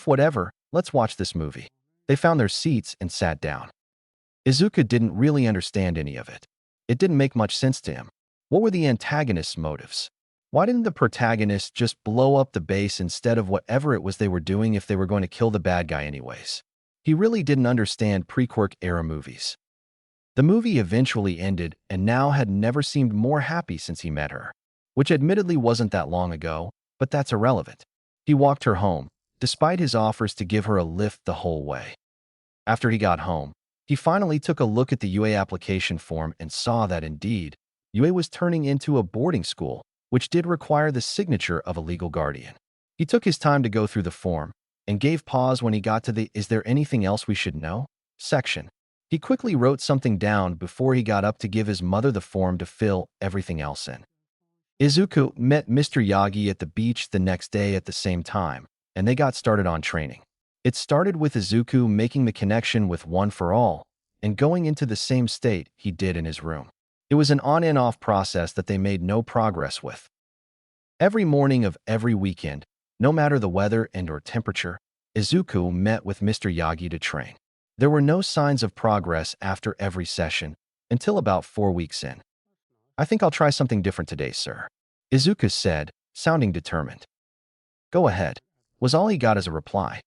Whatever, let's watch this movie." They found their seats and sat down. Izuku didn't really understand any of it. It didn't make much sense to him. What were the antagonist's motives? Why didn't the protagonist just blow up the base instead of whatever it was they were doing if they were going to kill the bad guy anyways? He really didn't understand pre-Quirk era movies. The movie eventually ended, and Now had never seemed more happy since he met her, which admittedly wasn't that long ago, but that's irrelevant. He walked her home, despite his offers to give her a lift the whole way. After he got home, he finally took a look at the UA application form and saw that indeed, UA was turning into a boarding school, which did require the signature of a legal guardian. He took his time to go through the form and gave pause when he got to the "Is there anything else we should know?" section. He quickly wrote something down before he got up to give his mother the form to fill everything else in. Izuku met Mr. Yagi at the beach the next day at the same time, and they got started on training. It started with Izuku making the connection with One for All and going into the same state he did in his room. It was an on and off process that they made no progress with. Every morning of every weekend, no matter the weather and or temperature, Izuku met with Mr. Yagi to train. There were no signs of progress after every session until about 4 weeks in. "I think I'll try something different today, sir," Izuku said, sounding determined. "Go ahead," was all he got as a reply.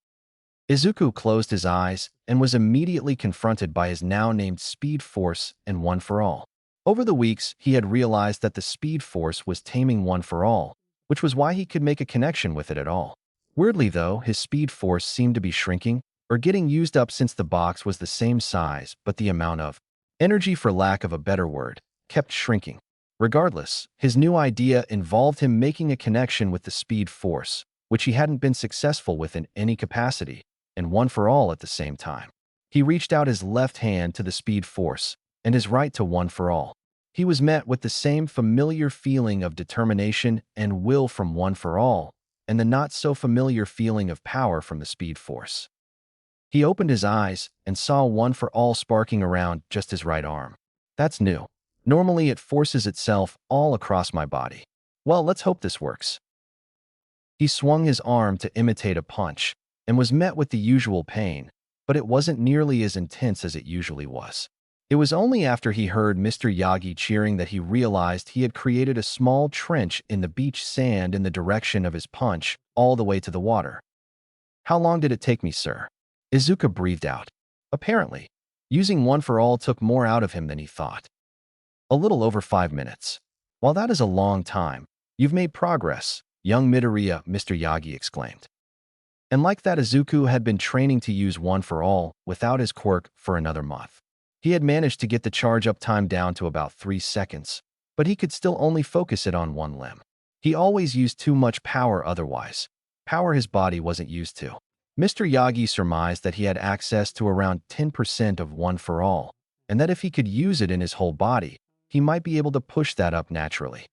Izuku closed his eyes and was immediately confronted by his now named Speed Force and One for All. Over the weeks, he had realized that the Speed Force was taming One for All, which was why he could make a connection with it at all. Weirdly though, his Speed Force seemed to be shrinking or getting used up since the box was the same size, but the amount of energy, for lack of a better word, kept shrinking. Regardless, his new idea involved him making a connection with the Speed Force, which he hadn't been successful with in any capacity, and One for All at the same time. He reached out his left hand to the Speed Force and his right to One for All. He was met with the same familiar feeling of determination and will from One for All, and the not-so-familiar feeling of power from the Speed Force. He opened his eyes and saw One for All sparking around just his right arm. "That's new. Normally it forces itself all across my body. Well, let's hope this works." He swung his arm to imitate a punch and was met with the usual pain, but it wasn't nearly as intense as it usually was. It was only after he heard Mr. Yagi cheering that he realized he had created a small trench in the beach sand in the direction of his punch, all the way to the water. "How long did it take me, sir?" Izuku breathed out. Apparently, using One for All took more out of him than he thought. "A little over 5 minutes. While that is a long time, you've made progress, young Midoriya," Mr. Yagi exclaimed. And like that, Izuku had been training to use One for All without his quirk for another month. He had managed to get the charge-up time down to about 3 seconds, but he could still only focus it on one limb. He always used too much power otherwise. Power his body wasn't used to. Mr. Yagi surmised that he had access to around 10% of One for All, and that if he could use it in his whole body, he might be able to push that up naturally.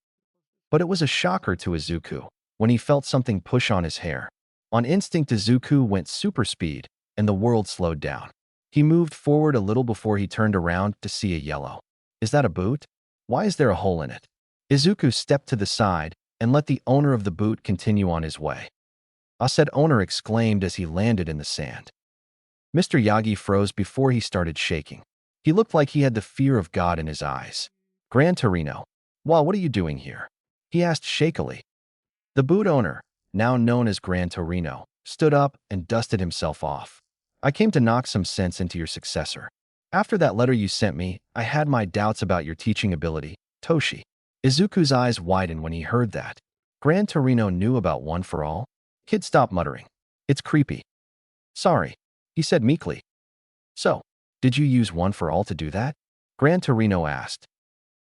But it was a shocker to Izuku when he felt something push on his hair. On instinct, Izuku went super speed, and the world slowed down. He moved forward a little before he turned around to see a yellow. "Is that a boot? Why is there a hole in it?" Izuku stepped to the side and let the owner of the boot continue on his way. Said owner exclaimed as he landed in the sand. Mr. Yagi froze before he started shaking. He looked like he had the fear of God in his eyes. "Gran Torino, well, what are you doing here?" he asked shakily. The boot owner, now known as Gran Torino, stood up and dusted himself off. "I came to knock some sense into your successor. After that letter you sent me, I had my doubts about your teaching ability, Toshi." Izuku's eyes widened when he heard that. Gran Torino knew about One for All? Kid stopped muttering. "It's creepy." "Sorry," he said meekly. "So, did you use One for All to do that?" Gran Torino asked.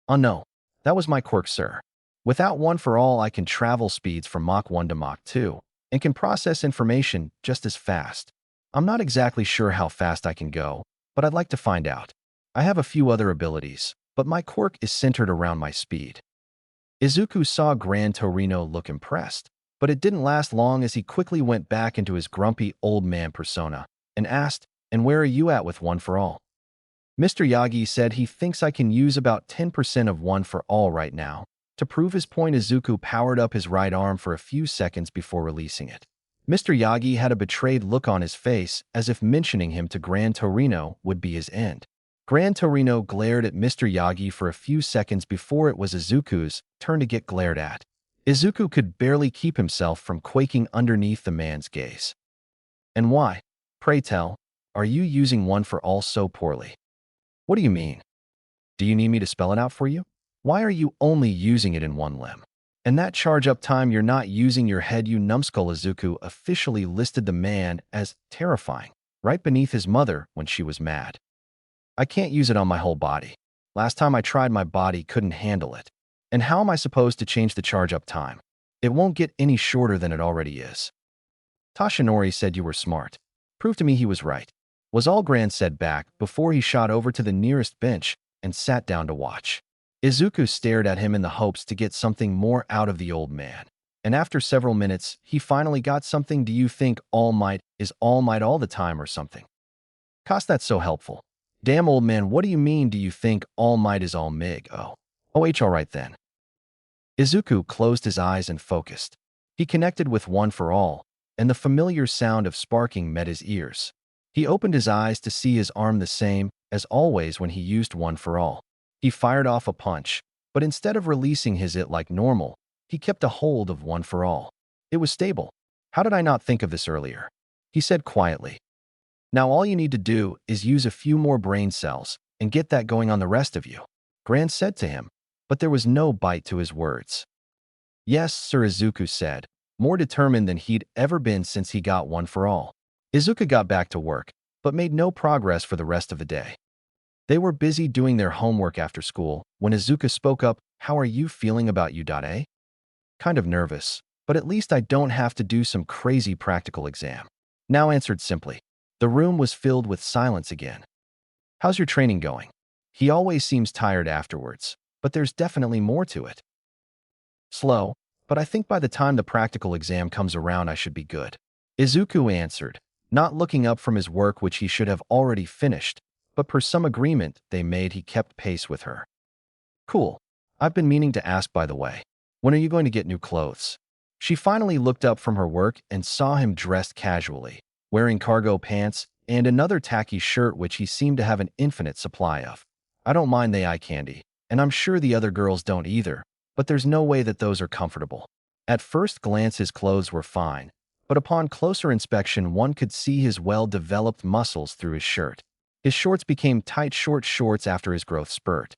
"Oh no, that was my quirk, sir. Without One for All, I can travel speeds from Mach 1 to Mach 2 and can process information just as fast. I'm not exactly sure how fast I can go, but I'd like to find out. I have a few other abilities, but my quirk is centered around my speed." Izuku saw Gran Torino look impressed, but it didn't last long as he quickly went back into his grumpy old man persona and asked, "And where are you at with One for All?" Mr. Yagi said he thinks I can use about 10% of one for all right now. To prove his point, Izuku powered up his right arm for a few seconds before releasing it. Mr. Yagi had a betrayed look on his face, as if mentioning him to Gran Torino would be his end. Gran Torino glared at Mr. Yagi for a few seconds before it was Izuku's turn to get glared at. Izuku could barely keep himself from quaking underneath the man's gaze. And why, pray tell, are you using one for all so poorly? What do you mean? Do you need me to spell it out for you? Why are you only using it in one limb? And that charge-up time you're not using your head, you numbskull. Izuku officially listed the man as terrifying, right beneath his mother when she was mad. I can't use it on my whole body. Last time I tried, my body couldn't handle it. And how am I supposed to change the charge-up time? It won't get any shorter than it already is. Tashinori said you were smart. Prove to me he was right, was all Gran said back before he shot over to the nearest bench and sat down to watch. Izuku stared at him in the hopes to get something more out of the old man. And after several minutes, he finally got something. Do you think All Might is All Might all the time or something? Cost, that's so helpful. Damn, old man, what do you mean? Do you think All Might is All Mig? Oh, alright then. Izuku closed his eyes and focused. He connected with One for All, and the familiar sound of sparking met his ears. He opened his eyes to see his arm the same as always when he used One for All. He fired off a punch, but instead of releasing his it like normal, he kept a hold of One for All. It was stable. How did I not think of this earlier? He said quietly. Now all you need to do is use a few more brain cells and get that going on the rest of you, Gran said to him, but there was no bite to his words. Yes, sir, Izuku said, more determined than he'd ever been since he got One for All. Izuku got back to work, but made no progress for the rest of the day. They were busy doing their homework after school when Izuku spoke up. How are you feeling about U.A? Kind of nervous, but at least I don't have to do some crazy practical exam. Now answered simply. The room was filled with silence again. How's your training going? He always seems tired afterwards, but there's definitely more to it. Slow, but I think by the time the practical exam comes around I should be good. Izuku answered, not looking up from his work which he should have already finished, but per some agreement they made he kept pace with her. Cool. I've been meaning to ask, by the way. When are you going to get new clothes? She finally looked up from her work and saw him dressed casually, wearing cargo pants and another tacky shirt which he seemed to have an infinite supply of. I don't mind the eye candy, and I'm sure the other girls don't either, but there's no way that those are comfortable. At first glance his clothes were fine, but upon closer inspection one could see his well-developed muscles through his shirt. His shorts became tight short shorts after his growth spurt.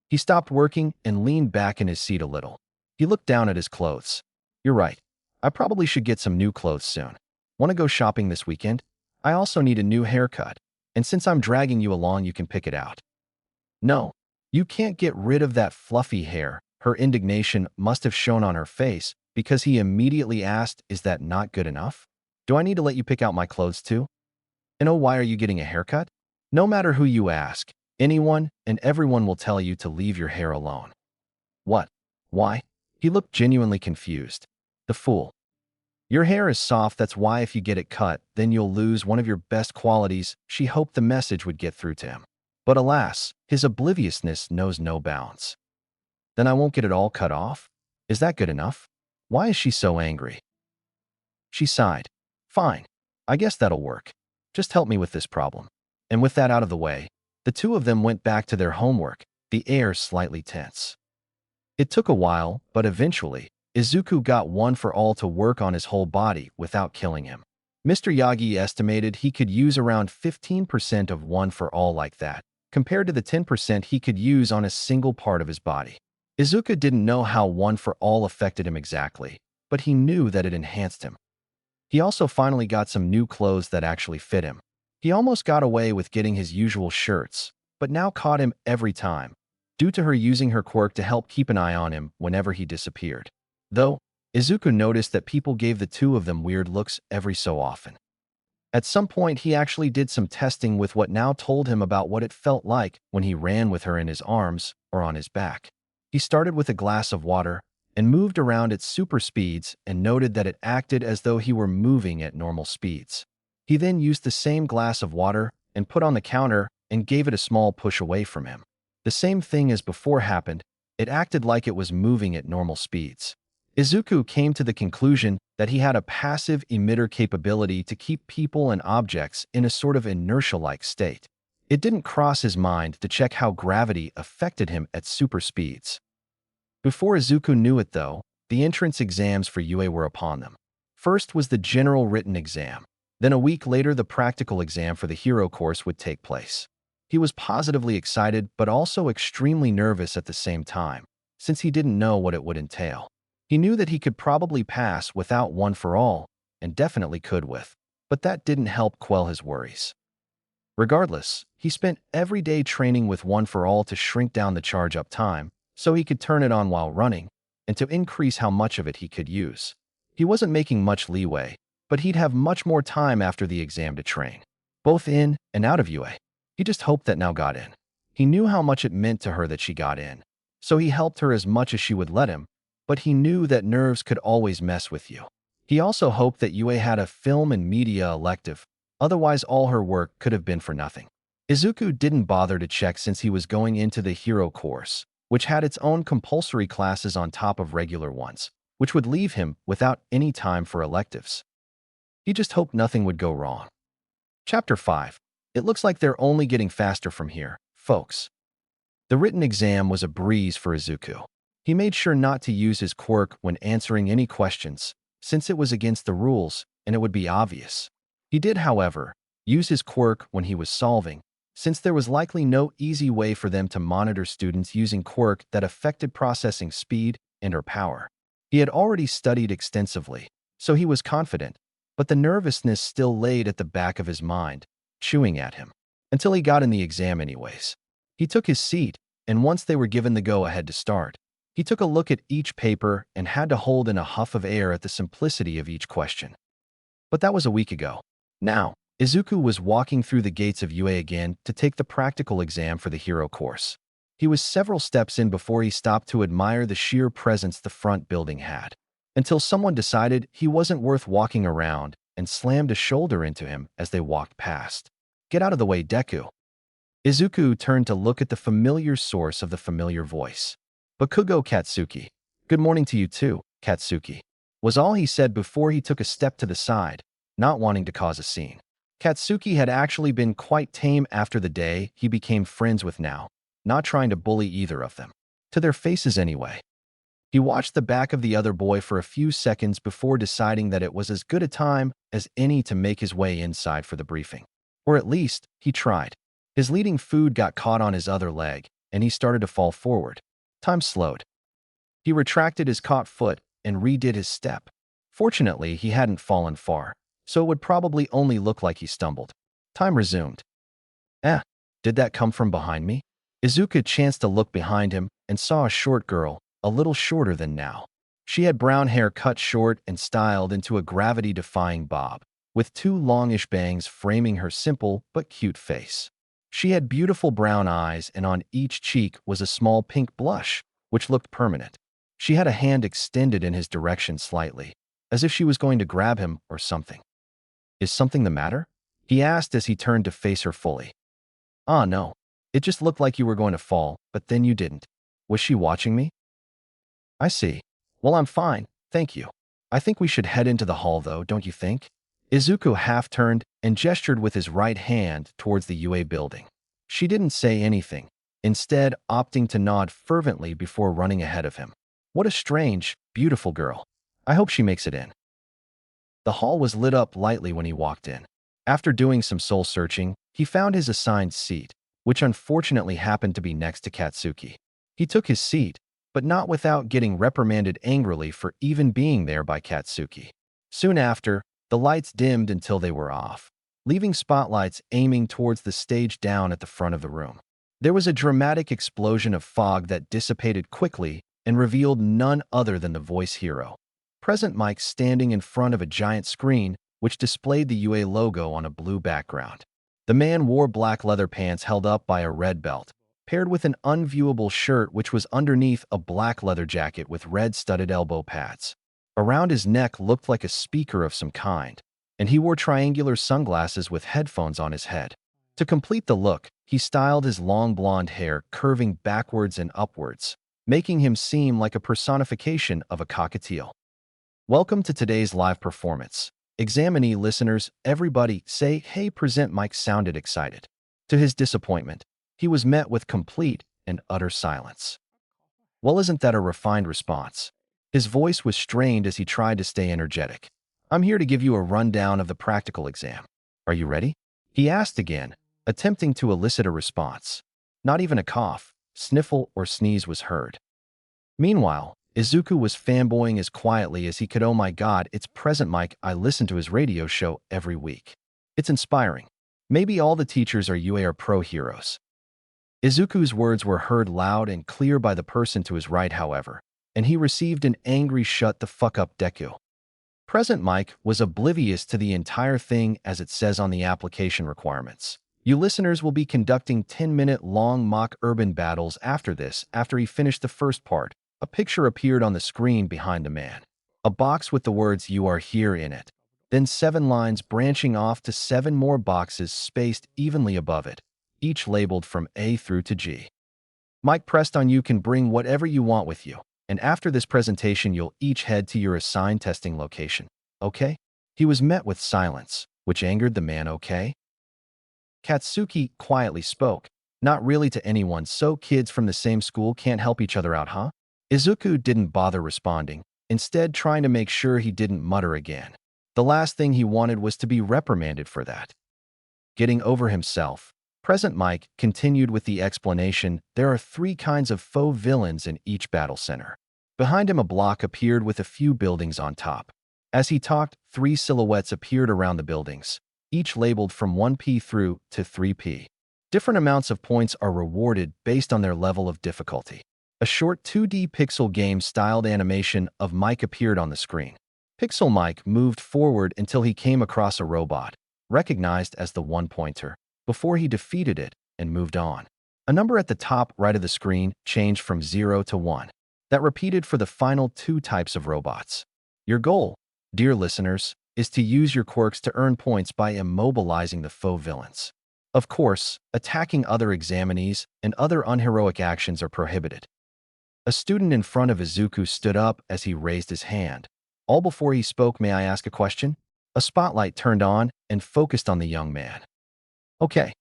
He stopped working and leaned back in his seat a little. He looked down at his clothes. You're right. I probably should get some new clothes soon. Want to go shopping this weekend? I also need a new haircut. And since I'm dragging you along, you can pick it out. No, you can't get rid of that fluffy hair. Her indignation must have shown on her face because he immediately asked, is that not good enough? Do I need to let you pick out my clothes too? And oh, why are you getting a haircut? No matter who you ask, anyone and everyone will tell you to leave your hair alone. What? Why? He looked genuinely confused. The fool. Your hair is soft, that's why if you get it cut, then you'll lose one of your best qualities. She hoped the message would get through to him. But alas, his obliviousness knows no bounds. Then I won't get it all cut off? Is that good enough? Why is she so angry? She sighed. Fine. I guess that'll work. Just help me with this problem. And with that out of the way, the two of them went back to their homework, the air slightly tense. It took a while, but eventually, Izuku got One for All to work on his whole body without killing him. Mr. Yagi estimated he could use around 15% of One for All like that, compared to the 10% he could use on a single part of his body. Izuku didn't know how One for All affected him exactly, but he knew that it enhanced him. He also finally got some new clothes that actually fit him. He almost got away with getting his usual shirts, but now caught him every time, due to her using her quirk to help keep an eye on him whenever he disappeared. Though, Izuku noticed that people gave the two of them weird looks every so often. At some point, he actually did some testing with what now told him about what it felt like when he ran with her in his arms or on his back. He started with a glass of water and moved around at super speeds and noted that it acted as though he were moving at normal speeds. He then used the same glass of water and put on the counter and gave it a small push away from him. The same thing as before happened. It acted like it was moving at normal speeds. Izuku came to the conclusion that he had a passive emitter capability to keep people and objects in a sort of inertia-like state. It didn't cross his mind to check how gravity affected him at super speeds. Before Izuku knew it, though, the entrance exams for UA were upon them. First was the general written exam. Then a week later, the practical exam for the hero course would take place. He was positively excited but also extremely nervous at the same time, since he didn't know what it would entail. He knew that he could probably pass without One for All, and definitely could with, but that didn't help quell his worries. Regardless, he spent every day training with One for All to shrink down the charge-up time, so he could turn it on while running, and to increase how much of it he could use. He wasn't making much leeway, but he'd have much more time after the exam to train, both in and out of UA. He just hoped that Now got in. He knew how much it meant to her that she got in, so he helped her as much as she would let him, but he knew that nerves could always mess with you. He also hoped that UA had a film and media elective, otherwise all her work could have been for nothing. Izuku didn't bother to check since he was going into the hero course, which had its own compulsory classes on top of regular ones, which would leave him without any time for electives. He just hoped nothing would go wrong. Chapter 5. It looks like they're only getting faster from here, folks. The written exam was a breeze for Izuku. He made sure not to use his quirk when answering any questions, since it was against the rules and it would be obvious. He did, however, use his quirk when he was solving, since there was likely no easy way for them to monitor students using quirk that affected processing speed and/or power. He had already studied extensively, so he was confident, but the nervousness still laid at the back of his mind, chewing at him, until he got in the exam anyways. He took his seat, and once they were given the go-ahead to start, he took a look at each paper and had to hold in a huff of air at the simplicity of each question. But that was a week ago. Now, Izuku was walking through the gates of UA again to take the practical exam for the hero course. He was several steps in before he stopped to admire the sheer presence the front building had, until someone decided he wasn't worth walking around and slammed a shoulder into him as they walked past. "Get out of the way, Deku." Izuku turned to look at the familiar source of the familiar voice. "Bakugo Katsuki. Good morning to you too, Katsuki," was all he said before he took a step to the side, not wanting to cause a scene. Katsuki had actually been quite tame after the day he became friends with Now, not trying to bully either of them. To their faces anyway. He watched the back of the other boy for a few seconds before deciding that it was as good a time as any to make his way inside for the briefing. Or at least, he tried. His leading foot got caught on his other leg, and he started to fall forward. Time slowed. He retracted his caught foot and redid his step. Fortunately, he hadn't fallen far, so it would probably only look like he stumbled. Time resumed. Did that come from behind me? Izuku chanced to look behind him and saw a short girl, a little shorter than Now. She had brown hair cut short and styled into a gravity-defying bob, with two longish bangs framing her simple but cute face. She had beautiful brown eyes, and on each cheek was a small pink blush, which looked permanent. She had a hand extended in his direction slightly, as if she was going to grab him or something. "Is something the matter?" he asked as he turned to face her fully. "Ah, no. It just looked like you were going to fall, but then you didn't." Was she watching me? "I see. Well, I'm fine, thank you. I think we should head into the hall, though, don't you think?" Izuku half-turned and gestured with his right hand towards the UA building. She didn't say anything, instead opting to nod fervently before running ahead of him. What a strange, beautiful girl. I hope she makes it in. The hall was lit up lightly when he walked in. After doing some soul-searching, he found his assigned seat, which unfortunately happened to be next to Katsuki. He took his seat, but not without getting reprimanded angrily for even being there by Katsuki. Soon after, the lights dimmed until they were off, leaving spotlights aiming towards the stage down at the front of the room. There was a dramatic explosion of fog that dissipated quickly and revealed none other than the voice hero, Present Mike, standing in front of a giant screen which displayed the UA logo on a blue background. The man wore black leather pants held up by a red belt, paired with an unviewable shirt which was underneath a black leather jacket with red studded elbow pads. Around his neck looked like a speaker of some kind, and he wore triangular sunglasses with headphones on his head. To complete the look, he styled his long blonde hair curving backwards and upwards, making him seem like a personification of a cockatiel. Welcome to today's live performance. Examinee listeners, everybody say, "Hey, present." Mike sounded excited. To his disappointment, he was met with complete and utter silence. Well, isn't that a refined response? His voice was strained as he tried to stay energetic. "I'm here to give you a rundown of the practical exam. Are you ready?" He asked again, attempting to elicit a response. Not even a cough, sniffle, or sneeze was heard. Meanwhile, Izuku was fanboying as quietly as he could. "Oh my god, it's present Mike. I listen to his radio show every week. It's inspiring. Maybe all the teachers are UA or pro heroes." Izuku's words were heard loud and clear by the person to his right, however, and he received an angry "shut the fuck up, Deku." Present Mike was oblivious to the entire thing as it says on the application requirements. You listeners will be conducting 10-minute-long mock urban battles after this. After he finished the first part, a picture appeared on the screen behind the man. A box with the words "You are here" in it. Then 7 lines branching off to 7 more boxes spaced evenly above it, each labeled from A through to G. Mike pressed on "You can bring whatever you want with you, and after this presentation you'll each head to your assigned testing location. Okay?" He was met with silence, which angered the man. "Okay?" Katsuki quietly spoke. "Not really to anyone, so kids from the same school can't help each other out, huh?" Izuku didn't bother responding, instead trying to make sure he didn't mutter again. The last thing he wanted was to be reprimanded for that. Getting over himself, Present Mike continued with the explanation. "There are 3 kinds of faux villains in each battle center." Behind him a block appeared with a few buildings on top. As he talked, 3 silhouettes appeared around the buildings, each labeled from 1P through to 3P. Different amounts of points are rewarded based on their level of difficulty. A short 2D pixel game-styled animation of Mike appeared on the screen. Pixel Mike moved forward until he came across a robot, recognized as the one-pointer, before he defeated it and moved on. A number at the top right of the screen changed from 0 to 1. That repeated for the final 2 types of robots. Your goal, dear listeners, is to use your quirks to earn points by immobilizing the faux villains. Of course, attacking other examinees and other unheroic actions are prohibited. A student in front of Izuku stood up as he raised his hand. All before he spoke, "May I ask a question?" A spotlight turned on and focused on the young man. "Okay."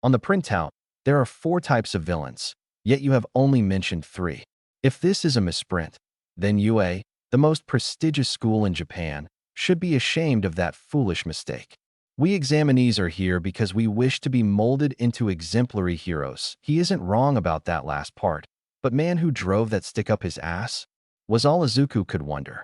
On the printout, there are 4 types of villains, yet you have only mentioned 3. If this is a misprint, then UA, the most prestigious school in Japan, should be ashamed of that foolish mistake. We examinees are here because we wish to be molded into exemplary heroes. He isn't wrong about that last part, but man, who drove that stick up his ass? Was all Izuku could wonder.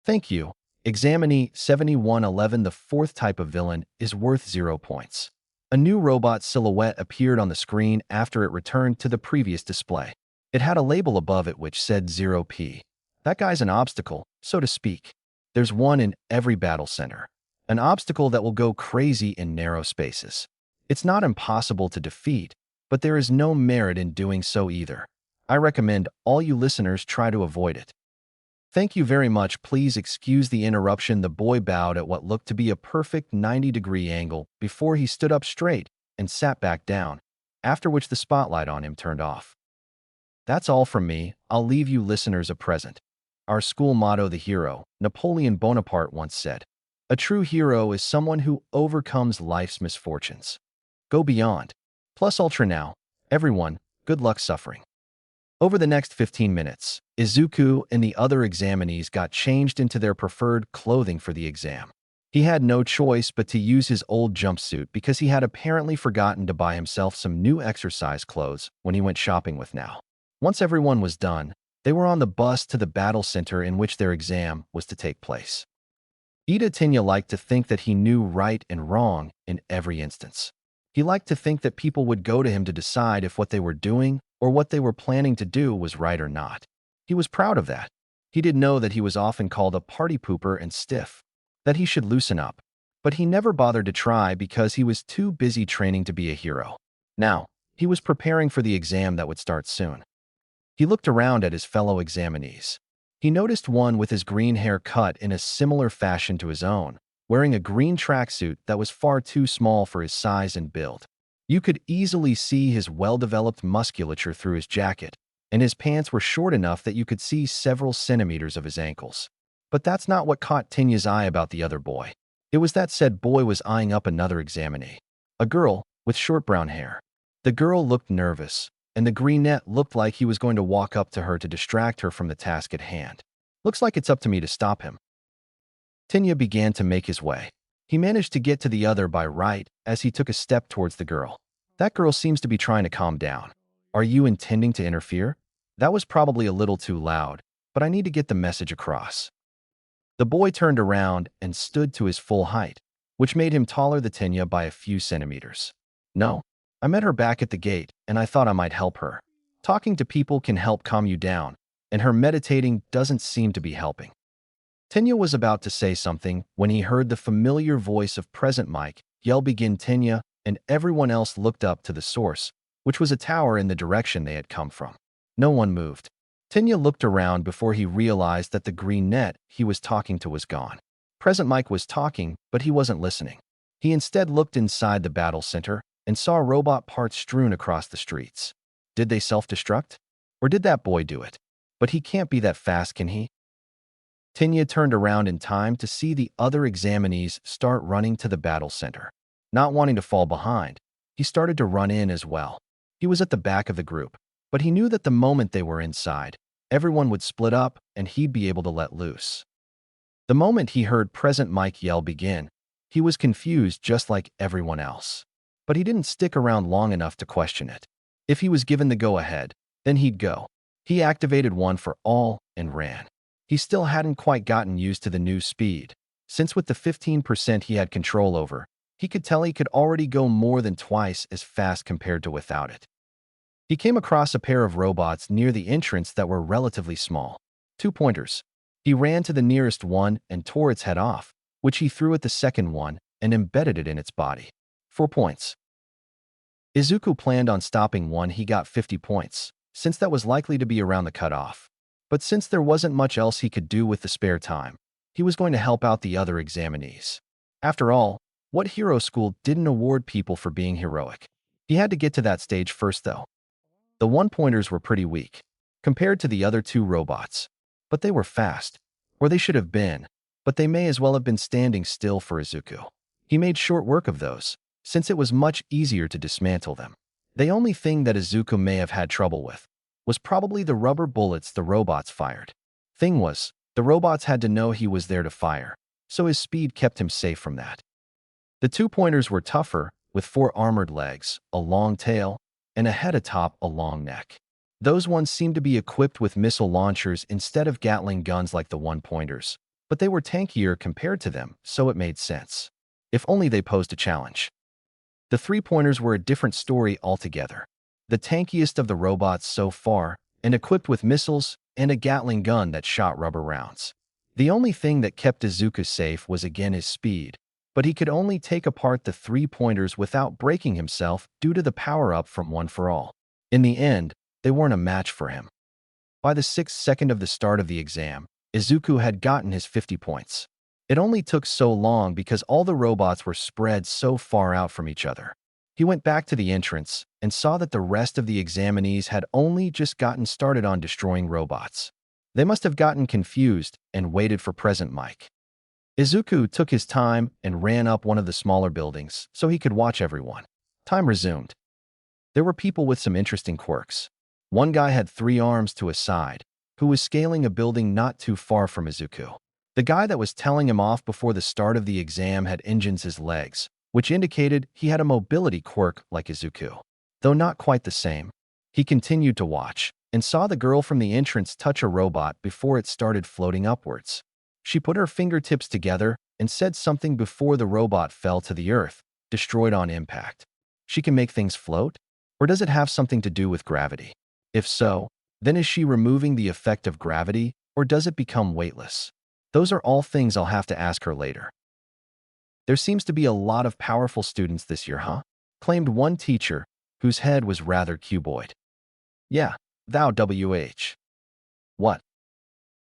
Thank you. Examinee 7111. The 4th type of villain is worth 0 points. A new robot silhouette appeared on the screen after it returned to the previous display. It had a label above it which said 0P. That guy's an obstacle, so to speak. There's one in every battle center. An obstacle that will go crazy in narrow spaces. It's not impossible to defeat, but there is no merit in doing so either. I recommend all you listeners try to avoid it. Thank you very much. Please excuse the interruption. The boy bowed at what looked to be a perfect 90-degree angle before he stood up straight and sat back down, after which the spotlight on him turned off. That's all from me. I'll leave you listeners a present. Our school motto, the hero, Napoleon Bonaparte once said. A true hero is someone who overcomes life's misfortunes. Go beyond. Plus ultra now. Everyone, good luck suffering. Over the next 15 minutes, Izuku and the other examinees got changed into their preferred clothing for the exam. He had no choice but to use his old jumpsuit because he had apparently forgotten to buy himself some new exercise clothes when he went shopping with Now. Once everyone was done, they were on the bus to the battle center in which their exam was to take place. Ida Tinya liked to think that he knew right and wrong in every instance. He liked to think that people would go to him to decide if what they were doing or what they were planning to do was right or not. He was proud of that. He did know that he was often called a party pooper and stiff, that he should loosen up, but he never bothered to try because he was too busy training to be a hero. Now, he was preparing for the exam that would start soon. He looked around at his fellow examinees. He noticed one with his green hair cut in a similar fashion to his own, wearing a green tracksuit that was far too small for his size and build. You could easily see his well-developed musculature through his jacket, and his pants were short enough that you could see several centimeters of his ankles. But that's not what caught Tinya's eye about the other boy. It was that said boy was eyeing up another examinee, a girl with short brown hair. The girl looked nervous, and the greenette looked like he was going to walk up to her to distract her from the task at hand. Looks like it's up to me to stop him. Tinya began to make his way. He managed to get to the other by right as he took a step towards the girl. That girl seems to be trying to calm down. Are you intending to interfere? That was probably a little too loud, but I need to get the message across. The boy turned around and stood to his full height, which made him taller than Tinya by a few centimeters. No, I met her back at the gate, and I thought I might help her. Talking to people can help calm you down, and her meditating doesn't seem to be helping. Tinya was about to say something when he heard the familiar voice of Present Mike yell begin Tinya, and everyone else looked up to the source, which was a tower in the direction they had come from. No one moved. Tinya looked around before he realized that the green net he was talking to was gone. Present Mike was talking, but he wasn't listening. He instead looked inside the battle center and saw robot parts strewn across the streets. Did they self-destruct? Or did that boy do it? But he can't be that fast, can he? Tinya turned around in time to see the other examinees start running to the battle center. Not wanting to fall behind, he started to run in as well. He was at the back of the group, but he knew that the moment they were inside, everyone would split up and he'd be able to let loose. The moment he heard Present Mike yell begin, he was confused just like everyone else. But he didn't stick around long enough to question it. If he was given the go-ahead, then he'd go. He activated One for All and ran. He still hadn't quite gotten used to the new speed, since with the 15% he had control over, he could tell he could already go more than twice as fast compared to without it. He came across a pair of robots near the entrance that were relatively small. 2 pointers. He ran to the nearest one and tore its head off, which he threw at the second one and embedded it in its body. 4 points. Izuku planned on stopping one. He got 50 points, since that was likely to be around the cutoff. But since there wasn't much else he could do with the spare time, he was going to help out the other examinees. After all, what hero school didn't award people for being heroic? He had to get to that stage first, though. The 1-pointers were pretty weak, compared to the other 2 robots. But they were fast, or they should have been, but they may as well have been standing still for Izuku. He made short work of those, since it was much easier to dismantle them. The only thing that Izuku may have had trouble with was probably the rubber bullets the robots fired. Thing was, the robots had to know he was there to fire, so his speed kept him safe from that. The 2-pointers were tougher, with 4 armored legs, a long tail, and a head atop a long neck. Those ones seemed to be equipped with missile launchers instead of Gatling guns like the 1-pointers, but they were tankier compared to them, so it made sense. If only they posed a challenge. The 3-pointers were a different story altogether. The tankiest of the robots so far, and equipped with missiles and a Gatling gun that shot rubber rounds. The only thing that kept Izuku safe was again his speed, but he could only take apart the 3-pointers without breaking himself due to the power-up from One for All. In the end, they weren't a match for him. By the 6th second of the start of the exam, Izuku had gotten his 50 points. It only took so long because all the robots were spread so far out from each other. He went back to the entrance and saw that the rest of the examinees had only just gotten started on destroying robots. They must have gotten confused and waited for Present Mike. Izuku took his time and ran up one of the smaller buildings so he could watch everyone. Time resumed. There were people with some interesting quirks. One guy had 3 arms to his side, who was scaling a building not too far from Izuku. The guy that was telling him off before the start of the exam had engines his legs, which indicated he had a mobility quirk like Izuku. Though not quite the same. He continued to watch and saw the girl from the entrance touch a robot before it started floating upwards. She put her fingertips together and said something before the robot fell to the earth, destroyed on impact. She can make things float? Or does it have something to do with gravity? If so, then is she removing the effect of gravity, or does it become weightless? Those are all things I'll have to ask her later. There seems to be a lot of powerful students this year, huh? Claimed one teacher, whose head was rather cuboid. Yeah, thou WH. What?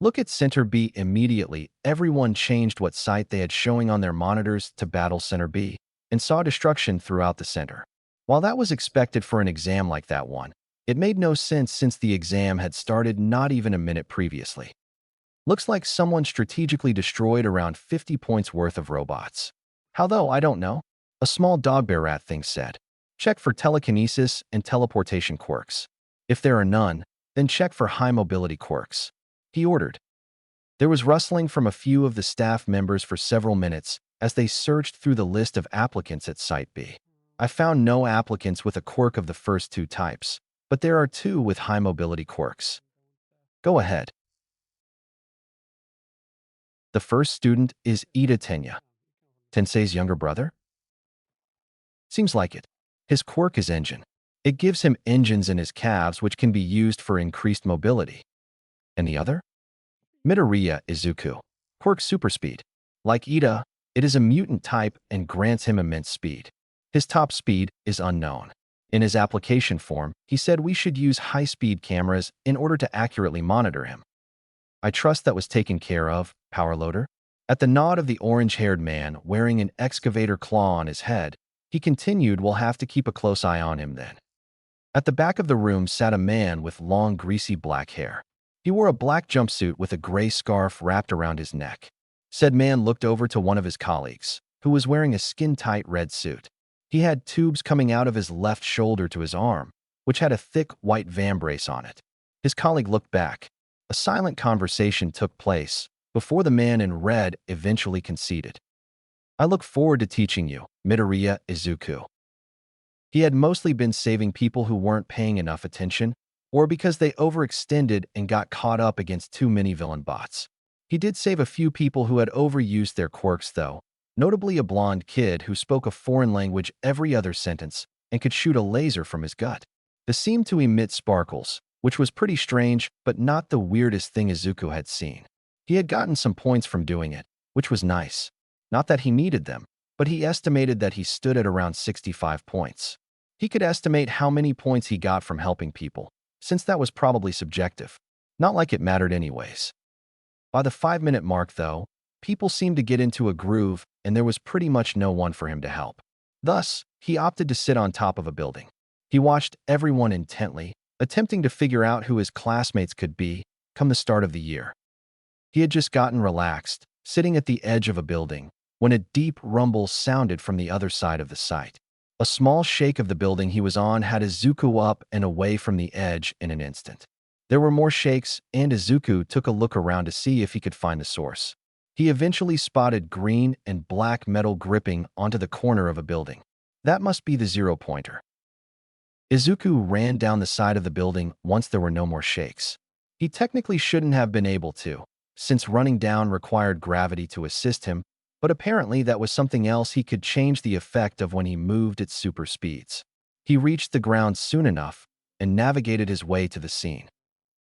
Look at Center B immediately. Everyone changed what sight they had showing on their monitors to Battle Center B and saw destruction throughout the center. While that was expected for an exam like that one, it made no sense since the exam had started not even a minute previously. Looks like someone strategically destroyed around 50 points worth of robots. How though, I don't know. A small dog bear rat thing said. Check for telekinesis and teleportation quirks. If there are none, then check for high mobility quirks. He ordered. There was rustling from a few of the staff members for several minutes as they searched through the list of applicants at Site B. I found no applicants with a quirk of the first two types, but there are two with high mobility quirks. Go ahead. The first student is Ida Tenya, Tensei's younger brother? Seems like it. His quirk is engine. It gives him engines in his calves which can be used for increased mobility. And the other? Midoriya Izuku. Quirk super speed. Like Ida, it is a mutant type and grants him immense speed. His top speed is unknown. In his application form, he said we should use high-speed cameras in order to accurately monitor him. I trust that was taken care of, power loader. At the nod of the orange-haired man wearing an excavator claw on his head, he continued, we'll have to keep a close eye on him then. At the back of the room sat a man with long, greasy black hair. He wore a black jumpsuit with a gray scarf wrapped around his neck. Said man looked over to one of his colleagues, who was wearing a skin-tight red suit. He had tubes coming out of his left shoulder to his arm, which had a thick white vambrace on it. His colleague looked back. A silent conversation took place before the man in red eventually conceded. I look forward to teaching you, Midoriya Izuku. He had mostly been saving people who weren't paying enough attention, or because they overextended and got caught up against too many villain bots. He did save a few people who had overused their quirks though, notably a blonde kid who spoke a foreign language every other sentence and could shoot a laser from his gut. This seemed to emit sparkles, which was pretty strange but not the weirdest thing Izuku had seen. He had gotten some points from doing it, which was nice. Not that he needed them, but he estimated that he stood at around 65 points. He could estimate how many points he got from helping people, since that was probably subjective. Not like it mattered anyways. By the 5-minute mark, though, people seemed to get into a groove and there was pretty much no one for him to help. Thus, he opted to sit on top of a building. He watched everyone intently, attempting to figure out who his classmates could be come the start of the year. He had just gotten relaxed, sitting at the edge of a building, when a deep rumble sounded from the other side of the site. A small shake of the building he was on had Izuku up and away from the edge in an instant. There were more shakes, and Izuku took a look around to see if he could find the source. He eventually spotted green and black metal gripping onto the corner of a building. That must be the zero-pointer. Izuku ran down the side of the building once there were no more shakes. He technically shouldn't have been able to, since running down required gravity to assist him, but apparently that was something else he could change the effect of when he moved at super speeds. He reached the ground soon enough and navigated his way to the scene.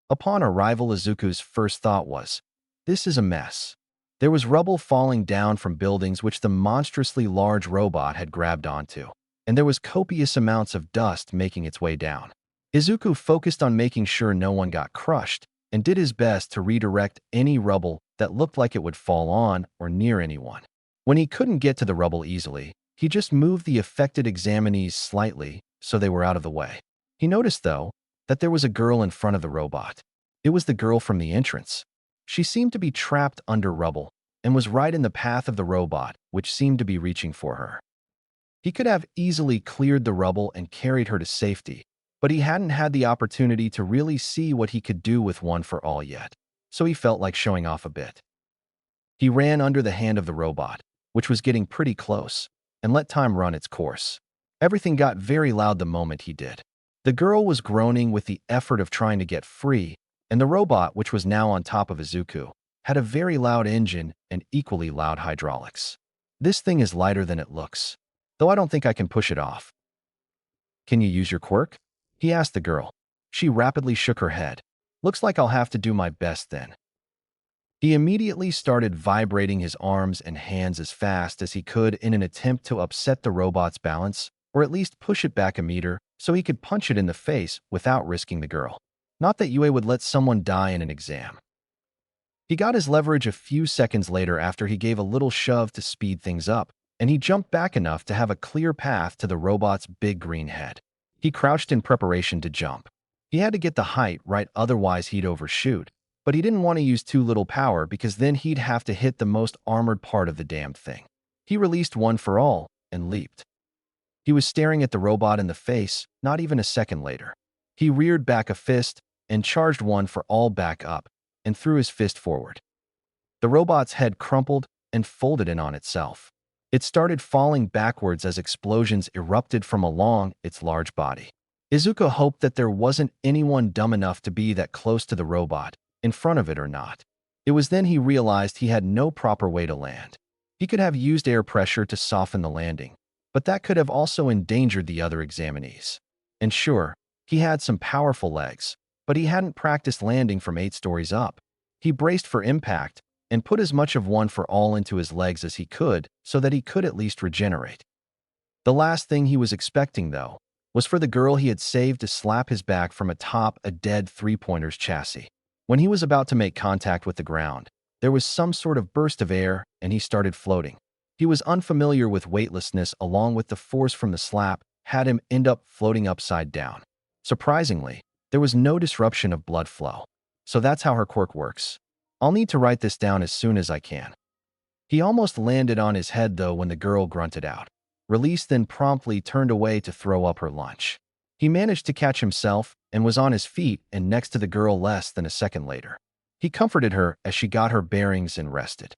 Upon arrival, Izuku's first thought was, this is a mess. There was rubble falling down from buildings which the monstrously large robot had grabbed onto, and there was copious amounts of dust making its way down. Izuku focused on making sure no one got crushed and did his best to redirect any rubble that looked like it would fall on or near anyone. When he couldn't get to the rubble easily, he just moved the affected examinees slightly so they were out of the way. He noticed, though, that there was a girl in front of the robot. It was the girl from the entrance. She seemed to be trapped under rubble and was right in the path of the robot, which seemed to be reaching for her. He could have easily cleared the rubble and carried her to safety, but he hadn't had the opportunity to really see what he could do with One for All yet, so he felt like showing off a bit. He ran under the hand of the robot, which was getting pretty close, and let time run its course. Everything got very loud the moment he did. The girl was groaning with the effort of trying to get free, and the robot, which was now on top of Izuku, had a very loud engine and equally loud hydraulics. This thing is lighter than it looks, though I don't think I can push it off. Can you use your quirk? He asked the girl. She rapidly shook her head. Looks like I'll have to do my best then. He immediately started vibrating his arms and hands as fast as he could in an attempt to upset the robot's balance, or at least push it back a meter so he could punch it in the face without risking the girl. Not that Yue would let someone die in an exam. He got his leverage a few seconds later after he gave a little shove to speed things up, and he jumped back enough to have a clear path to the robot's big green head. He crouched in preparation to jump. He had to get the height right, otherwise he'd overshoot, but he didn't want to use too little power because then he'd have to hit the most armored part of the damned thing. He released one for all and leaped. He was staring at the robot in the face, not even a second later. He reared back a fist and charged one for all back up and threw his fist forward. The robot's head crumpled and folded in on itself. It started falling backwards as explosions erupted from along its large body. Izuku hoped that there wasn't anyone dumb enough to be that close to the robot, in front of it or not. It was then he realized he had no proper way to land. He could have used air pressure to soften the landing, but that could have also endangered the other examinees. And sure, he had some powerful legs, but he hadn't practiced landing from 8 stories up. He braced for impact and put as much of one for all into his legs as he could so that he could at least regenerate. The last thing he was expecting, though, was for the girl he had saved to slap his back from atop a dead three-pointer's chassis. When he was about to make contact with the ground, there was some sort of burst of air and he started floating. He was unfamiliar with weightlessness, along with the force from the slap had him end up floating upside down. Surprisingly, there was no disruption of blood flow. So that's how her quirk works. I'll need to write this down as soon as I can. He almost landed on his head though when the girl grunted out. Release then promptly turned away to throw up her lunch. He managed to catch himself and was on his feet and next to the girl less than a second later. He comforted her as she got her bearings and rested.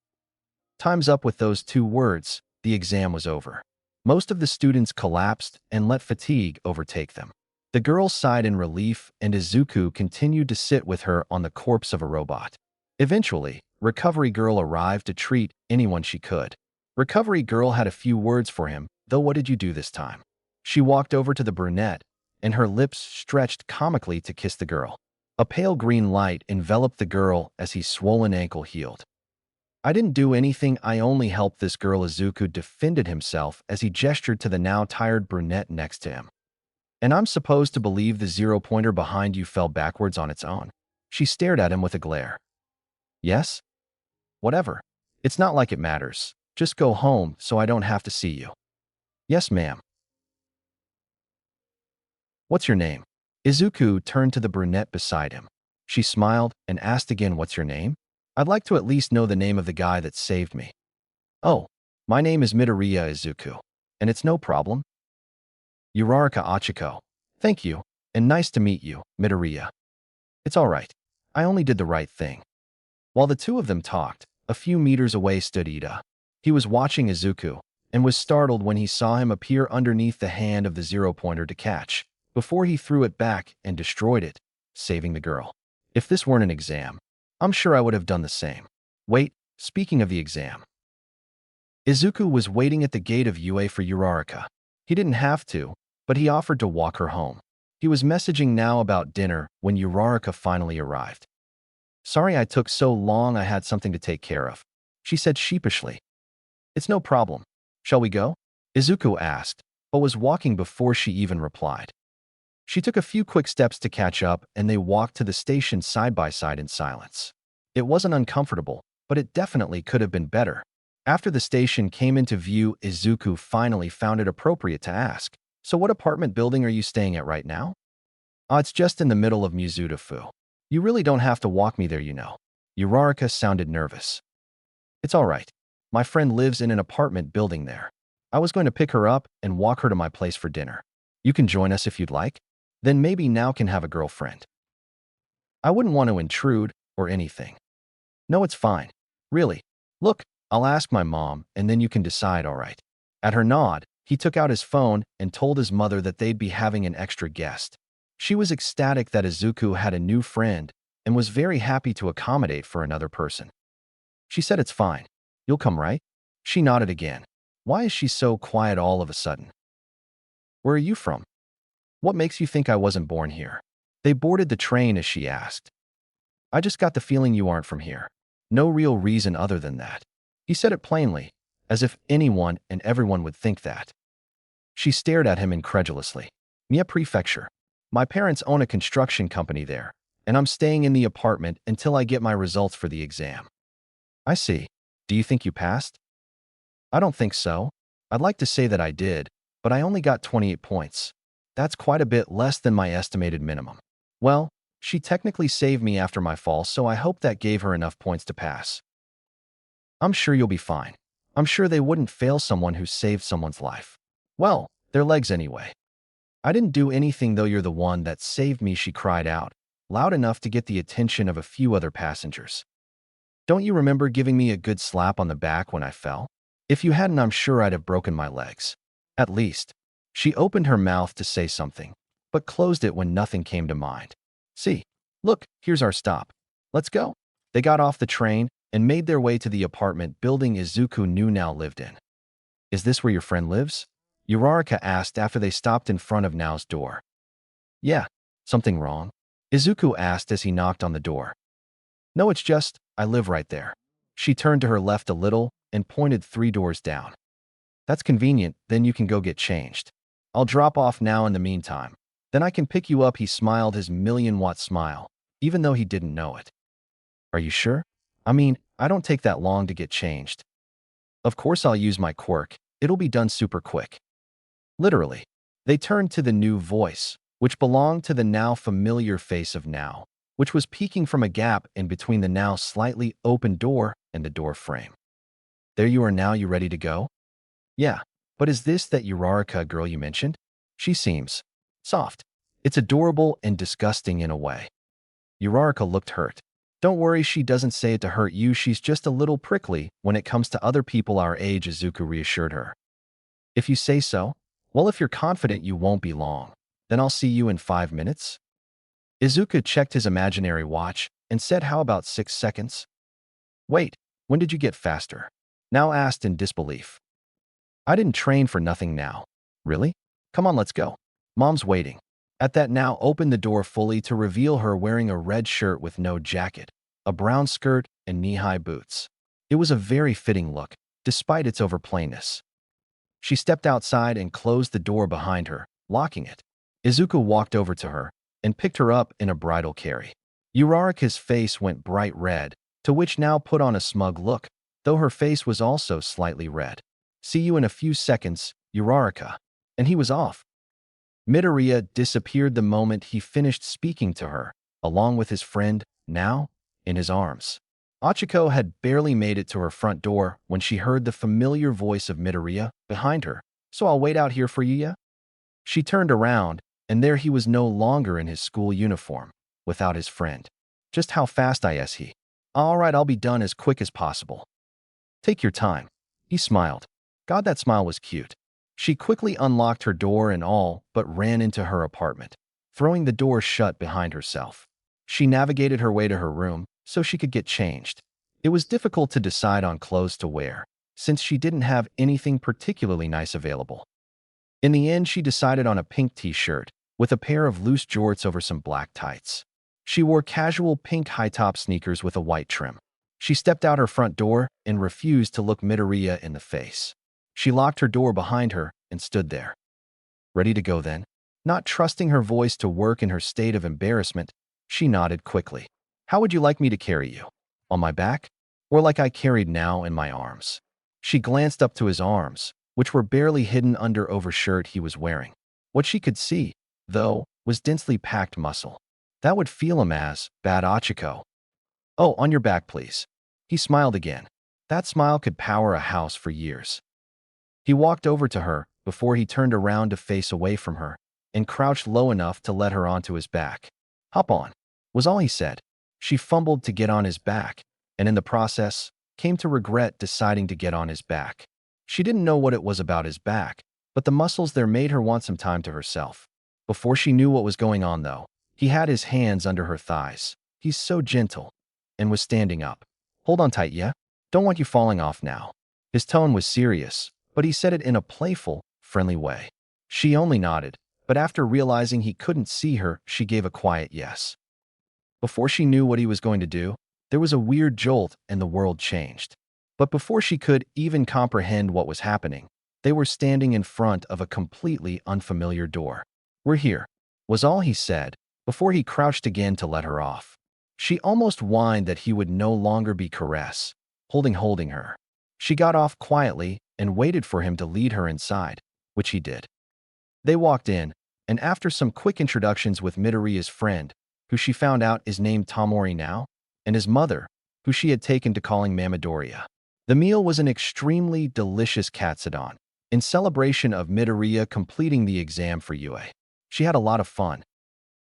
Time's up. With those 2 words, the exam was over. Most of the students collapsed and let fatigue overtake them. The girl sighed in relief and Izuku continued to sit with her on the corpse of a robot. Eventually, Recovery Girl arrived to treat anyone she could. Recovery Girl had a few words for him, though. What did you do this time? She walked over to the brunette, and her lips stretched comically to kiss the girl. A pale green light enveloped the girl as his swollen ankle healed. I didn't do anything, I only helped this girl. Izuku defended himself as he gestured to the now tired brunette next to him. And I'm supposed to believe the 0-pointer behind you fell backwards on its own? She stared at him with a glare. Yes? Whatever. It's not like it matters. Just go home so I don't have to see you. Yes, ma'am. What's your name? Izuku turned to the brunette beside him. She smiled and asked again, what's your name? I'd like to at least know the name of the guy that saved me. Oh, my name is Midoriya Izuku. And it's no problem. Uraraka Achiko. Thank you, and nice to meet you, Midoriya. It's all right. I only did the right thing. While the two of them talked, a few meters away stood Ida. He was watching Izuku and was startled when he saw him appear underneath the hand of the 0-pointer to catch, before he threw it back and destroyed it, saving the girl. If this weren't an exam, I'm sure I would have done the same. Wait, speaking of the exam. Izuku was waiting at the gate of UA for Uraraka. He didn't have to, but he offered to walk her home. He was messaging now about dinner when Uraraka finally arrived. Sorry I took so long, I had something to take care of, she said sheepishly. It's no problem. Shall we go? Izuku asked, but was walking before she even replied. She took a few quick steps to catch up and they walked to the station side by side in silence. It wasn't uncomfortable, but it definitely could have been better. After the station came into view, Izuku finally found it appropriate to ask, so what apartment building are you staying at right now? It's just in the middle of Mizuta-fu. You really don't have to walk me there, you know. Uraraka sounded nervous. It's all right. My friend lives in an apartment building there. I was going to pick her up and walk her to my place for dinner. You can join us if you'd like. Then maybe now can have a girlfriend. I wouldn't want to intrude or anything. No, it's fine. Really. Look, I'll ask my mom and then you can decide, all right. At her nod, he took out his phone and told his mother that they'd be having an extra guest. She was ecstatic that Izuku had a new friend and was very happy to accommodate for another person. She said it's fine. You'll come, right? She nodded again. Why is she so quiet all of a sudden? Where are you from? What makes you think I wasn't born here? They boarded the train as she asked. I just got the feeling you aren't from here. No real reason other than that. He said it plainly, as if anyone and everyone would think that. She stared at him incredulously. Mie Prefecture. My parents own a construction company there. and I'm staying in the apartment until I get my results for the exam. I see. Do you think you passed? I don't think so. I'd like to say that I did, but I only got 28 points. That's quite a bit less than my estimated minimum. Well, she technically saved me after my fall, so I hope that gave her enough points to pass. I'm sure you'll be fine. I'm sure they wouldn't fail someone who saved someone's life. Well, their legs anyway. I didn't do anything though, you're the one that saved me, she cried out, loud enough to get the attention of a few other passengers. Don't you remember giving me a good slap on the back when I fell? If you hadn't, I'm sure I'd have broken my legs. At least. She opened her mouth to say something, but closed it when nothing came to mind. See, look, here's our stop. Let's go. They got off the train and made their way to the apartment building Izuku knew now lived in. Is this where your friend lives? Uraraka asked after they stopped in front of Nao's door. Yeah, something wrong? Izuku asked as he knocked on the door. No, it's just, I live right there. She turned to her left a little and pointed 3 doors down. That's convenient, then you can go get changed. I'll drop off now in the meantime. Then I can pick you up, he smiled his million-watt smile, even though he didn't know it. Are you sure? I mean, I don't take that long to get changed. Of course I'll use my quirk. It'll be done super quick. Literally. They turned to the new voice, which belonged to the now familiar face of Nao, which was peeking from a gap in between the now slightly open door and the door frame. There you are now, you ready to go? Yeah, but is this that Uraraka girl you mentioned? She seems soft. It's adorable and disgusting in a way. Uraraka looked hurt. Don't worry, she doesn't say it to hurt you, she's just a little prickly when it comes to other people our age, Izuku reassured her. If you say so. Well, if you're confident you won't be long, then I'll see you in 5 minutes. Izuku checked his imaginary watch and said, how about 6 seconds? Wait, when did you get faster? Nao asked in disbelief. I didn't train for nothing now. Really? Come on, let's go. Mom's waiting. At that, Nao opened the door fully to reveal her wearing a red shirt with no jacket, a brown skirt, and knee-high boots. It was a very fitting look, despite its overplainness. She stepped outside and closed the door behind her, locking it. Izuku walked over to her and picked her up in a bridal carry. Uraraka's face went bright red, to which Nao put on a smug look, though her face was also slightly red. See you in a few seconds, Uraraka. And he was off. Midoriya disappeared the moment he finished speaking to her, along with his friend, Nao, in his arms. Achiko had barely made it to her front door when she heard the familiar voice of Midoriya behind her. So I'll wait out here for you, yeah? She turned around, and there he was no longer in his school uniform, without his friend. Just how fast is he? All right, I'll be done as quick as possible. Take your time. He smiled. God, that smile was cute. She quickly unlocked her door and all but ran into her apartment, throwing the door shut behind herself. She navigated her way to her room so she could get changed. It was difficult to decide on clothes to wear, since she didn't have anything particularly nice available. In the end, she decided on a pink t-shirt with a pair of loose jorts over some black tights. She wore casual pink high-top sneakers with a white trim. She stepped out her front door and refused to look Midoriya in the face. She locked her door behind her and stood there. Ready to go then? Not trusting her voice to work in her state of embarrassment, she nodded quickly. How would you like me to carry you? On my back? Or like I carried Nao in my arms? She glanced up to his arms, which were barely hidden under overshirt he was wearing. What she could see, though, was densely packed muscle. That would feel him as bad Achiko. Oh, on your back, please. He smiled again. That smile could power a house for years. He walked over to her before he turned around to face away from her and crouched low enough to let her onto his back. Hop on, was all he said. She fumbled to get on his back, and in the process, came to regret deciding to get on his back. She didn't know what it was about his back, but the muscles there made her want some time to herself. Before she knew what was going on, though, he had his hands under her thighs. He's so gentle, and was standing up. Hold on tight, yeah? Don't want you falling off now. His tone was serious, but he said it in a playful, friendly way. She only nodded, but after realizing he couldn't see her, she gave a quiet yes. Before she knew what he was going to do, there was a weird jolt and the world changed. But before she could even comprehend what was happening, they were standing in front of a completely unfamiliar door. We're here, was all he said, before he crouched again to let her off. She almost whined that he would no longer be caress, holding her. She got off quietly and waited for him to lead her inside, which he did. They walked in, and after some quick introductions with Midoriya's friend, who she found out is named Tamori now, and his mother, who she had taken to calling Mamadoriya. The meal was an extremely delicious katsudon, in celebration of Midoriya completing the exam for Yue. She had a lot of fun.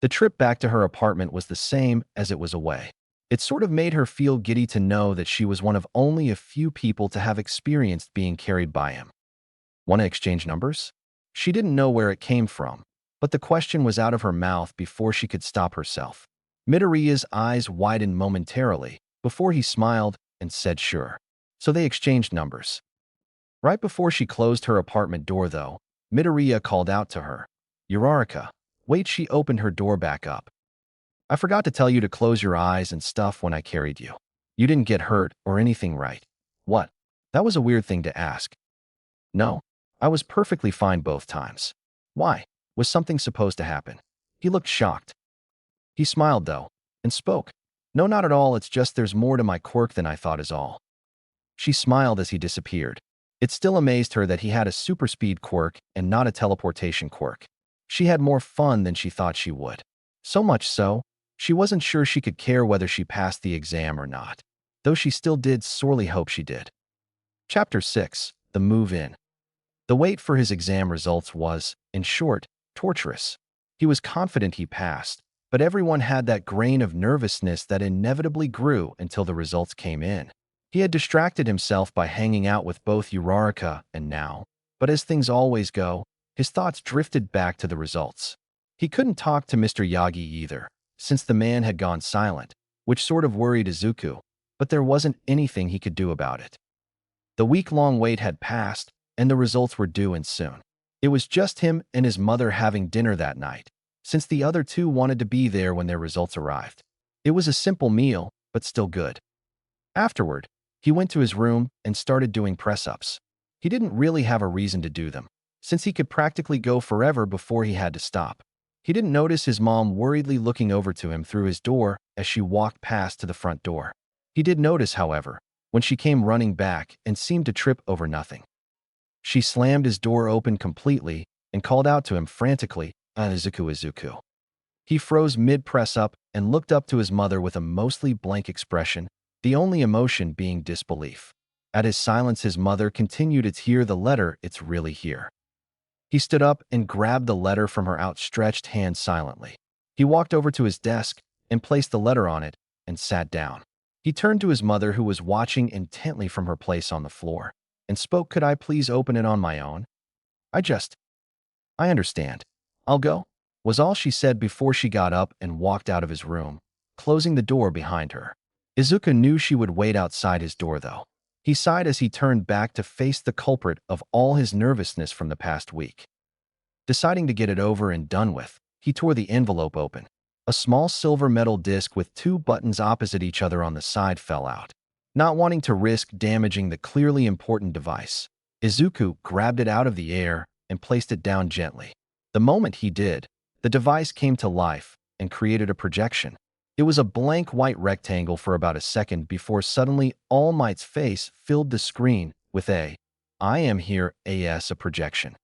The trip back to her apartment was the same as it was away. It sort of made her feel giddy to know that she was one of only a few people to have experienced being carried by him. Want to exchange numbers? She didn't know where it came from, but the question was out of her mouth before she could stop herself. Midoriya's eyes widened momentarily before he smiled and said sure. So they exchanged numbers. Right before she closed her apartment door, though, Midoriya called out to her, "Uraraka, wait." She opened her door back up. "I forgot to tell you to close your eyes and stuff when I carried you. You didn't get hurt or anything, right?" "What?" That was a weird thing to ask. "No, I was perfectly fine both times." "Why? Was something supposed to happen?" He looked shocked. He smiled, though, and spoke. "No, not at all. It's just there's more to my quirk than I thought is all." She smiled as he disappeared. It still amazed her that he had a super speed quirk and not a teleportation quirk. She had more fun than she thought she would. So much so, she wasn't sure she could care whether she passed the exam or not, though she still did sorely hope she did. Chapter 6. The Move-In. The wait for his exam results was, in short, torturous. He was confident he passed, but everyone had that grain of nervousness that inevitably grew until the results came in. He had distracted himself by hanging out with both Uraraka and now, but as things always go, his thoughts drifted back to the results. He couldn't talk to Mr. Yagi either, since the man had gone silent, which sort of worried Izuku, but there wasn't anything he could do about it. The week-long wait had passed, and the results were due in soon. It was just him and his mother having dinner that night, since the other two wanted to be there when their results arrived. It was a simple meal, but still good. Afterward, he went to his room and started doing press-ups. He didn't really have a reason to do them, since he could practically go forever before he had to stop. He didn't notice his mom worriedly looking over to him through his door as she walked past to the front door. He did notice, however, when she came running back and seemed to trip over nothing. She slammed his door open completely and called out to him frantically, "Izuku, Izuku." He froze mid-press-up and looked up to his mother with a mostly blank expression, the only emotion being disbelief. At his silence, his mother continued, "It's here, the letter, it's really here." He stood up and grabbed the letter from her outstretched hand silently. He walked over to his desk and placed the letter on it and sat down. He turned to his mother, who was watching intently from her place on the floor, and spoke, "Could I please open it on my own? I understand. I'll go," was all she said before she got up and walked out of his room, closing the door behind her. Izuku knew she would wait outside his door, though. He sighed as he turned back to face the culprit of all his nervousness from the past week. Deciding to get it over and done with, he tore the envelope open. A small silver metal disc with two buttons opposite each other on the side fell out. Not wanting to risk damaging the clearly important device, Izuku grabbed it out of the air and placed it down gently. The moment he did, the device came to life and created a projection. It was a blank white rectangle for about a second before suddenly All Might's face filled the screen with a "I am here" as a projection.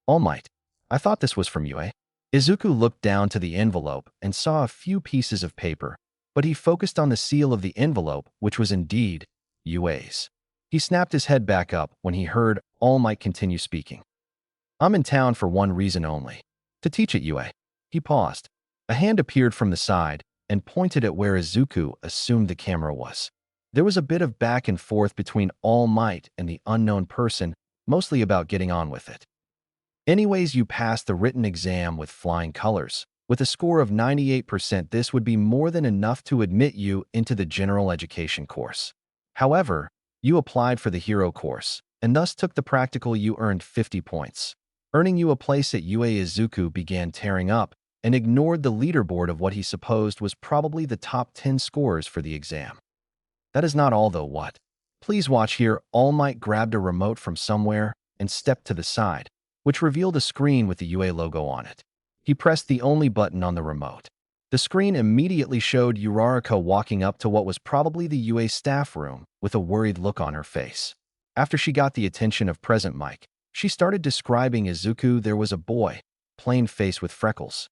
"All Might, I thought this was from Yue." Izuku looked down to the envelope and saw a few pieces of paper, but he focused on the seal of the envelope, which was indeed Yue's. He snapped his head back up when he heard All Might continue speaking. "I'm in town for one reason only: to teach at Yue." He paused. A hand appeared from the side and pointed at where Izuku assumed the camera was. There was a bit of back and forth between All Might and the unknown person, mostly about getting on with it. "Anyways, you passed the written exam with flying colors. With a score of 98%, this would be more than enough to admit you into the general education course. However, you applied for the hero course, and thus took the practical. You earned 50 points. Earning you a place at UA." Izuku began tearing up and ignored the leaderboard of what he supposed was probably the top 10 scorers for the exam. "That is not all, though. What? Please watch here." All Might grabbed a remote from somewhere and stepped to the side, which revealed a screen with the UA logo on it. He pressed the only button on the remote. The screen immediately showed Uraraka walking up to what was probably the UA staff room with a worried look on her face. After she got the attention of Present Mike, she started describing Izuku. There was a boy, plain face with freckles.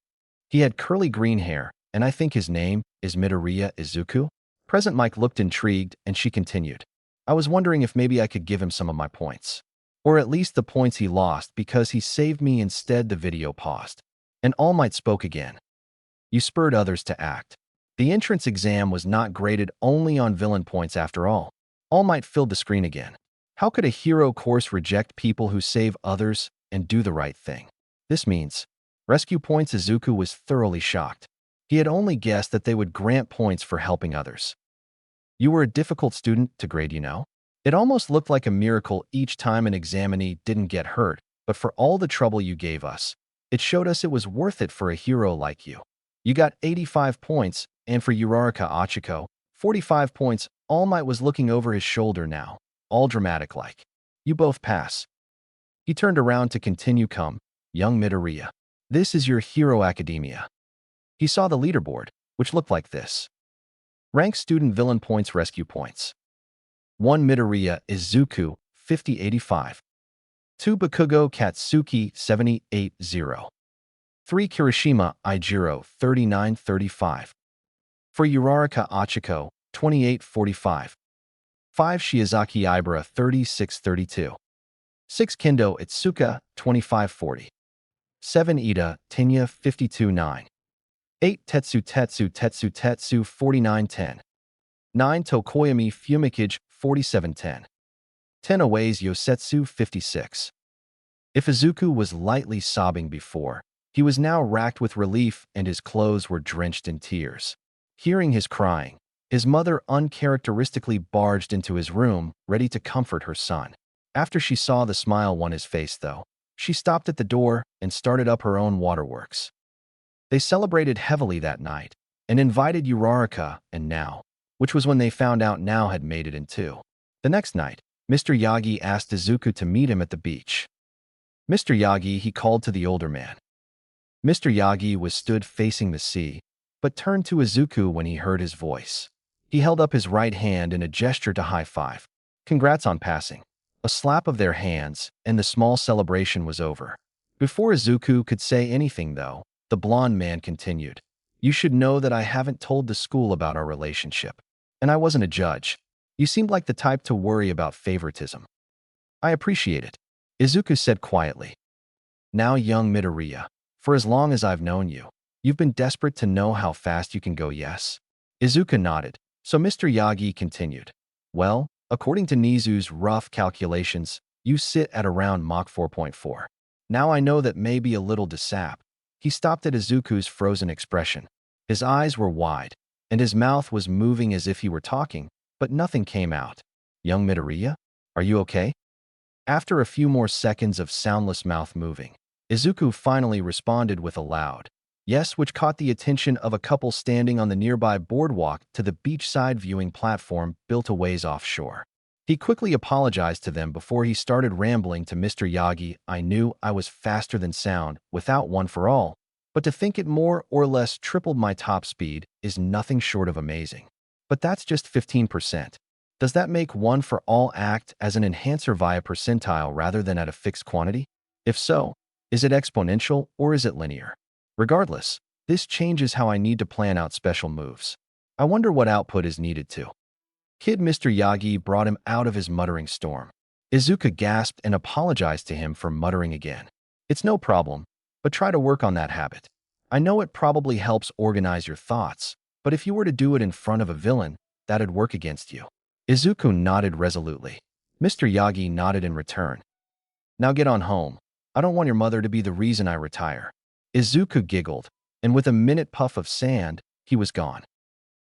He had curly green hair, and I think his name is Midoriya Izuku. Present Mike looked intrigued, and she continued. I was wondering if maybe I could give him some of my points. Or at least the points he lost because he saved me instead. The video paused. And All Might spoke again. You spurred others to act. The entrance exam was not graded only on villain points after all. All Might filled the screen again. How could a hero course reject people who save others and do the right thing? This means rescue points. Izuku was thoroughly shocked. He had only guessed that they would grant points for helping others. You were a difficult student to grade, you know? It almost looked like a miracle each time an examinee didn't get hurt, but for all the trouble you gave us, it showed us it was worth it for a hero like you. You got 85 points, and for Uraraka Achiko, 45 points. All Might was looking over his shoulder now, all dramatic like. You both pass. He turned around to continue. Come, young Midoriya. This is your Hero Academia. He saw the leaderboard, which looked like this. Rank student villain points, rescue points. 1 Midoriya Izuku, 50-85. 2 Bakugo Katsuki, 70-80. 3 Kirishima Ijiro, 39-35. For Uraraka Achiko, 28-45. 5 Shiozaki Ibara, 36-32. 6 Kendo Itsuka, 25-40. 7 Ida Tinya, 52-9. 8 Tetsu 49-10. 9 Tokoyami Fumikage, 47-10. 10 Owaze Yosetsu, 56. If Izuku was lightly sobbing before, he was now racked with relief and his clothes were drenched in tears. Hearing his crying, his mother uncharacteristically barged into his room, ready to comfort her son. After she saw the smile on his face, though, she stopped at the door and started up her own waterworks. They celebrated heavily that night and invited Uraraka and Now, which was when they found out Now had made it in too. The next night, Mr. Yagi asked Izuku to meet him at the beach. Mr. Yagi, he called to the older man. Mr. Yagi was stood facing the sea, but turned to Izuku when he heard his voice. He held up his right hand in a gesture to high five. Congrats on passing. A slap of their hands, and the small celebration was over. Before Izuku could say anything, though, the blonde man continued. You should know that I haven't told the school about our relationship. And I wasn't a judge. You seemed like the type to worry about favoritism. I appreciate it, Izuku said quietly. Now, young Midoriya, for as long as I've known you, you've been desperate to know how fast you can go, yes? Izuku nodded, so Mr. Yagi continued. Well, according to Nizu's rough calculations, you sit at around Mach 4.4. Now I know that may be a little sap. He stopped at Izuku's frozen expression. His eyes were wide, and his mouth was moving as if he were talking, but nothing came out. Young Midoriya, are you okay? After a few more seconds of soundless mouth moving, Izuku finally responded with a loud yes, which caught the attention of a couple standing on the nearby boardwalk to the beachside viewing platform built a ways offshore. He quickly apologized to them before he started rambling to Mr. Yagi. I knew I was faster than sound without one for all, but to think it more or less tripled my top speed is nothing short of amazing. But that's just 15%. Does that make one for all act as an enhancer via percentile rather than at a fixed quantity? If so, is it exponential or is it linear? Regardless, this changes how I need to plan out special moves. I wonder what output is needed to. Kid Mr. Yagi brought him out of his muttering storm. Izuku gasped and apologized to him for muttering again. It's no problem, but try to work on that habit. I know it probably helps organize your thoughts, but if you were to do it in front of a villain, that'd work against you. Izuku nodded resolutely. Mr. Yagi nodded in return. Now get on home. I don't want your mother to be the reason I retire. Izuku giggled, and with a minute puff of sand, he was gone.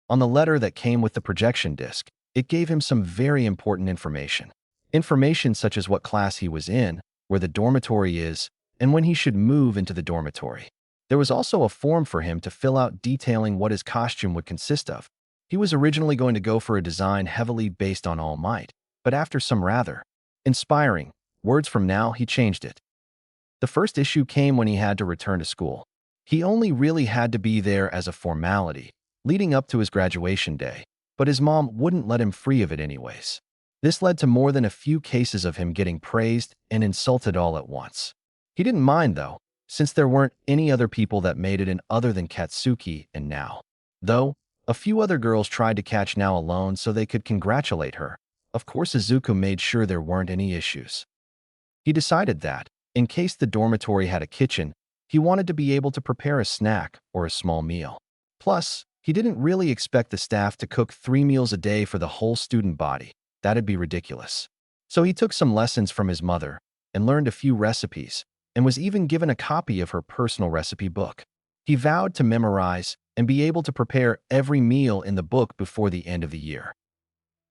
On the letter that came with the projection disc, it gave him some very important information. Information such as what class he was in, where the dormitory is, and when he should move into the dormitory. There was also a form for him to fill out detailing what his costume would consist of. He was originally going to go for a design heavily based on All Might, but after some rather inspiring words from Now, he changed it. The first issue came when he had to return to school. He only really had to be there as a formality, leading up to his graduation day, but his mom wouldn't let him free of it anyways. This led to more than a few cases of him getting praised and insulted all at once. He didn't mind, though, since there weren't any other people that made it in other than Katsuki and Nao. Though, a few other girls tried to catch Nao alone so they could congratulate her. Of course, Izuku made sure there weren't any issues. He decided that, in case the dormitory had a kitchen, he wanted to be able to prepare a snack or a small meal. Plus, he didn't really expect the staff to cook 3 meals a day for the whole student body. That'd be ridiculous. So he took some lessons from his mother and learned a few recipes, and was even given a copy of her personal recipe book. He vowed to memorize and be able to prepare every meal in the book before the end of the year.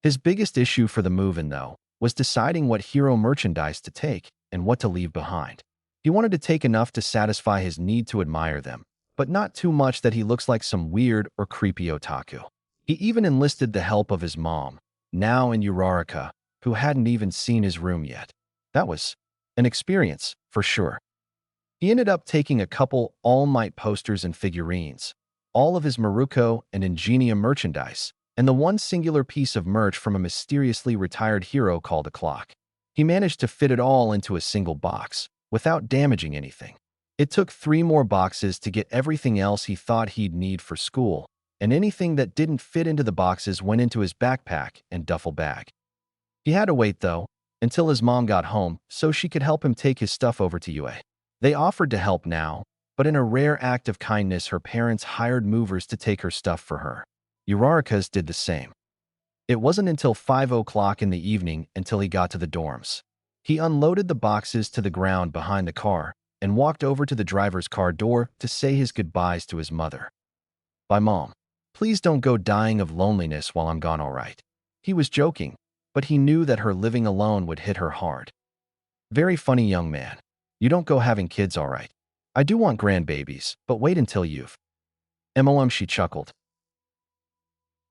His biggest issue for the move-in, though, was deciding what hero merchandise to take and what to leave behind. He wanted to take enough to satisfy his need to admire them, but not too much that he looks like some weird or creepy otaku. He even enlisted the help of his mom, Nao and Uraraka, who hadn't even seen his room yet. That was an experience, for sure. He ended up taking a couple All Might posters and figurines, all of his Maruko and Ingenia merchandise, and the one singular piece of merch from a mysteriously retired hero called a clock. He managed to fit it all into a single box, without damaging anything. It took 3 more boxes to get everything else he thought he'd need for school, and anything that didn't fit into the boxes went into his backpack and duffel bag. He had to wait, though, until his mom got home so she could help him take his stuff over to UA. They offered to help now, but in a rare act of kindness, her parents hired movers to take her stuff for her. Uraraka's did the same. It wasn't until 5 o'clock in the evening until he got to the dorms. He unloaded the boxes to the ground behind the car and walked over to the driver's car door to say his goodbyes to his mother. "Bye, Mom. Please don't go dying of loneliness while I'm gone, all right?" He was joking, but he knew that her living alone would hit her hard. "Very funny, young man. You don't go having kids, all right? I do want grandbabies, but wait until you've..." "MOM," she chuckled.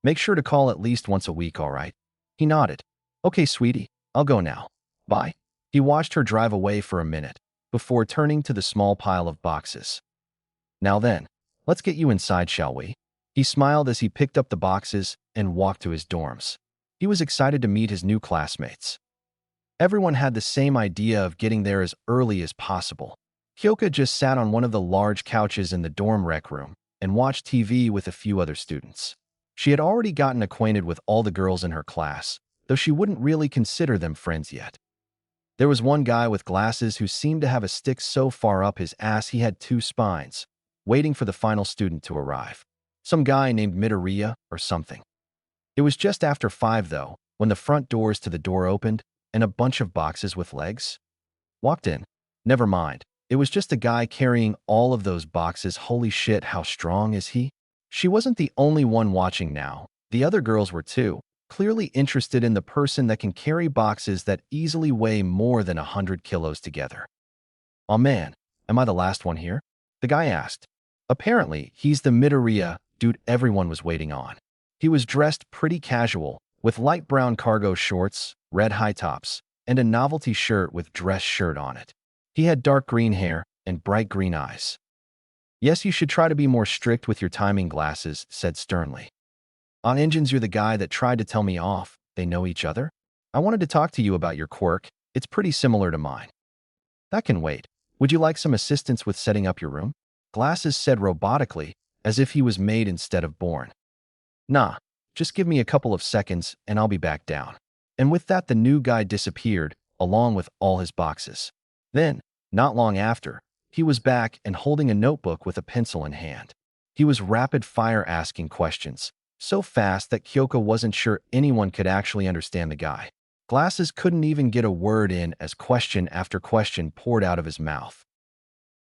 "Make sure to call at least once a week, all right?" He nodded. "Okay, sweetie, I'll go now. Bye." He watched her drive away for a minute, before turning to the small pile of boxes. "Now then, let's get you inside, shall we?" He smiled as he picked up the boxes and walked to his dorms. He was excited to meet his new classmates. Everyone had the same idea of getting there as early as possible. Kyoka just sat on one of the large couches in the dorm rec room and watched TV with a few other students. She had already gotten acquainted with all the girls in her class, though she wouldn't really consider them friends yet. There was one guy with glasses who seemed to have a stick so far up his ass he had 2 spines, waiting for the final student to arrive. Some guy named Midoriya or something. It was just after 5, though, when the front doors to the door opened and a bunch of boxes with legs walked in. Never mind. It was just a guy carrying all of those boxes. Holy shit, how strong is he? She wasn't the only one watching now. The other girls were too, clearly interested in the person that can carry boxes that easily weigh more than 100 kilos together. "Oh man, am I the last one here?" the guy asked. Apparently, he's the Midoriya dude everyone was waiting on. He was dressed pretty casual, with light brown cargo shorts, red high tops, and a novelty shirt with dress shirt on it. He had dark green hair and bright green eyes. "Yes, you should try to be more strict with your timing glasses," said sternly. "On engines, you're the guy that tried to tell me off. They know each other? I wanted to talk to you about your quirk. It's pretty similar to mine." "That can wait. Would you like some assistance with setting up your room?" Glasses said robotically, as if he was made instead of born. "Nah, just give me a couple of seconds and I'll be back down." And with that, the new guy disappeared, along with all his boxes. Then, not long after, he was back and holding a notebook with a pencil in hand. He was rapid-fire asking questions, so fast that Kyoka wasn't sure anyone could actually understand the guy. Glasses couldn't even get a word in as question after question poured out of his mouth.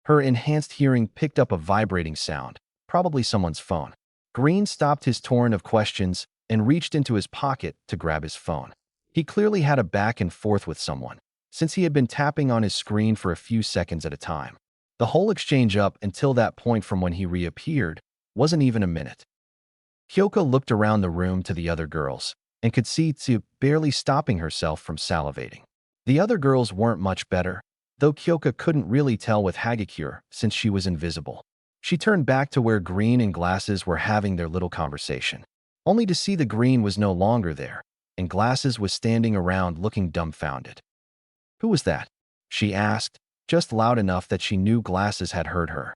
Her enhanced hearing picked up a vibrating sound, probably someone's phone. Green stopped his torrent of questions and reached into his pocket to grab his phone. He clearly had a back and forth with someone, since he had been tapping on his screen for a few seconds at a time. The whole exchange up until that point from when he reappeared wasn't even a minute. Kyoka looked around the room to the other girls and could see Tsu barely stopping herself from salivating. The other girls weren't much better, though Kyoka couldn't really tell with Hagakure since she was invisible. She turned back to where Green and Glasses were having their little conversation, only to see the Green was no longer there, and Glasses was standing around looking dumbfounded. "Who was that?" she asked, just loud enough that she knew Glasses had heard her.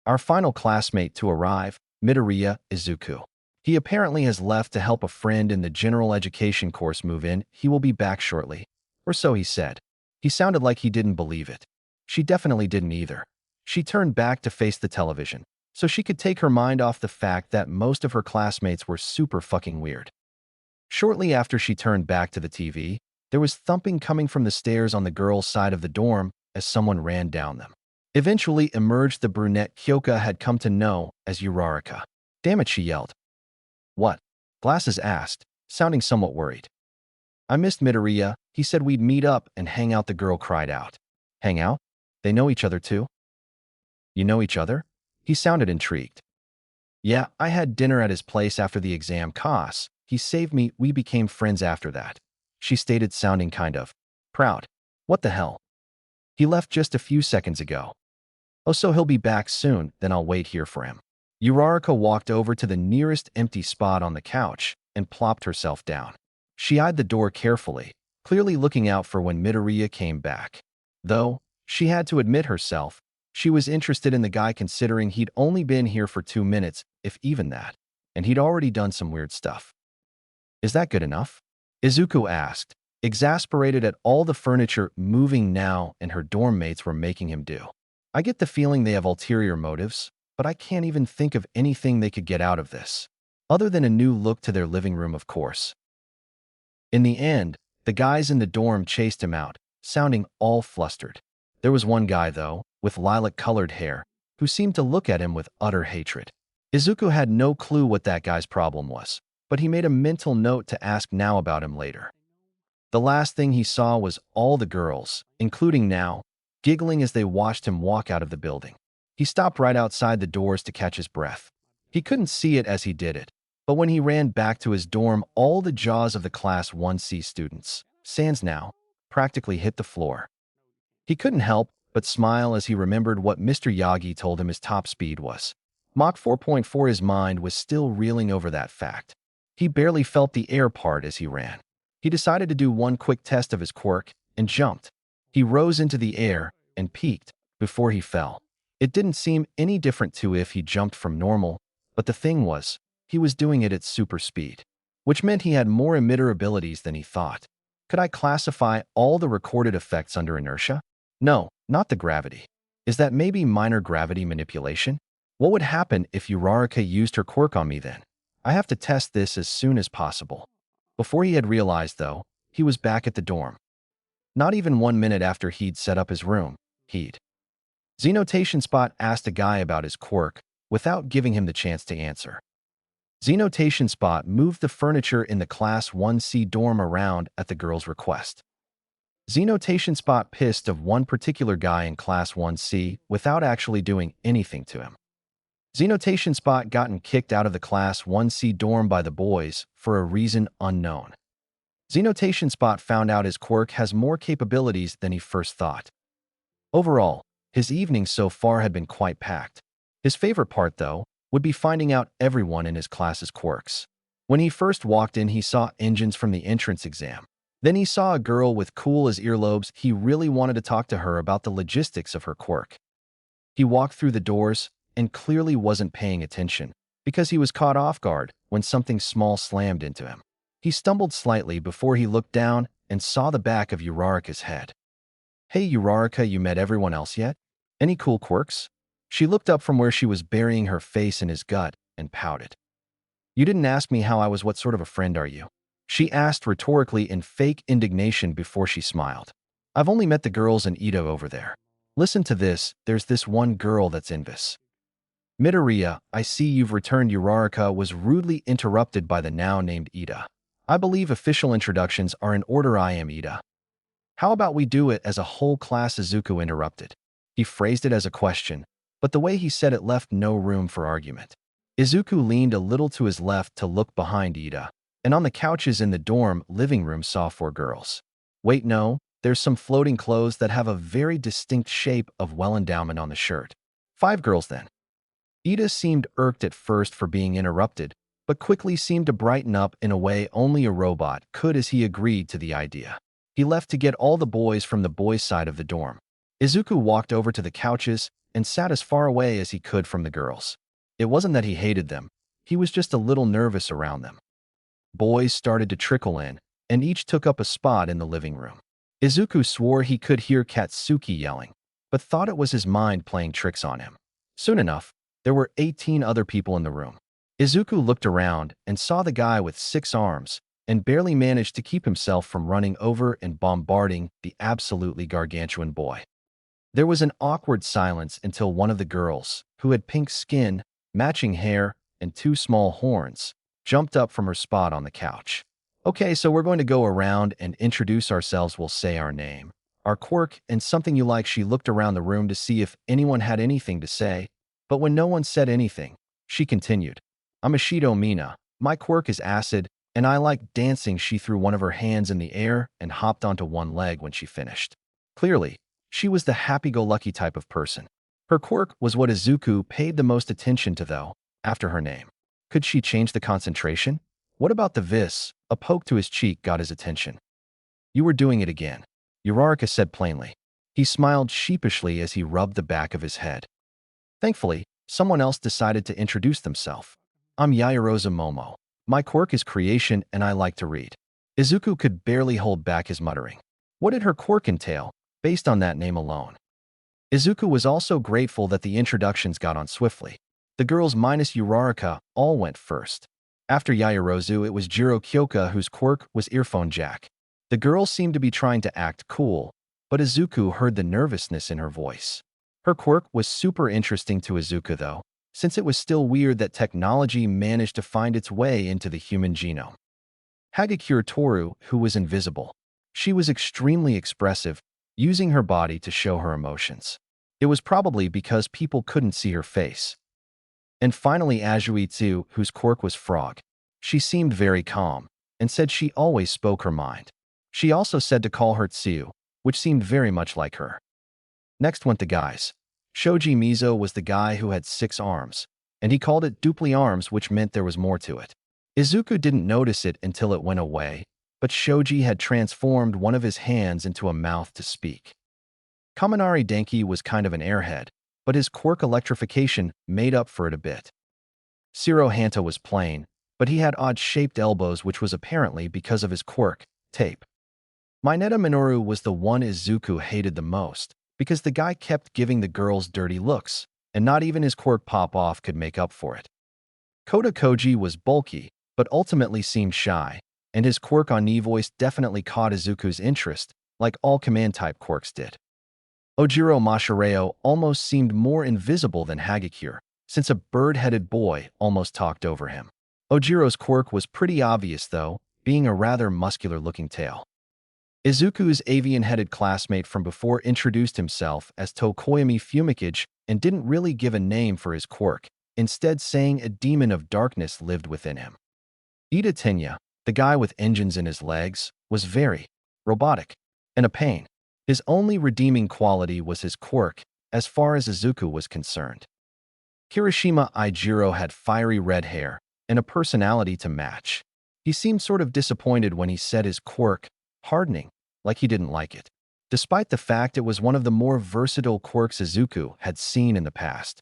"Our final classmate to arrive, Midoriya Izuku. He apparently has left to help a friend in the general education course move in. He will be back shortly." Or so he said. He sounded like he didn't believe it. She definitely didn't either. She turned back to face the television, so she could take her mind off the fact that most of her classmates were super fucking weird. Shortly after she turned back to the TV, there was thumping coming from the stairs on the girls' side of the dorm as someone ran down them. Eventually emerged the brunette Kyoka had come to know as Uraraka. "Damn it," she yelled. "What?" Glasses asked, sounding somewhat worried. "I missed Midoriya. He said we'd meet up and hang out," the girl cried out. "Hang out? They know each other too?" "You know each other?" He sounded intrigued. "Yeah, I had dinner at his place after the exam course. He saved me. We became friends after that," she stated, sounding kind of proud. "What the hell? He left just a few seconds ago." "Oh, so he'll be back soon, then I'll wait here for him." Uraraka walked over to the nearest empty spot on the couch and plopped herself down. She eyed the door carefully, clearly looking out for when Midoriya came back. Though, she had to admit herself, she was interested in the guy considering he'd only been here for 2 minutes, if even that, and he'd already done some weird stuff. "Is that good enough?" Izuku asked, exasperated at all the furniture moving now and her dorm mates were making him do. "I get the feeling they have ulterior motives, but I can't even think of anything they could get out of this. Other than a new look to their living room, of course." In the end, the guys in the dorm chased him out, sounding all flustered. There was one guy, though, with lilac-colored hair, who seemed to look at him with utter hatred. Izuku had no clue what that guy's problem was, but he made a mental note to ask Now about him later. The last thing he saw was all the girls, including Now, giggling as they watched him walk out of the building. He stopped right outside the doors to catch his breath. He couldn't see it as he did it, but when he ran back to his dorm, all the jaws of the Class 1C students, sans Now, practically hit the floor. He couldn't help but smile as he remembered what Mr. Yagi told him his top speed was. Mach 4.4. His mind was still reeling over that fact. He barely felt the air part as he ran. He decided to do one quick test of his quirk and jumped. He rose into the air and peaked before he fell. It didn't seem any different to if he jumped from normal, but the thing was, he was doing it at super speed, which meant he had more emitter abilities than he thought. Could I classify all the recorded effects under inertia? No, not the gravity. Is that maybe minor gravity manipulation? What would happen if Uraraka used her quirk on me then? I have to test this as soon as possible. Before he had realized, though, he was back at the dorm. Not even 1 minute after he'd set up his room, Xenotation Spot asked a guy about his quirk without giving him the chance to answer. Xenotation Spot moved the furniture in the Class 1C dorm around at the girl's request. Xenotation Spot pissed of one particular guy in Class 1C without actually doing anything to him. Xenotation Spot gotten kicked out of the Class 1C dorm by the boys for a reason unknown. Xenotation Spot found out his quirk has more capabilities than he first thought. Overall, his evening so far had been quite packed. His favorite part, though, would be finding out everyone in his class's quirks. When he first walked in, he saw engines from the entrance exam. Then he saw a girl with cool as earlobes. He really wanted to talk to her about the logistics of her quirk. He walked through the doors and clearly wasn't paying attention because he was caught off guard when something small slammed into him. He stumbled slightly before he looked down and saw the back of Uraraka's head. "Hey Uraraka, you met everyone else yet? Any cool quirks?" She looked up from where she was burying her face in his gut and pouted. "You didn't ask me how I was. What sort of a friend are you?" She asked rhetorically in fake indignation before she smiled. "I've only met the girls and Ida over there. Listen to this, there's this one girl that's envious." "Midoriya, I see you've returned." Uraraka was rudely interrupted by the now named Ida. "I believe official introductions are in order. I am Ida." "How about we do it as a whole class?" Izuku interrupted. He phrased it as a question, but the way he said it left no room for argument. Izuku leaned a little to his left to look behind Ida, and on the couches in the dorm living room saw 4 girls. Wait, no, there's some floating clothes that have a very distinct shape of well endowment on the shirt. 5 girls then. Ida seemed irked at first for being interrupted, but quickly seemed to brighten up in a way only a robot could as he agreed to the idea. He left to get all the boys from the boys' side of the dorm. Izuku walked over to the couches and sat as far away as he could from the girls. It wasn't that he hated them, he was just a little nervous around them. Boys started to trickle in, and each took up a spot in the living room. Izuku swore he could hear Katsuki yelling, but thought it was his mind playing tricks on him. Soon enough, there were 18 other people in the room. Izuku looked around and saw the guy with 6 arms and barely managed to keep himself from running over and bombarding the absolutely gargantuan boy. There was an awkward silence until one of the girls, who had pink skin, matching hair, and 2 small horns, jumped up from her spot on the couch. Okay, so we're going to go around and introduce ourselves. We'll say our name, our quirk, and something you like. She looked around the room to see if anyone had anything to say, but when no one said anything, she continued. I'm Ashido Mina. My quirk is acid, and I like dancing. She threw one of her hands in the air and hopped onto one leg when she finished. Clearly, she was the happy-go-lucky type of person. Her quirk was what Izuku paid the most attention to, though, after her name. Could she change the concentration? What about the vis? A poke to his cheek got his attention. You were doing it again, Uraraka said plainly. He smiled sheepishly as he rubbed the back of his head. Thankfully, someone else decided to introduce themselves. I'm Yaoyorozu Momo. My quirk is creation and I like to read. Izuku could barely hold back his muttering. What did her quirk entail, based on that name alone? Izuku was also grateful that the introductions got on swiftly. The girls minus Uraraka all went first. After Yaoyorozu, it was Jiro Kyoka whose quirk was earphone jack. The girls seemed to be trying to act cool, but Izuku heard the nervousness in her voice. Her quirk was super interesting to Izuku though, since it was still weird that technology managed to find its way into the human genome. Hagakure Toru, who was invisible. She was extremely expressive, using her body to show her emotions. It was probably because people couldn't see her face. And finally Azuitsu, whose quirk was frog. She seemed very calm, and said she always spoke her mind. She also said to call her Tsu, which seemed very much like her. Next went the guys. Shoji Mizo was the guy who had 6 arms, and he called it dupli arms, which meant there was more to it. Izuku didn't notice it until it went away, but Shoji had transformed one of his hands into a mouth to speak. Kaminari Denki was kind of an airhead, but his quirk electrification made up for it a bit. Shiro Hanta was plain, but he had odd-shaped elbows, which was apparently because of his quirk, tape. Mineta Minoru was the one Izuku hated the most, because the guy kept giving the girls dirty looks, and not even his quirk pop-off could make up for it. Kota Koji was bulky, but ultimately seemed shy, and his quirk on Ni voice definitely caught Izuku's interest, like all command-type quirks did. Ojiro Mashireo almost seemed more invisible than Hagakure, since a bird-headed boy almost talked over him. Ojiro's quirk was pretty obvious though, being a rather muscular-looking tail. Izuku's avian-headed classmate from before introduced himself as Tokoyami Fumikage and didn't really give a name for his quirk, instead saying a demon of darkness lived within him. Ida Tenya, the guy with engines in his legs, was very robotic and a pain. His only redeeming quality was his quirk, as far as Izuku was concerned. Kirishima Ijiro had fiery red hair and a personality to match. He seemed sort of disappointed when he said his quirk, hardening, like he didn't like it, despite the fact it was one of the more versatile quirks Izuku had seen in the past.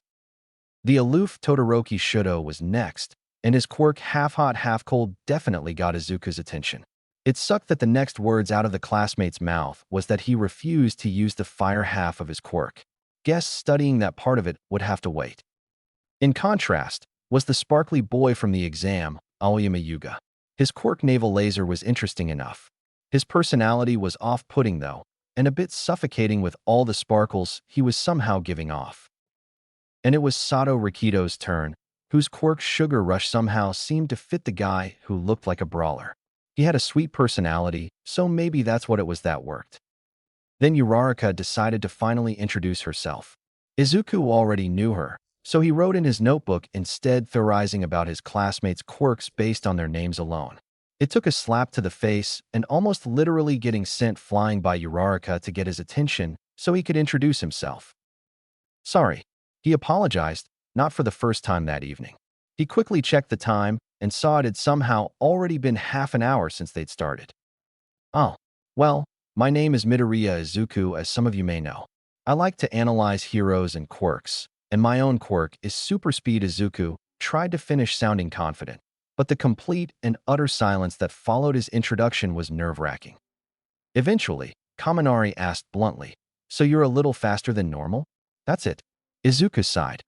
The aloof Todoroki Shudo was next, and his quirk half-hot, half-cold definitely got Izuku's attention. It sucked that the next words out of the classmate's mouth was that he refused to use the fire half of his quirk. Guess studying that part of it would have to wait. In contrast, was the sparkly boy from the exam, Aoyama Yuga. His quirk naval laser was interesting enough. His personality was off-putting though, and a bit suffocating with all the sparkles he was somehow giving off. And it was Sato Rikido's turn, whose quirk Sugar Rush somehow seemed to fit the guy who looked like a brawler. He had a sweet personality, so maybe that's what it was that worked. Then Uraraka decided to finally introduce herself. Izuku already knew her, so he wrote in his notebook instead, theorizing about his classmates' quirks based on their names alone. It took a slap to the face and almost literally getting sent flying by Uraraka to get his attention so he could introduce himself. Sorry, he apologized, not for the first time that evening. He quickly checked the time and saw it had somehow already been half an hour since they'd started. Oh, well, my name is Midoriya Izuku, as some of you may know. I like to analyze heroes and quirks, and my own quirk is Super Speed. Izuku tried to finish sounding confident, but the complete and utter silence that followed his introduction was nerve-wracking. Eventually, Kaminari asked bluntly, "So you're a little faster than normal?" "That's it." Izuku sighed.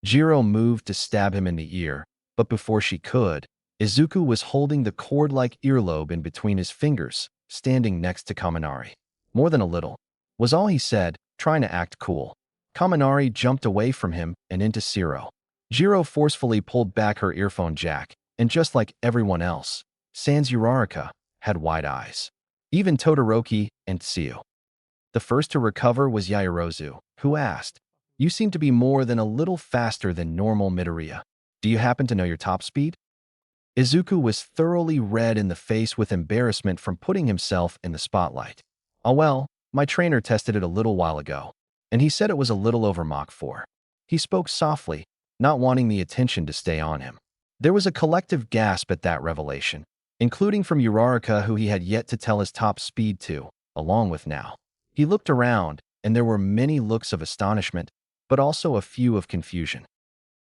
Jiro moved to stab him in the ear, but before she could, Izuku was holding the cord-like earlobe in between his fingers, standing next to Kaminari. "More than a little," was all he said, trying to act cool. Kaminari jumped away from him and into Zero. Jiro forcefully pulled back her earphone jack, and just like everyone else, Sans Uraraka had wide eyes. Even Todoroki and Tsuyu. The first to recover was Yaoyorozu, who asked, "You seem to be more than a little faster than normal, Midoriya. Do you happen to know your top speed?" Izuku was thoroughly red in the face with embarrassment from putting himself in the spotlight. "Oh well, my trainer tested it a little while ago, and he said it was a little over Mach 4. He spoke softly, not wanting the attention to stay on him. There was a collective gasp at that revelation, including from Uraraka, who he had yet to tell his top speed to, along with Now. He looked around, and there were many looks of astonishment, but also a few of confusion.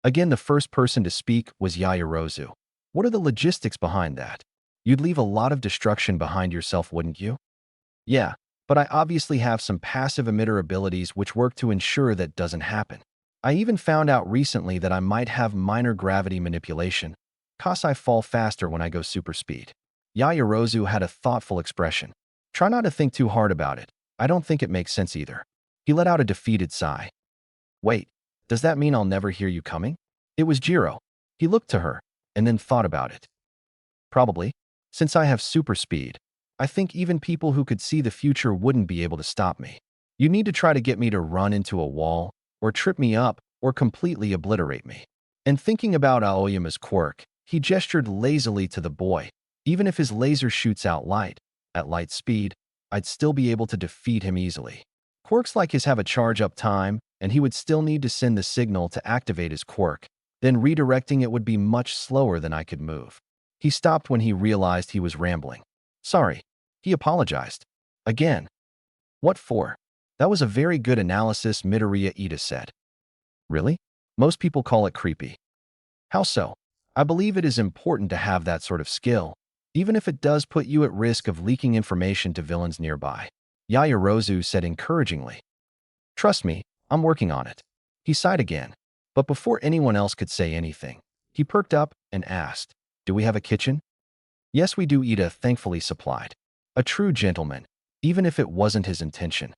Again, the first person to speak was Yaoyorozu. "What are the logistics behind that? You'd leave a lot of destruction behind yourself, wouldn't you?" "Yeah, but I obviously have some passive emitter abilities which work to ensure that doesn't happen. I even found out recently that I might have minor gravity manipulation, 'cause I fall faster when I go super speed." Yaoyorozu had a thoughtful expression. "Try not to think too hard about it. I don't think it makes sense either." He let out a defeated sigh. "Wait, does that mean I'll never hear you coming?" It was Jiro. He looked to her, and then thought about it. "Probably. Since I have super speed, I think even people who could see the future wouldn't be able to stop me. You need to try to get me to run into a wall, or trip me up, or completely obliterate me." And thinking about Aoyama's quirk, he gestured lazily to the boy. "Even if his laser shoots out light, at light speed, I'd still be able to defeat him easily. Quirks like his have a charge-up time, and he would still need to send the signal to activate his quirk. Then redirecting it would be much slower than I could move." He stopped when he realized he was rambling. "Sorry." He apologized. "Again." "What for?" "That was a very good analysis," Midoriya Ida said. "Really? Most people call it creepy." "How so?" "I believe it is important to have that sort of skill, even if it does put you at risk of leaking information to villains nearby," Yaoyorozu said encouragingly. "Trust me, I'm working on it." He sighed again, but before anyone else could say anything, he perked up and asked, "Do we have a kitchen?" "Yes, we do," Ida thankfully supplied. A true gentleman, even if it wasn't his intention.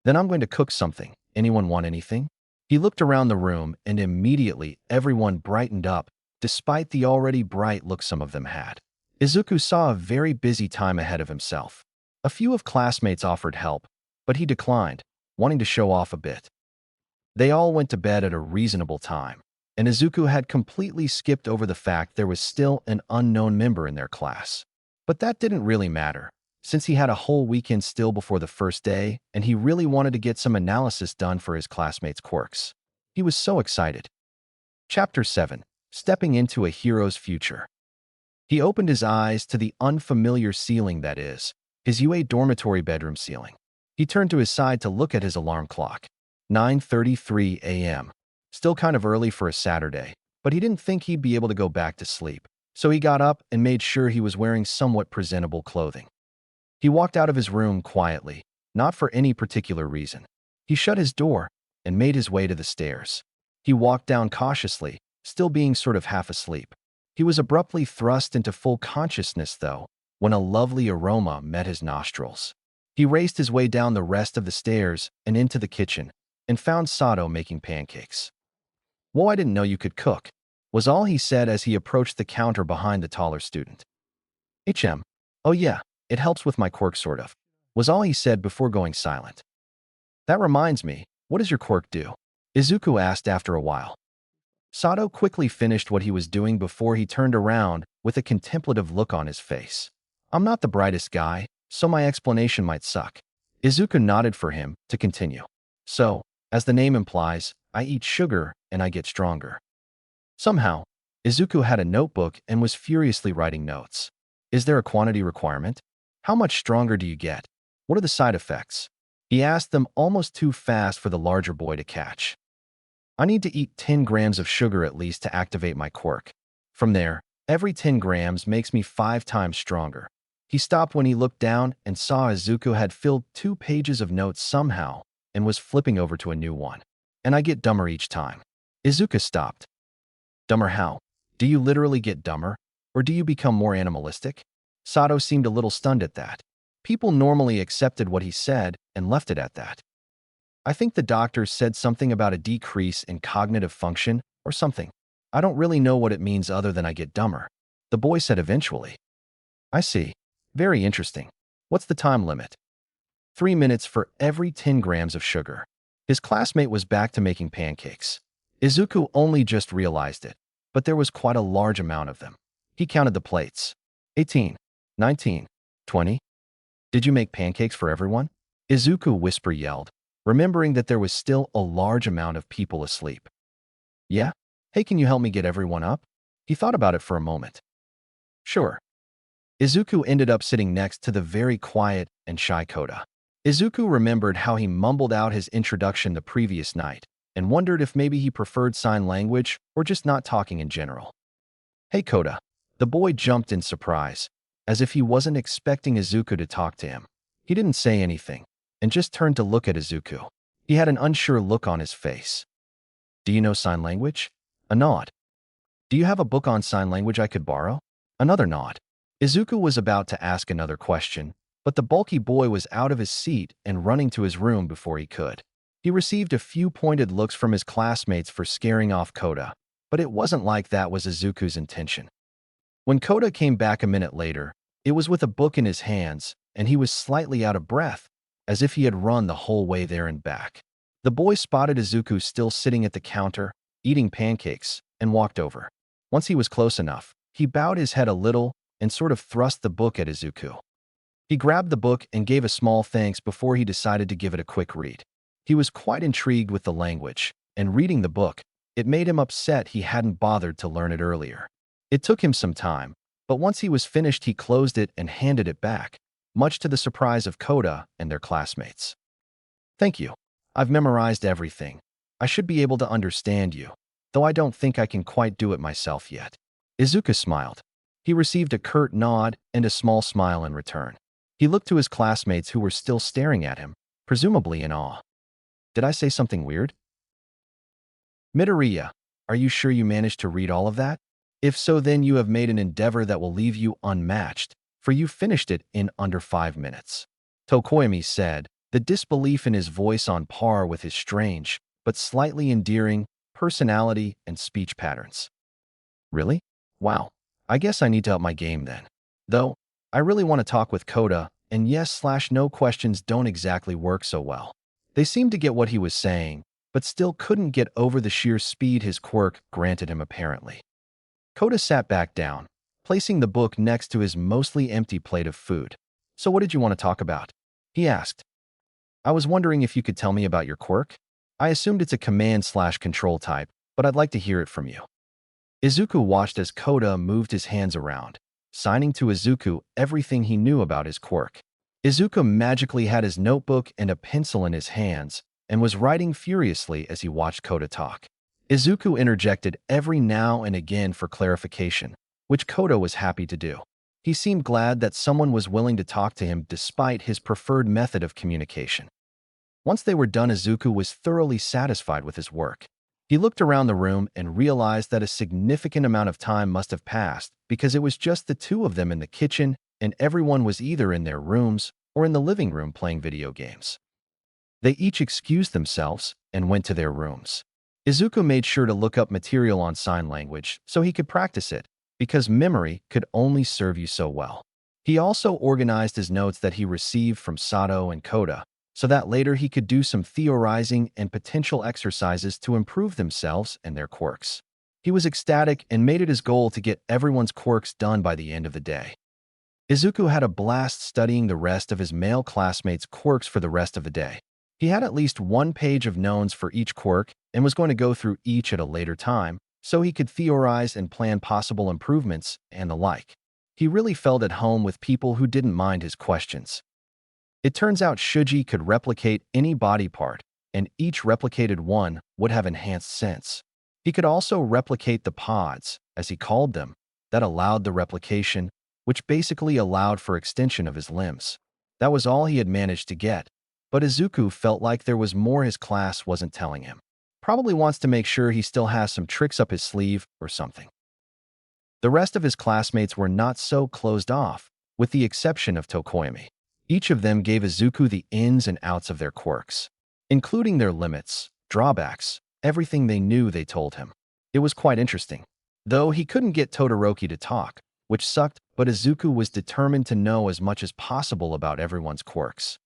"Then I'm going to cook something. Anyone want anything?" He looked around the room, and immediately everyone brightened up, despite the already bright look some of them had. Izuku saw a very busy time ahead of himself. A few of classmates offered help, but he declined, wanting to show off a bit. They all went to bed at a reasonable time, and Izuku had completely skipped over the fact there was still an unknown member in their class. But that didn't really matter, since he had a whole weekend still before the first day, and he really wanted to get some analysis done for his classmates' quirks. He was so excited. Chapter 7. Stepping into a Hero's Future. He opened his eyes to the unfamiliar ceiling, that is, his UA dormitory bedroom ceiling. He turned to his side to look at his alarm clock. 9:33 a.m. Still kind of early for a Saturday, but he didn't think he'd be able to go back to sleep, so he got up and made sure he was wearing somewhat presentable clothing. He walked out of his room quietly, not for any particular reason. He shut his door and made his way to the stairs. He walked down cautiously, still being sort of half asleep. He was abruptly thrust into full consciousness, though, when a lovely aroma met his nostrils. He raced his way down the rest of the stairs and into the kitchen, and found Sato making pancakes. "Whoa, I didn't know you could cook," was all he said as he approached the counter behind the taller student. "Oh yeah, it helps with my quirk sort of," was all he said before going silent. "That reminds me, what does your quirk do?" Izuku asked after a while. Sato quickly finished what he was doing before he turned around with a contemplative look on his face. "I'm not the brightest guy, so my explanation might suck." Izuku nodded for him to continue. "So, as the name implies, I eat sugar and I get stronger. Somehow, Izuku had a notebook and was furiously writing notes. Is there a quantity requirement? How much stronger do you get? What are the side effects? He asked them almost too fast for the larger boy to catch. I need to eat 10 grams of sugar at least to activate my quirk. From there, every 10 grams makes me 5 times stronger. He stopped when he looked down and saw Izuku had filled 2 pages of notes somehow and was flipping over to a new one. And I get dumber each time. Izuku stopped. Dumber how? Do you literally get dumber? Or do you become more animalistic? Sato seemed a little stunned at that. People normally accepted what he said and left it at that. I think the doctor said something about a decrease in cognitive function or something. I don't really know what it means other than I get dumber. The boy said eventually. I see. Very interesting. What's the time limit? 3 minutes for every 10 grams of sugar. His classmate was back to making pancakes. Izuku only just realized it, but there was quite a large amount of them. He counted the plates. 18, 19, 20. Did you make pancakes for everyone? Izuku whisper yelled, remembering that there was still a large amount of people asleep. Yeah? Hey, can you help me get everyone up? He thought about it for a moment. Sure. Izuku ended up sitting next to the very quiet and shy Koda. Izuku remembered how he mumbled out his introduction the previous night and wondered if maybe he preferred sign language or just not talking in general. Hey, Koda. The boy jumped in surprise, as if he wasn't expecting Izuku to talk to him. He didn't say anything and just turned to look at Izuku. He had an unsure look on his face. Do you know sign language? A nod. Do you have a book on sign language I could borrow? Another nod. Izuku was about to ask another question, but the bulky boy was out of his seat and running to his room before he could. He received a few pointed looks from his classmates for scaring off Koda, but it wasn't like that was Izuku's intention. When Koda came back a minute later, it was with a book in his hands, and he was slightly out of breath, as if he had run the whole way there and back. The boy spotted Izuku still sitting at the counter, eating pancakes, and walked over. Once he was close enough, he bowed his head a little and sort of thrust the book at Izuku. He grabbed the book and gave a small thanks before he decided to give it a quick read. He was quite intrigued with the language, and reading the book, it made him upset he hadn't bothered to learn it earlier. It took him some time, but once he was finished he closed it and handed it back, much to the surprise of Koda and their classmates. Thank you. I've memorized everything. I should be able to understand you, though I don't think I can quite do it myself yet. Izuku smiled. He received a curt nod and a small smile in return. He looked to his classmates who were still staring at him, presumably in awe. Did I say something weird? Midoriya, are you sure you managed to read all of that? If so, then you have made an endeavor that will leave you unmatched, for you finished it in under 5 minutes. Tokoyami said, the disbelief in his voice on par with his strange, but slightly endearing, personality and speech patterns. Really? Wow. I guess I need to up my game then. Though, I really want to talk with Koda, and yes/no questions don't exactly work so well. They seemed to get what he was saying, but still couldn't get over the sheer speed his quirk granted him apparently. Koda sat back down, placing the book next to his mostly empty plate of food. So what did you want to talk about? He asked. I was wondering if you could tell me about your quirk. I assumed it's a command/control type, but I'd like to hear it from you. Izuku watched as Koda moved his hands around, signing to Izuku everything he knew about his quirk. Izuku magically had his notebook and a pencil in his hands and was writing furiously as he watched Koda talk. Izuku interjected every now and again for clarification, which Koda was happy to do. He seemed glad that someone was willing to talk to him despite his preferred method of communication. Once they were done, Izuku was thoroughly satisfied with his work. He looked around the room and realized that a significant amount of time must have passed because it was just the two of them in the kitchen and everyone was either in their rooms or in the living room playing video games. They each excused themselves and went to their rooms. Izuku made sure to look up material on sign language so he could practice it, because memory could only serve you so well. He also organized his notes that he received from Sato and Koda, so that later he could do some theorizing and potential exercises to improve themselves and their quirks. He was ecstatic and made it his goal to get everyone's quirks done by the end of the day. Izuku had a blast studying the rest of his male classmates' quirks for the rest of the day. He had at least one page of knowns for each quirk and was going to go through each at a later time so he could theorize and plan possible improvements and the like. He really felt at home with people who didn't mind his questions. It turns out Shuji could replicate any body part, and each replicated one would have enhanced sense. He could also replicate the pods, as he called them, that allowed the replication, which basically allowed for extension of his limbs. That was all he had managed to get, but Izuku felt like there was more his class wasn't telling him. Probably wants to make sure he still has some tricks up his sleeve or something. The rest of his classmates were not so closed off, with the exception of Tokoyami. Each of them gave Izuku the ins and outs of their quirks, including their limits, drawbacks, everything they knew they told him. It was quite interesting. Though he couldn't get Todoroki to talk, which sucked, but Izuku was determined to know as much as possible about everyone's quirks.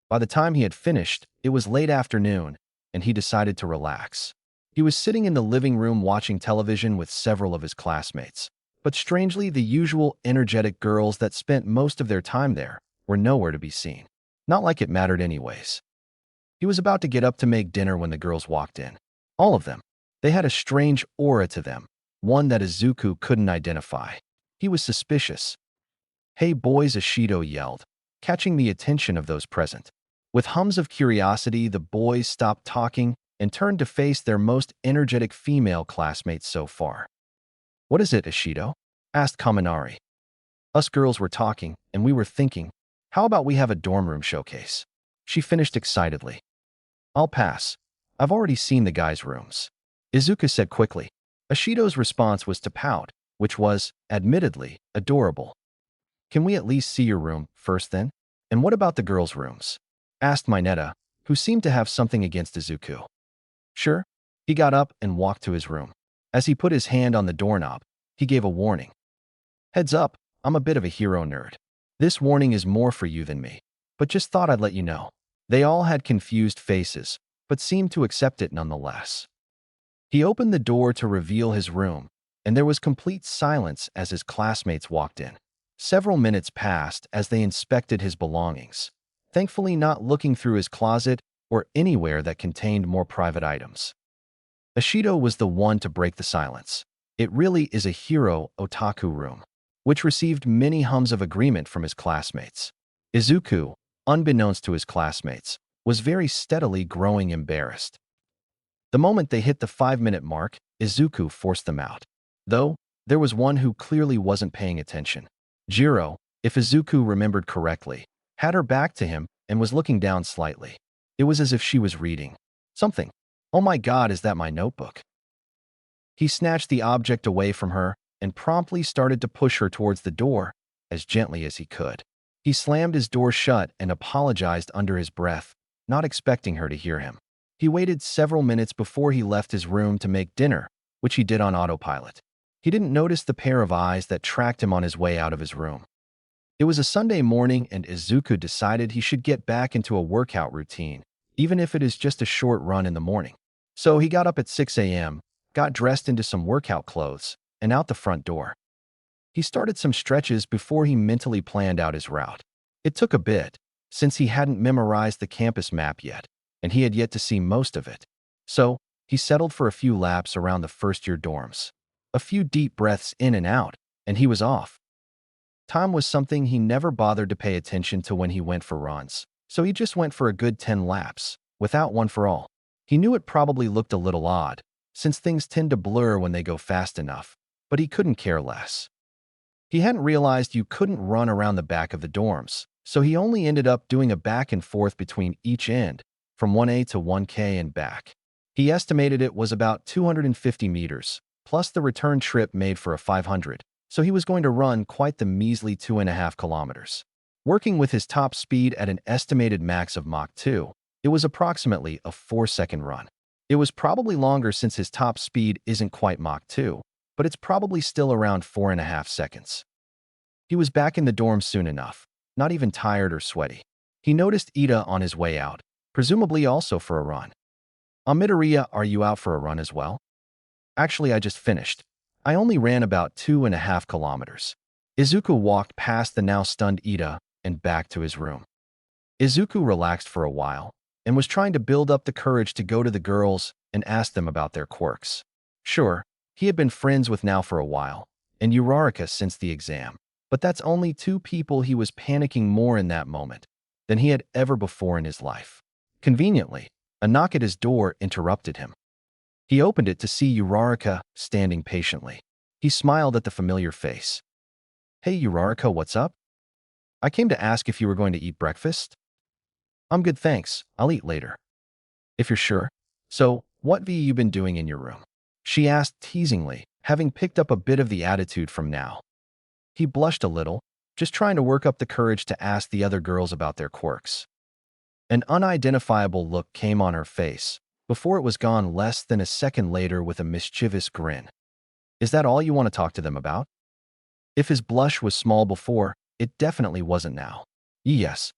By the time he had finished, it was late afternoon, and he decided to relax. He was sitting in the living room watching television with several of his classmates, but strangely the usual energetic girls that spent most of their time there were nowhere to be seen. Not like it mattered anyways. He was about to get up to make dinner when the girls walked in. All of them. They had a strange aura to them, one that Izuku couldn't identify. He was suspicious. "Hey boys," Ashido yelled, catching the attention of those present. With hums of curiosity, the boys stopped talking and turned to face their most energetic female classmates so far. "What is it, Ashido?" asked Kaminari. "Us girls were talking, and we were thinking, how about we have a dorm room showcase?" She finished excitedly. "I'll pass. I've already seen the guys' rooms," Izuku said quickly. Ashido's response was to pout, which was, admittedly, adorable. "Can we at least see your room first then? And what about the girls' rooms?" asked Mineta, who seemed to have something against Izuku. "Sure." He got up and walked to his room. As he put his hand on the doorknob, he gave a warning. "Heads up, I'm a bit of a hero nerd. This warning is more for you than me, but just thought I'd let you know." They all had confused faces, but seemed to accept it nonetheless. He opened the door to reveal his room, and there was complete silence as his classmates walked in. Several minutes passed as they inspected his belongings, thankfully not looking through his closet or anywhere that contained more private items. Ashido was the one to break the silence. "It really is a hero otaku room," which received many hums of agreement from his classmates. Izuku, unbeknownst to his classmates, was very steadily growing embarrassed. The moment they hit the 5-minute mark, Izuku forced them out. Though, there was one who clearly wasn't paying attention. Jiro, if Izuku remembered correctly, had her back to him and was looking down slightly. It was as if she was reading something. "Oh my God, is that my notebook?" He snatched the object away from her and promptly started to push her towards the door as gently as he could. He slammed his door shut and apologized under his breath, not expecting her to hear him. He waited several minutes before he left his room to make dinner, which he did on autopilot. He didn't notice the pair of eyes that tracked him on his way out of his room. It was a Sunday morning, and Izuku decided he should get back into a workout routine, even if it is just a short run in the morning. So he got up at 6 a.m., got dressed into some workout clothes, and out the front door. He started some stretches before he mentally planned out his route. It took a bit, since he hadn't memorized the campus map yet, and he had yet to see most of it. So, he settled for a few laps around the first-year dorms. A few deep breaths in and out, and he was off. Time was something he never bothered to pay attention to when he went for runs, so he just went for a good 10 laps, without one for all. He knew it probably looked a little odd, since things tend to blur when they go fast enough, but he couldn't care less. He hadn't realized you couldn't run around the back of the dorms, so he only ended up doing a back and forth between each end, from 1A to 1K and back. He estimated it was about 250 meters, plus the return trip made for a 500, so he was going to run quite the measly 2.5 kilometers. Working with his top speed at an estimated max of Mach 2, it was approximately a 4-second run. It was probably longer since his top speed isn't quite Mach 2, but it's probably still around 4.5 seconds. He was back in the dorm soon enough, not even tired or sweaty. He noticed Ida on his way out, presumably also for a run. "Midoriya, are you out for a run as well?" "Actually, I just finished. I only ran about 2.5 kilometers. Izuku walked past the now stunned Ida and back to his room. Izuku relaxed for a while, and was trying to build up the courage to go to the girls and ask them about their quirks. Sure, he had been friends with now for a while, and Uraraka since the exam, but that's only two people he was panicking more in that moment than he had ever before in his life. Conveniently, a knock at his door interrupted him. He opened it to see Uraraka standing patiently. He smiled at the familiar face. Hey Uraraka, what's up? I came to ask if you were going to eat breakfast. I'm good, thanks. I'll eat later. If you're sure. So, what have you been doing in your room? She asked teasingly, having picked up a bit of the attitude from now. He blushed a little, just trying to work up the courage to ask the other girls about their quirks. An unidentifiable look came on her face, before it was gone less than a second later with a mischievous grin. Is that all you want to talk to them about? If his blush was small before, it definitely wasn't now. Yes.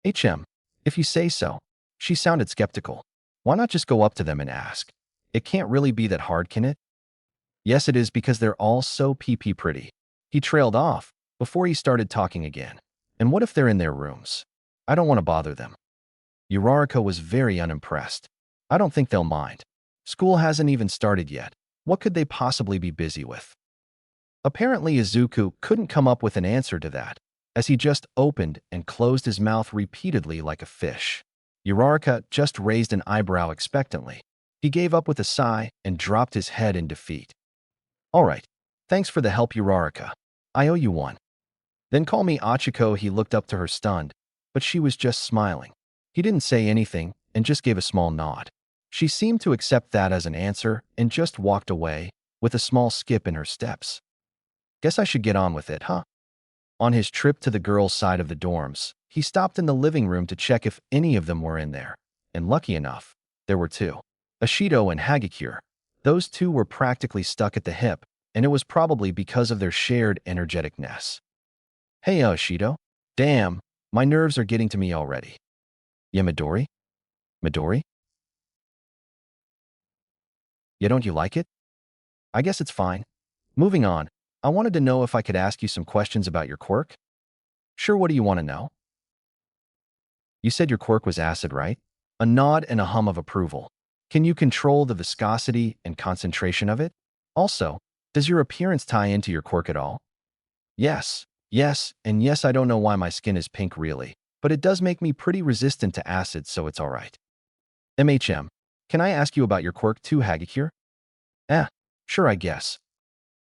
If you say so. She sounded skeptical. Why not just go up to them and ask? It can't really be that hard, can it? Yes, it is because they're all so pee-pee pretty. He trailed off before he started talking again. And what if they're in their rooms? I don't want to bother them. Uraraka was very unimpressed. I don't think they'll mind. School hasn't even started yet. What could they possibly be busy with? Apparently, Izuku couldn't come up with an answer to that, as he just opened and closed his mouth repeatedly like a fish. Uraraka just raised an eyebrow expectantly. He gave up with a sigh and dropped his head in defeat. All right, thanks for the help, Uraraka. I owe you one. Then call me Achiko. He looked up to her stunned, but she was just smiling. He didn't say anything and just gave a small nod. She seemed to accept that as an answer and just walked away, with a small skip in her steps. Guess I should get on with it, huh? On his trip to the girls' side of the dorms, he stopped in the living room to check if any of them were in there, and lucky enough, there were two. Ashido and Hagakure. Those two were practically stuck at the hip, and it was probably because of their shared energeticness. Hey, Ashido. Damn, my nerves are getting to me already. Yeah, Midori? Midori? Yeah, don't you like it? I guess it's fine. Moving on, I wanted to know if I could ask you some questions about your quirk. Sure, what do you want to know? You said your quirk was acid, right? A nod and a hum of approval. Can you control the viscosity and concentration of it? Also, does your appearance tie into your quirk at all? Yes, and yes, I don't know why my skin is pink really, but it does make me pretty resistant to acid, so it's alright. Can I ask you about your quirk too, Hagakure? Eh, sure, I guess.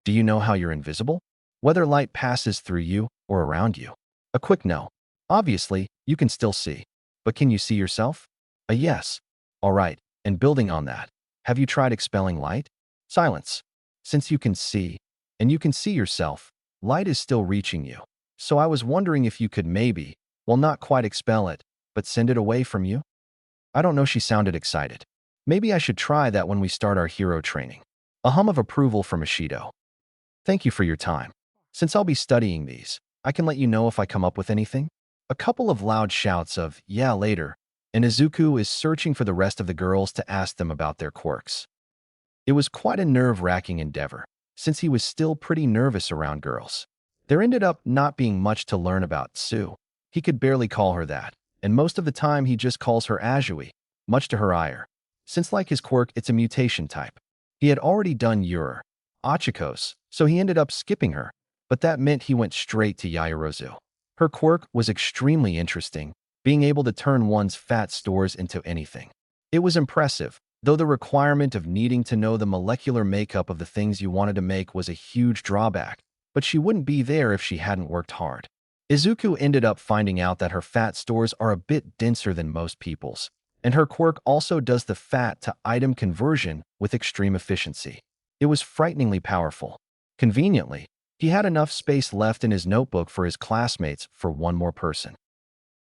Do you know how you're invisible? Whether light passes through you or around you. A quick no. Obviously, you can still see. But can you see yourself? A yes. Alright, and building on that, have you tried expelling light? Silence. Since you can see, and you can see yourself, light is still reaching you. So I was wondering if you could maybe, well, not quite expel it, but send it away from you? I don't know, she sounded excited. Maybe I should try that when we start our hero training. A hum of approval from Ashido. Thank you for your time. Since I'll be studying these, I can let you know if I come up with anything. A couple of loud shouts of, yeah, later, and Izuku is searching for the rest of the girls to ask them about their quirks. It was quite a nerve-wracking endeavor, since he was still pretty nervous around girls. There ended up not being much to learn about Sue. He could barely call her that, and most of the time he just calls her Azui, much to her ire. Since like his quirk, it's a mutation type. He had already done Achiko's, so he ended up skipping her, but that meant he went straight to Yaoyorozu. Her quirk was extremely interesting, being able to turn one's fat stores into anything. It was impressive, though the requirement of needing to know the molecular makeup of the things you wanted to make was a huge drawback, but she wouldn't be there if she hadn't worked hard. Izuku ended up finding out that her fat stores are a bit denser than most people's, and her quirk also does the fat-to-item conversion with extreme efficiency. It was frighteningly powerful. Conveniently, he had enough space left in his notebook for his classmates for one more person.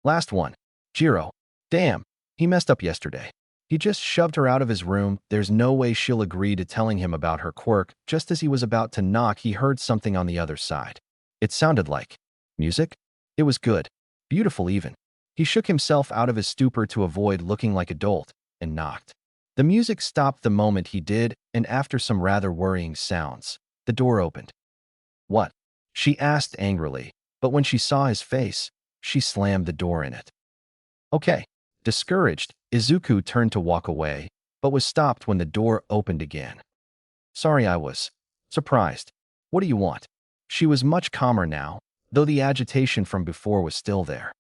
Last one. Jiro. Damn, he messed up yesterday. He just shoved her out of his room. There's no way she'll agree to telling him about her quirk. Just as he was about to knock, he heard something on the other side. It sounded like music. It was good. Beautiful even. He shook himself out of his stupor to avoid looking like a dolt, and knocked. The music stopped the moment he did, and after some rather worrying sounds, the door opened. What? She asked angrily, but when she saw his face, she slammed the door in it. Okay, Discouraged, Izuku turned to walk away, but was stopped when the door opened again. Sorry, I was surprised. What do you want? She was much calmer now, though the agitation from before was still there.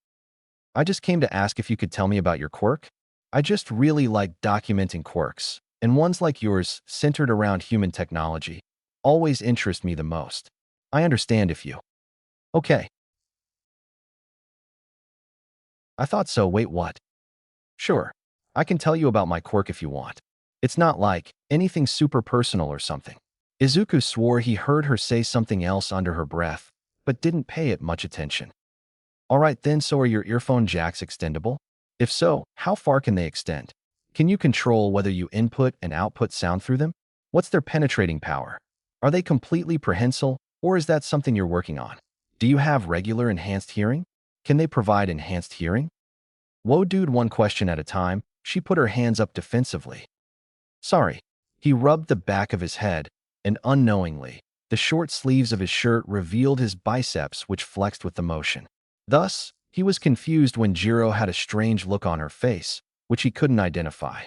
I just came to ask if you could tell me about your quirk. I just really like documenting quirks, and ones like yours, centered around human technology, always interest me the most. I understand if you. Okay. I thought so. Wait, what? Sure. I can tell you about my quirk if you want. It's not like anything super personal or something. Izuku swore he heard her say something else under her breath, but didn't pay it much attention. All right then, so are your earphone jacks extendable? If so, how far can they extend? Can you control whether you input and output sound through them? What's their penetrating power? Are they completely prehensile, or is that something you're working on? Do you have regular enhanced hearing? Can they provide enhanced hearing? Whoa dude, one question at a time. She put her hands up defensively. Sorry. He rubbed the back of his head, and unknowingly, the short sleeves of his shirt revealed his biceps which flexed with the motion. Thus, he was confused when Jiro had a strange look on her face, which he couldn't identify.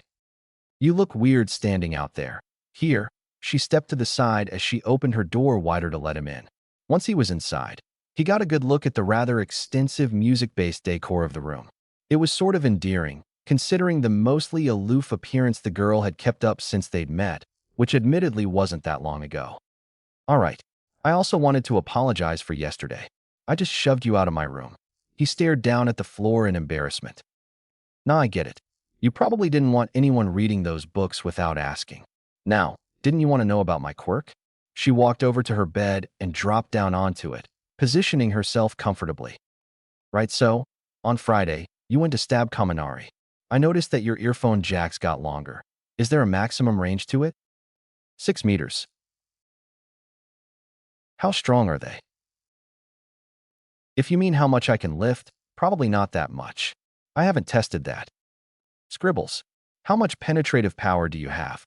You look weird standing out there. Here, she stepped to the side as she opened her door wider to let him in. Once he was inside, he got a good look at the rather extensive music-based decor of the room. It was sort of endearing, considering the mostly aloof appearance the girl had kept up since they'd met, which admittedly wasn't that long ago. All right. I also wanted to apologize for yesterday. I just shoved you out of my room. He stared down at the floor in embarrassment. Nah, I get it. You probably didn't want anyone reading those books without asking. Now, didn't you want to know about my quirk? She walked over to her bed and dropped down onto it, positioning herself comfortably. Right, so, on Friday, you went to stab Kaminari. I noticed that your earphone jacks got longer. Is there a maximum range to it? 6 meters. How strong are they? If you mean how much I can lift, probably not that much. I haven't tested that. Scribbles. How much penetrative power do you have?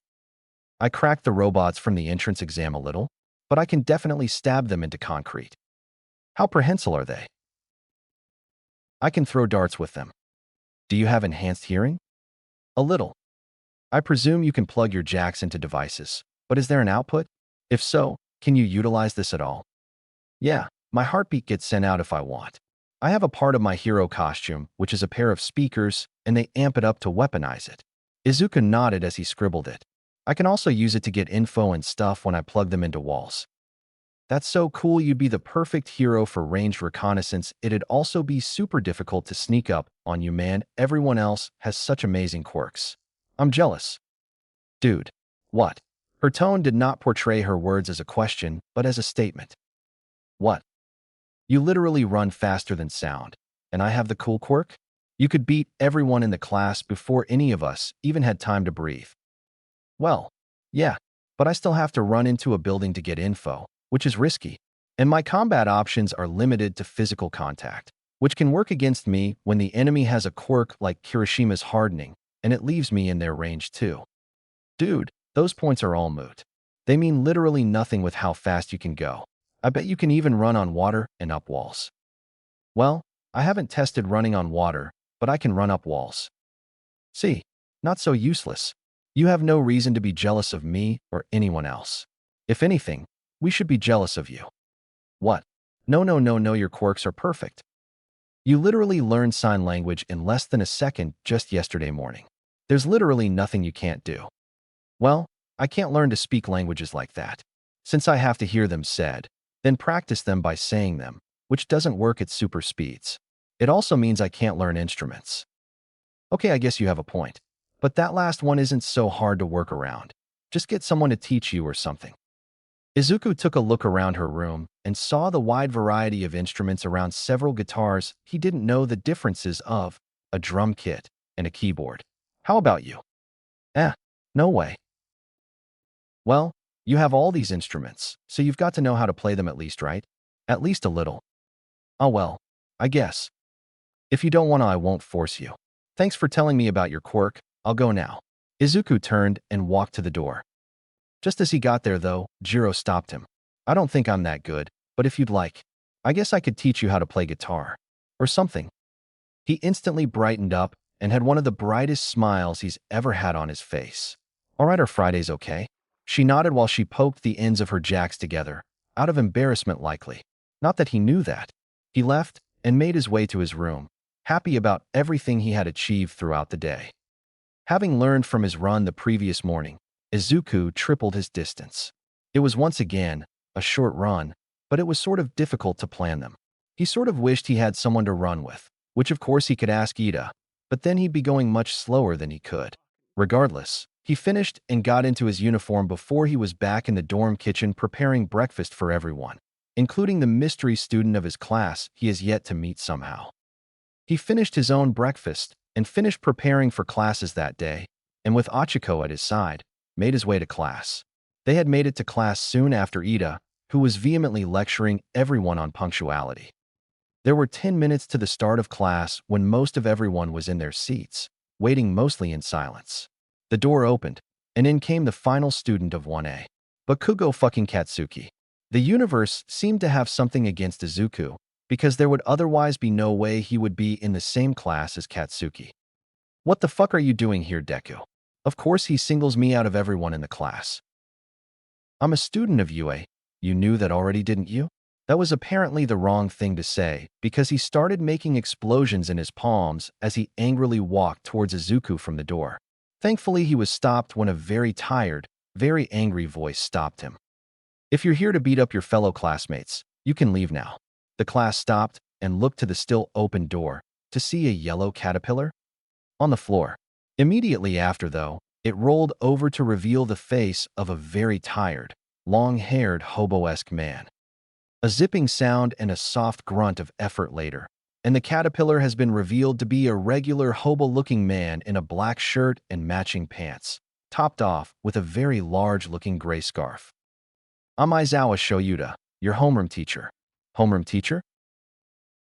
I cracked the robots from the entrance exam a little, but I can definitely stab them into concrete. How prehensile are they? I can throw darts with them. Do you have enhanced hearing? A little. I presume you can plug your jacks into devices, but is there an output? If so, can you utilize this at all? Yeah, my heartbeat gets sent out if I want. I have a part of my hero costume, which is a pair of speakers, and they amp it up to weaponize it. Izuku nodded as he scribbled it. I can also use it to get info and stuff when I plug them into walls. That's so cool. You'd be the perfect hero for ranged reconnaissance. It'd also be super difficult to sneak up on you, man. Everyone else has such amazing quirks. I'm jealous. Dude. What? Her tone did not portray her words as a question, but as a statement. What? You literally run faster than sound, and I have the cool quirk? You could beat everyone in the class before any of us even had time to breathe. Well, yeah, but I still have to run into a building to get info, which is risky, and my combat options are limited to physical contact, which can work against me when the enemy has a quirk like Kirishima's hardening, and it leaves me in their range too. Dude, those points are all moot. They mean literally nothing with how fast you can go. I bet you can even run on water and up walls. Well, I haven't tested running on water, but I can run up walls. See, not so useless. You have no reason to be jealous of me or anyone else. If anything, we should be jealous of you. What? No, no, no, no, your quirks are perfect. You literally learned sign language in less than a second just yesterday morning. There's literally nothing you can't do. Well, I can't learn to speak languages like that, since I have to hear them said, then practice them by saying them, which doesn't work at super speeds. It also means I can't learn instruments. Okay, I guess you have a point. But that last one isn't so hard to work around. Just get someone to teach you or something. Izuku took a look around her room and saw the wide variety of instruments around several guitars. He didn't know the differences of a drum kit and a keyboard. How about you? No way. Well, you have all these instruments, so you've got to know how to play them at least, right? At least a little. Oh well, I guess. If you don't want to, I won't force you. Thanks for telling me about your quirk. I'll go now. Izuku turned and walked to the door. Just as he got there, though, Jiro stopped him. I don't think I'm that good, but if you'd like, I guess I could teach you how to play guitar. Or something. He instantly brightened up and had one of the brightest smiles he's ever had on his face. "All right, are Fridays okay?" She nodded while she poked the ends of her jacks together, out of embarrassment likely. Not that he knew that. He left and made his way to his room, happy about everything he had achieved throughout the day. Having learned from his run the previous morning, Izuku tripled his distance. It was once again a short run, but it was sort of difficult to plan them. He sort of wished he had someone to run with, which of course he could ask Ida, but then he'd be going much slower than he could. Regardless, he finished and got into his uniform before he was back in the dorm kitchen preparing breakfast for everyone, including the mystery student of his class he has yet to meet somehow. He finished his own breakfast and finished preparing for classes that day, and with Achiko at his side, made his way to class. They had made it to class soon after Ida, who was vehemently lecturing everyone on punctuality. There were 10 minutes to the start of class when most of everyone was in their seats, waiting mostly in silence. The door opened, and in came the final student of 1A, Bakugo fucking Katsuki. The universe seemed to have something against Izuku, because there would otherwise be no way he would be in the same class as Katsuki. "What the fuck are you doing here, Deku?" Of course he singles me out of everyone in the class. "I'm a student of UA. You knew that already, didn't you?" That was apparently the wrong thing to say, because he started making explosions in his palms as he angrily walked towards Izuku from the door. Thankfully, he was stopped when a very tired, very angry voice stopped him. "If you're here to beat up your fellow classmates, you can leave now." The class stopped and looked to the still open door to see a yellow caterpillar on the floor. Immediately after, though, it rolled over to reveal the face of a very tired, long-haired hobo-esque man. A zipping sound and a soft grunt of effort later, and the caterpillar has been revealed to be a regular hobo-looking man in a black shirt and matching pants, topped off with a very large-looking gray scarf. "I'm Aizawa Shoyuta, your homeroom teacher." "Homeroom teacher?"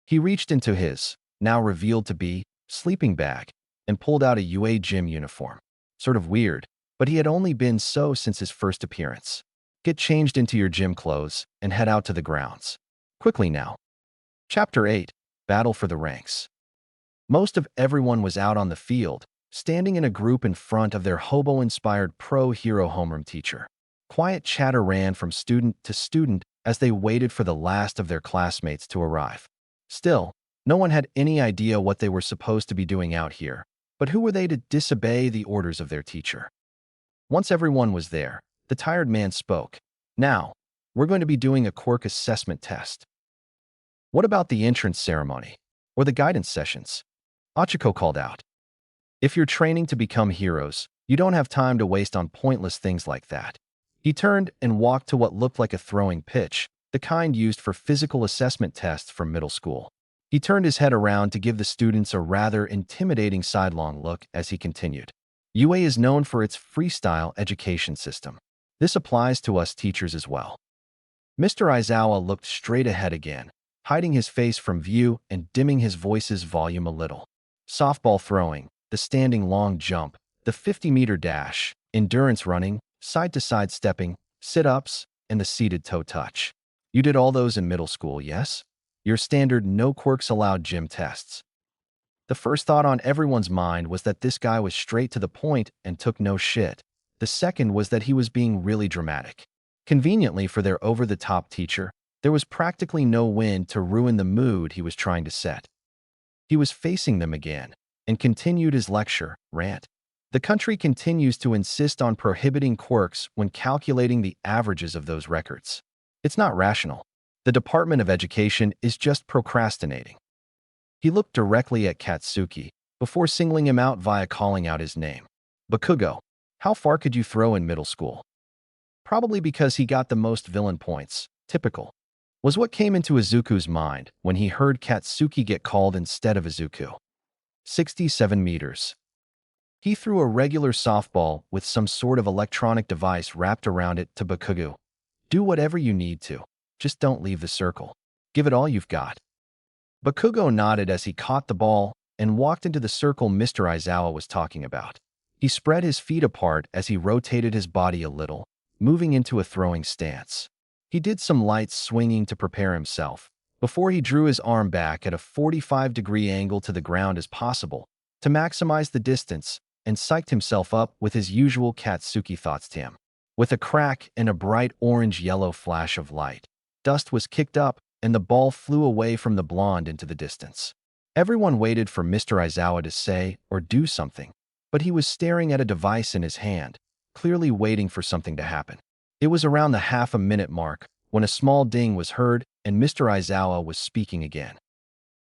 He reached into his, now revealed to be, sleeping bag and pulled out a UA gym uniform. Sort of weird, but he had only been so since his first appearance. "Get changed into your gym clothes and head out to the grounds. Quickly now." Chapter 8, Battle for the Ranks. Most of everyone was out on the field, standing in a group in front of their hobo-inspired pro-hero homeroom teacher. Quiet chatter ran from student to student as they waited for the last of their classmates to arrive. Still, no one had any idea what they were supposed to be doing out here, but who were they to disobey the orders of their teacher? Once everyone was there, the tired man spoke. "Now, we're going to be doing a Quirk assessment test." "What about the entrance ceremony? Or the guidance sessions?" Achiko called out. "If you're training to become heroes, you don't have time to waste on pointless things like that." He turned and walked to what looked like a throwing pitch, the kind used for physical assessment tests from middle school. He turned his head around to give the students a rather intimidating sidelong look as he continued. "UA is known for its freestyle education system. This applies to us teachers as well." Mr. Aizawa looked straight ahead again, hiding his face from view and dimming his voice's volume a little. Softball throwing, the standing long jump, the 50-meter dash, endurance running, side-to-side stepping, sit-ups, and the seated toe touch. You did all those in middle school, yes? Your standard no quirks allowed gym tests. The first thought on everyone's mind was that this guy was straight to the point and took no shit. The second was that he was being really dramatic. Conveniently for their over-the-top teacher, there was practically no wind to ruin the mood he was trying to set. He was facing them again and continued his lecture, rant. "The country continues to insist on prohibiting quirks when calculating the averages of those records. It's not rational. The Department of Education is just procrastinating." He looked directly at Katsuki before singling him out via calling out his name. "Bakugo, how far could you throw in middle school?" Probably because he got the most villain points. Typical. Was what came into Izuku's mind when he heard Katsuki get called instead of Izuku. 67 meters. He threw a regular softball with some sort of electronic device wrapped around it to Bakugo. "Do whatever you need to. Just don't leave the circle. Give it all you've got." Bakugo nodded as he caught the ball and walked into the circle Mr. Aizawa was talking about. He spread his feet apart as he rotated his body a little, moving into a throwing stance. He did some light swinging to prepare himself, before he drew his arm back at a 45-degree angle to the ground as possible, to maximize the distance and psyched himself up with his usual Katsuki thoughts to him. With a crack and a bright orange-yellow flash of light, dust was kicked up and the ball flew away from the blonde into the distance. Everyone waited for Mr. Aizawa to say or do something, but he was staring at a device in his hand, clearly waiting for something to happen. It was around the half-a-minute mark when a small ding was heard and Mr. Aizawa was speaking again.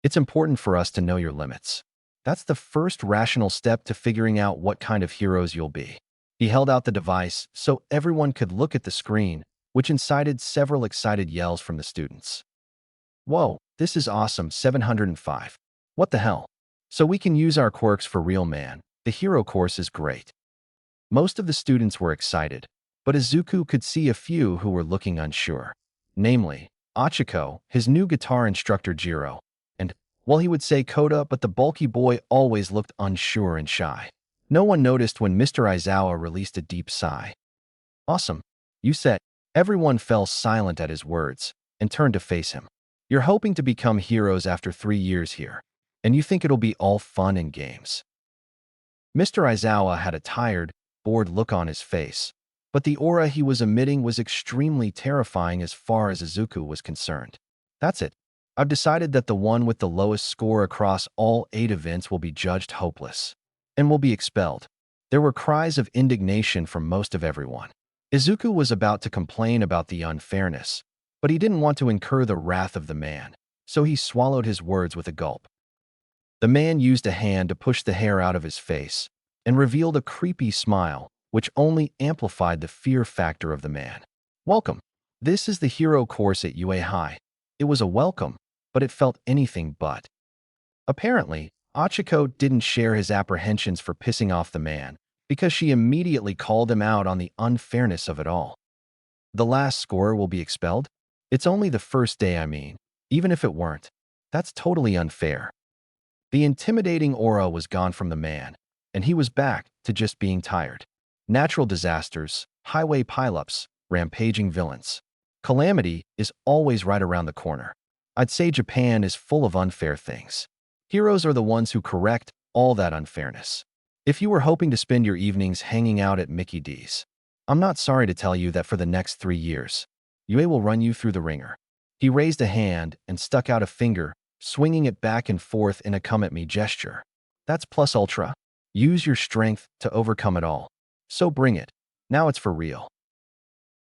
It's important for us to know your limits. That's the first rational step to figuring out what kind of heroes you'll be. He held out the device so everyone could look at the screen, which incited several excited yells from the students. Whoa, this is awesome, 705. What the hell? So we can use our quirks for real, man. The hero course is great. Most of the students were excited, but Izuku could see a few who were looking unsure. Namely, Achiko, his new guitar instructor Jiro, and, well, he would say Koda, but the bulky boy always looked unsure and shy. No one noticed when Mr. Aizawa released a deep sigh. Awesome, you said. Everyone fell silent at his words and turned to face him. You're hoping to become heroes after 3 years here, and you think it'll be all fun and games. Mr. Aizawa had a tired, bored look on his face, but the aura he was emitting was extremely terrifying as far as Izuku was concerned. That's it. I've decided that the one with the lowest score across all 8 events will be judged hopeless and will be expelled. There were cries of indignation from most of everyone. Izuku was about to complain about the unfairness, but he didn't want to incur the wrath of the man, so he swallowed his words with a gulp. The man used a hand to push the hair out of his face and revealed a creepy smile, which only amplified the fear factor of the man. Welcome. This is the hero course at UA High. It was a welcome, but it felt anything but. Apparently, Achiko didn't share his apprehensions for pissing off the man because she immediately called him out on the unfairness of it all. The last scorer will be expelled? It's only the first day, I mean. Even if it weren't, that's totally unfair. The intimidating aura was gone from the man, and he was back to just being tired. Natural disasters, highway pileups, rampaging villains. Calamity is always right around the corner. I'd say Japan is full of unfair things. Heroes are the ones who correct all that unfairness. If you were hoping to spend your evenings hanging out at Mickey D's, I'm not sorry to tell you that for the next 3 years, UA will run you through the ringer. He raised a hand and stuck out a finger, swinging it back and forth in a come-at-me gesture. That's plus ultra. Use your strength to overcome it all. So bring it. Now it's for real.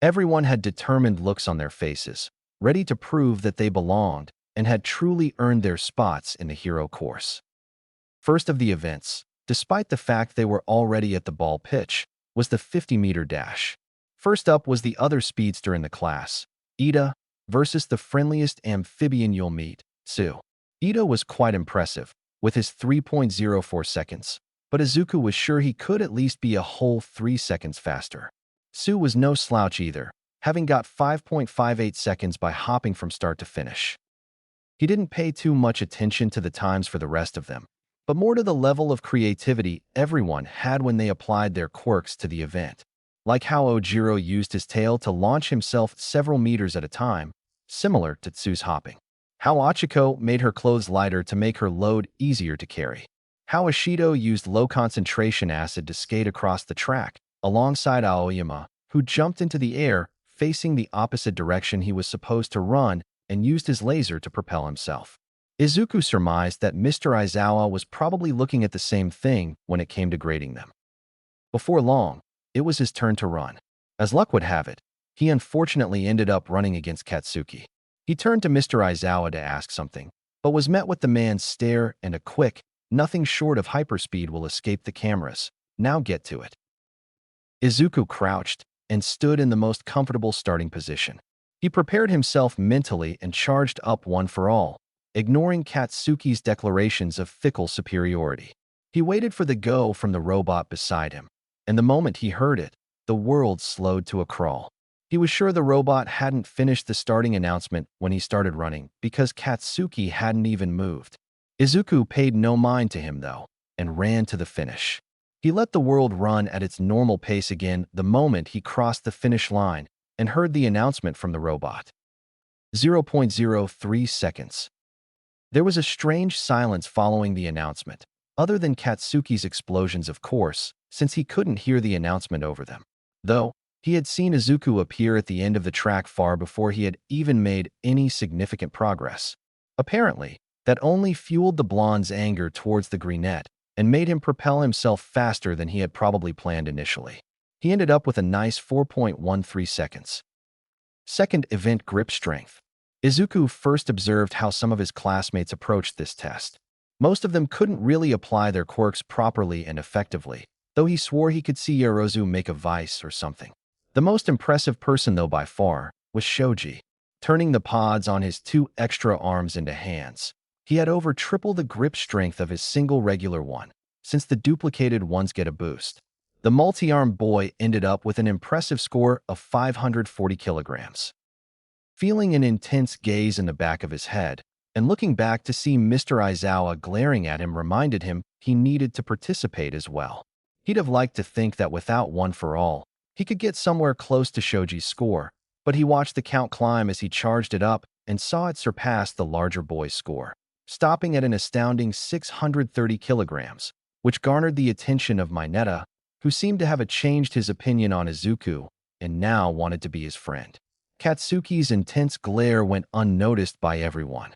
Everyone had determined looks on their faces, ready to prove that they belonged and had truly earned their spots in the hero course. First of the events, despite the fact they were already at the ball pitch, was the 50-meter dash. First up was the other speedster in the class, Ida, versus the friendliest amphibian you'll meet, Tsu. Ida was quite impressive, with his 3.04 seconds, but Izuku was sure he could at least be a whole 3 seconds faster. Tsu was no slouch either, having got 5.58 seconds by hopping from start to finish. He didn't pay too much attention to the times for the rest of them, but more to the level of creativity everyone had when they applied their quirks to the event, like how Ojiro used his tail to launch himself several meters at a time, similar to Tsu's hopping. How Achiko made her clothes lighter to make her load easier to carry. How Ishido used low-concentration acid to skate across the track, alongside Aoyama, who jumped into the air, facing the opposite direction he was supposed to run, and used his laser to propel himself. Izuku surmised that Mr. Aizawa was probably looking at the same thing when it came to grading them. Before long, it was his turn to run. As luck would have it, he unfortunately ended up running against Katsuki. He turned to Mr. Aizawa to ask something, but was met with the man's stare and a quick, nothing short of hyperspeed will escape the cameras. Now get to it. Izuku crouched and stood in the most comfortable starting position. He prepared himself mentally and charged up one for all, ignoring Katsuki's declarations of fickle superiority. He waited for the go from the robot beside him, and the moment he heard it, the world slowed to a crawl. He was sure the robot hadn't finished the starting announcement when he started running because Katsuki hadn't even moved. Izuku paid no mind to him, though, and ran to the finish. He let the world run at its normal pace again the moment he crossed the finish line and heard the announcement from the robot. 0.03 seconds. There was a strange silence following the announcement, other than Katsuki's explosions, of course, since he couldn't hear the announcement over them. Though, he had seen Izuku appear at the end of the track far before he had even made any significant progress. Apparently, that only fueled the blonde's anger towards the greenette and made him propel himself faster than he had probably planned initially. He ended up with a nice 4.13 seconds. Second event, grip strength. Izuku first observed how some of his classmates approached this test. Most of them couldn't really apply their quirks properly and effectively, though he swore he could see Yaozu make a vice or something. The most impressive person, though, by far, was Shoji, turning the pods on his 2 extra arms into hands. He had over triple the grip strength of his single regular one, since the duplicated ones get a boost. The multi-arm boy ended up with an impressive score of 540 kilograms. Feeling an intense gaze in the back of his head, and looking back to see Mr. Aizawa glaring at him reminded him he needed to participate as well. He'd have liked to think that without one for all, he could get somewhere close to Shoji's score, but he watched the count climb as he charged it up and saw it surpass the larger boy's score, stopping at an astounding 630 kilograms, which garnered the attention of Mineta, who seemed to have changed his opinion on Izuku and now wanted to be his friend. Katsuki's intense glare went unnoticed by everyone.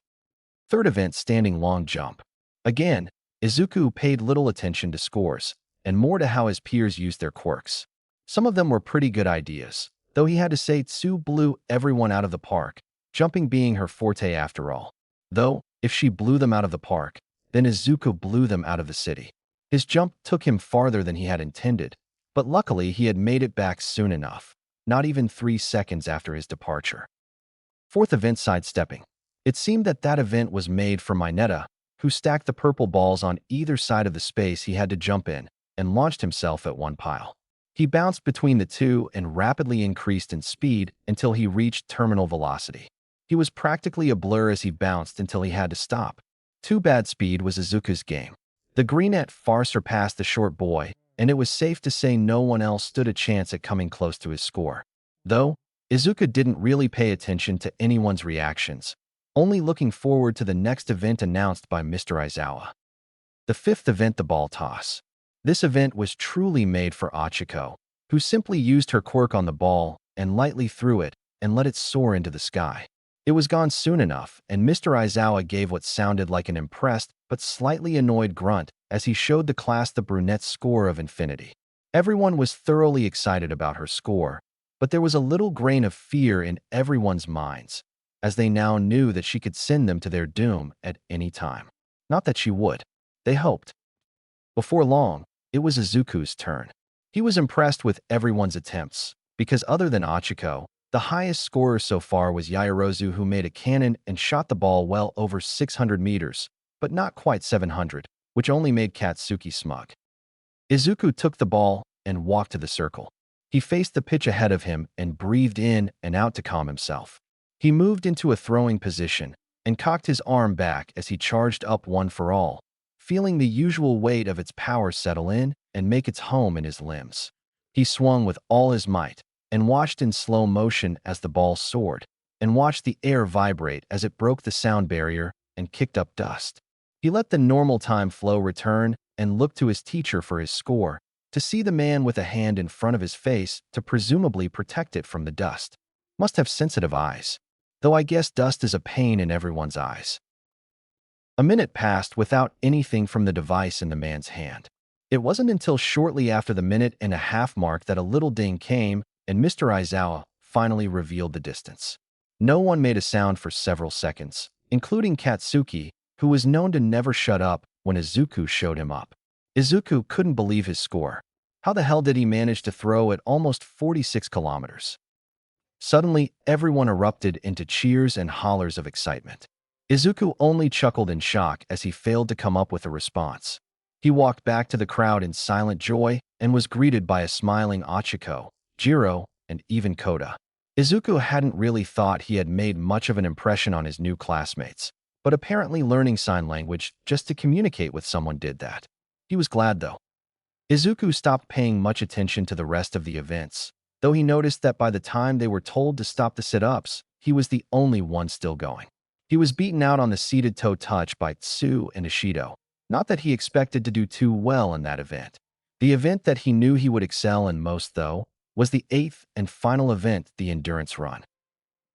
Third event, standing long jump. Again, Izuku paid little attention to scores, and more to how his peers used their quirks. Some of them were pretty good ideas, though he had to say Tsu blew everyone out of the park, jumping being her forte after all. Though, if she blew them out of the park, then Izuku blew them out of the city. His jump took him farther than he had intended, but luckily he had made it back soon enough, not even 3 seconds after his departure. Fourth event, sidestepping. It seemed that event was made for Mineta, who stacked the purple balls on either side of the space he had to jump in and launched himself at one pile. He bounced between the two and rapidly increased in speed until he reached terminal velocity. He was practically a blur as he bounced until he had to stop. Too bad speed was Izuku's game. The greenette far surpassed the short boy, and it was safe to say no one else stood a chance at coming close to his score. Though, Izuku didn't really pay attention to anyone's reactions, only looking forward to the next event announced by Mr. Aizawa. The fifth event, the ball toss. This event was truly made for Achiko, who simply used her quirk on the ball and lightly threw it and let it soar into the sky. It was gone soon enough, and Mr. Aizawa gave what sounded like an impressed but slightly annoyed grunt as he showed the class the brunette's score of infinity. Everyone was thoroughly excited about her score, but there was a little grain of fear in everyone's minds, as they now knew that she could send them to their doom at any time. Not that she would. They hoped. Before long, it was Izuku's turn. He was impressed with everyone's attempts, because other than Achiko, the highest scorer so far was Yaozu, who made a cannon and shot the ball well over 600 meters, but not quite 700, which only made Katsuki smug. Izuku took the ball and walked to the circle. He faced the pitch ahead of him and breathed in and out to calm himself. He moved into a throwing position and cocked his arm back as he charged up one for all, feeling the usual weight of its power settle in and make its home in his limbs. He swung with all his might and watched in slow motion as the ball soared, and watched the air vibrate as it broke the sound barrier and kicked up dust. He let the normal time flow return and looked to his teacher for his score, to see the man with a hand in front of his face to presumably protect it from the dust. Must have sensitive eyes, though I guess dust is a pain in everyone's eyes. A minute passed without anything from the device in the man's hand. It wasn't until shortly after the minute-and-a-half mark that a little ding came and Mr. Aizawa finally revealed the distance. No one made a sound for several seconds, including Katsuki, who was known to never shut up when Izuku showed him up. Izuku couldn't believe his score. How the hell did he manage to throw at almost 46 kilometers? Suddenly, everyone erupted into cheers and hollers of excitement. Izuku only chuckled in shock as he failed to come up with a response. He walked back to the crowd in silent joy and was greeted by a smiling Achiko, Jiro, and even Koda. Izuku hadn't really thought he had made much of an impression on his new classmates, but apparently learning sign language just to communicate with someone did that. He was glad, though. Izuku stopped paying much attention to the rest of the events, though he noticed that by the time they were told to stop the sit-ups, he was the only one still going. He was beaten out on the seated toe touch by Tsu and Ishido. Not that he expected to do too well in that event. The event that he knew he would excel in most, though, was the eighth and final event, the endurance run.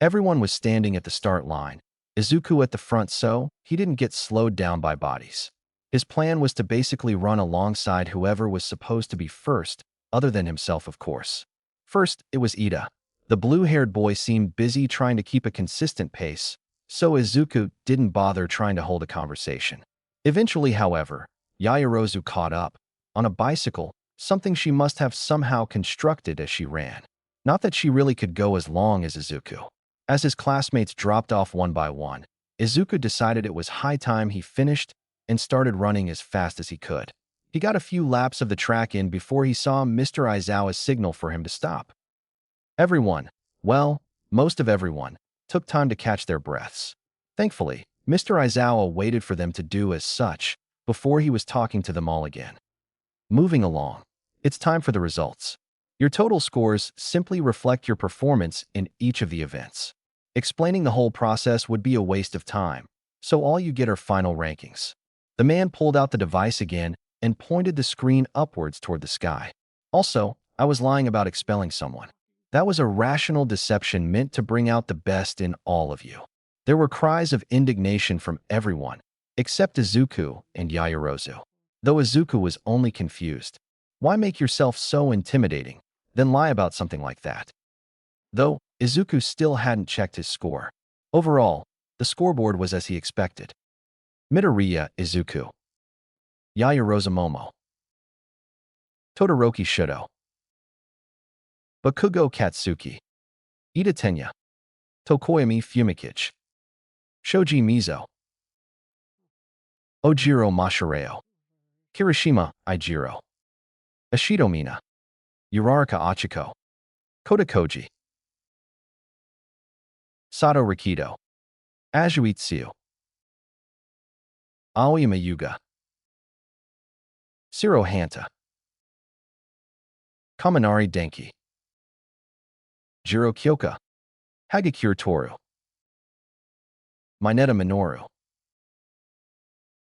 Everyone was standing at the start line, Izuku at the front, so he didn't get slowed down by bodies. His plan was to basically run alongside whoever was supposed to be first, other than himself, of course. First, it was Ida. The blue-haired boy seemed busy trying to keep a consistent pace, so Izuku didn't bother trying to hold a conversation. Eventually, however, Yaoyorozu caught up, on a bicycle, something she must have somehow constructed as she ran. Not that she really could go as long as Izuku. As his classmates dropped off one by one, Izuku decided it was high time he finished and started running as fast as he could. He got a few laps of the track in before he saw Mr. Aizawa's signal for him to stop. Everyone, well, most of everyone, took time to catch their breaths. Thankfully, Mr. Aizawa waited for them to do as such before he was talking to them all again. Moving along, it's time for the results. Your total scores simply reflect your performance in each of the events. Explaining the whole process would be a waste of time, so all you get are final rankings. The man pulled out the device again and pointed the screen upwards toward the sky. Also, I was lying about expelling someone. That was a rational deception meant to bring out the best in all of you. There were cries of indignation from everyone, except Izuku and Yaoyorozu. Though Izuku was only confused. Why make yourself so intimidating, then lie about something like that? Though, Izuku still hadn't checked his score. Overall, the scoreboard was as he expected. Midoriya Izuku. Yaoyorozu Momo. Todoroki Shudo. Bakugo Katsuki. Ida Tenya. Tokoyami Fumikichi. Shoji Mizo. Ojiro Mashireo. Kirishima Ijiro. Ashido Mina. Uraraka Achiko. Kota Koji. Sato Rikido. Azuitsu. Aoyama Yuga. Shiro Hanta. Kaminari Denki. Jiro Kyoka. Hagakure Toru. Mineta Minoru.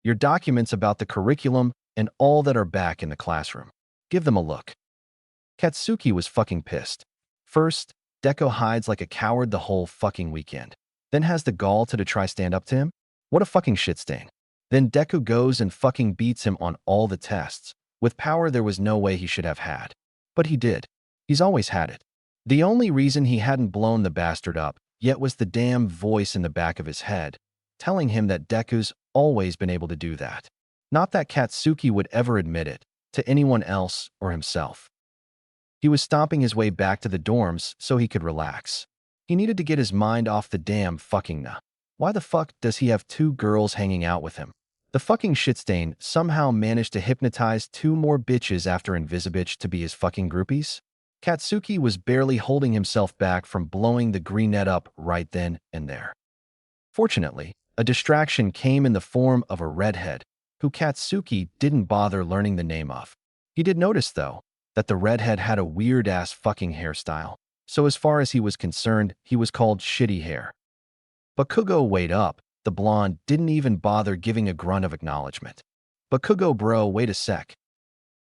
Your documents about the curriculum and all that are back in the classroom. Give them a look. Katsuki was fucking pissed. First, Deku hides like a coward the whole fucking weekend. Then has the gall to try stand up to him? What a fucking shitstain. Then Deku goes and fucking beats him on all the tests, with power there was no way he should have had. But he did. He's always had it. The only reason he hadn't blown the bastard up yet was the damn voice in the back of his head, telling him that Deku's always been able to do that. Not that Katsuki would ever admit it, to anyone else or himself. He was stomping his way back to the dorms so he could relax. He needed to get his mind off the damn fucking Why the fuck does he have two girls hanging out with him? The fucking shitstain somehow managed to hypnotize two more bitches after Invisibitch to be his fucking groupies? Katsuki was barely holding himself back from blowing the greenette up right then and there. Fortunately, a distraction came in the form of a redhead, who Katsuki didn't bother learning the name of. He did notice, though, that the redhead had a weird-ass fucking hairstyle, so as far as he was concerned, he was called Shitty Hair. Bakugo weighed up. The blonde didn't even bother giving a grunt of acknowledgement. Bakugo bro, wait a sec.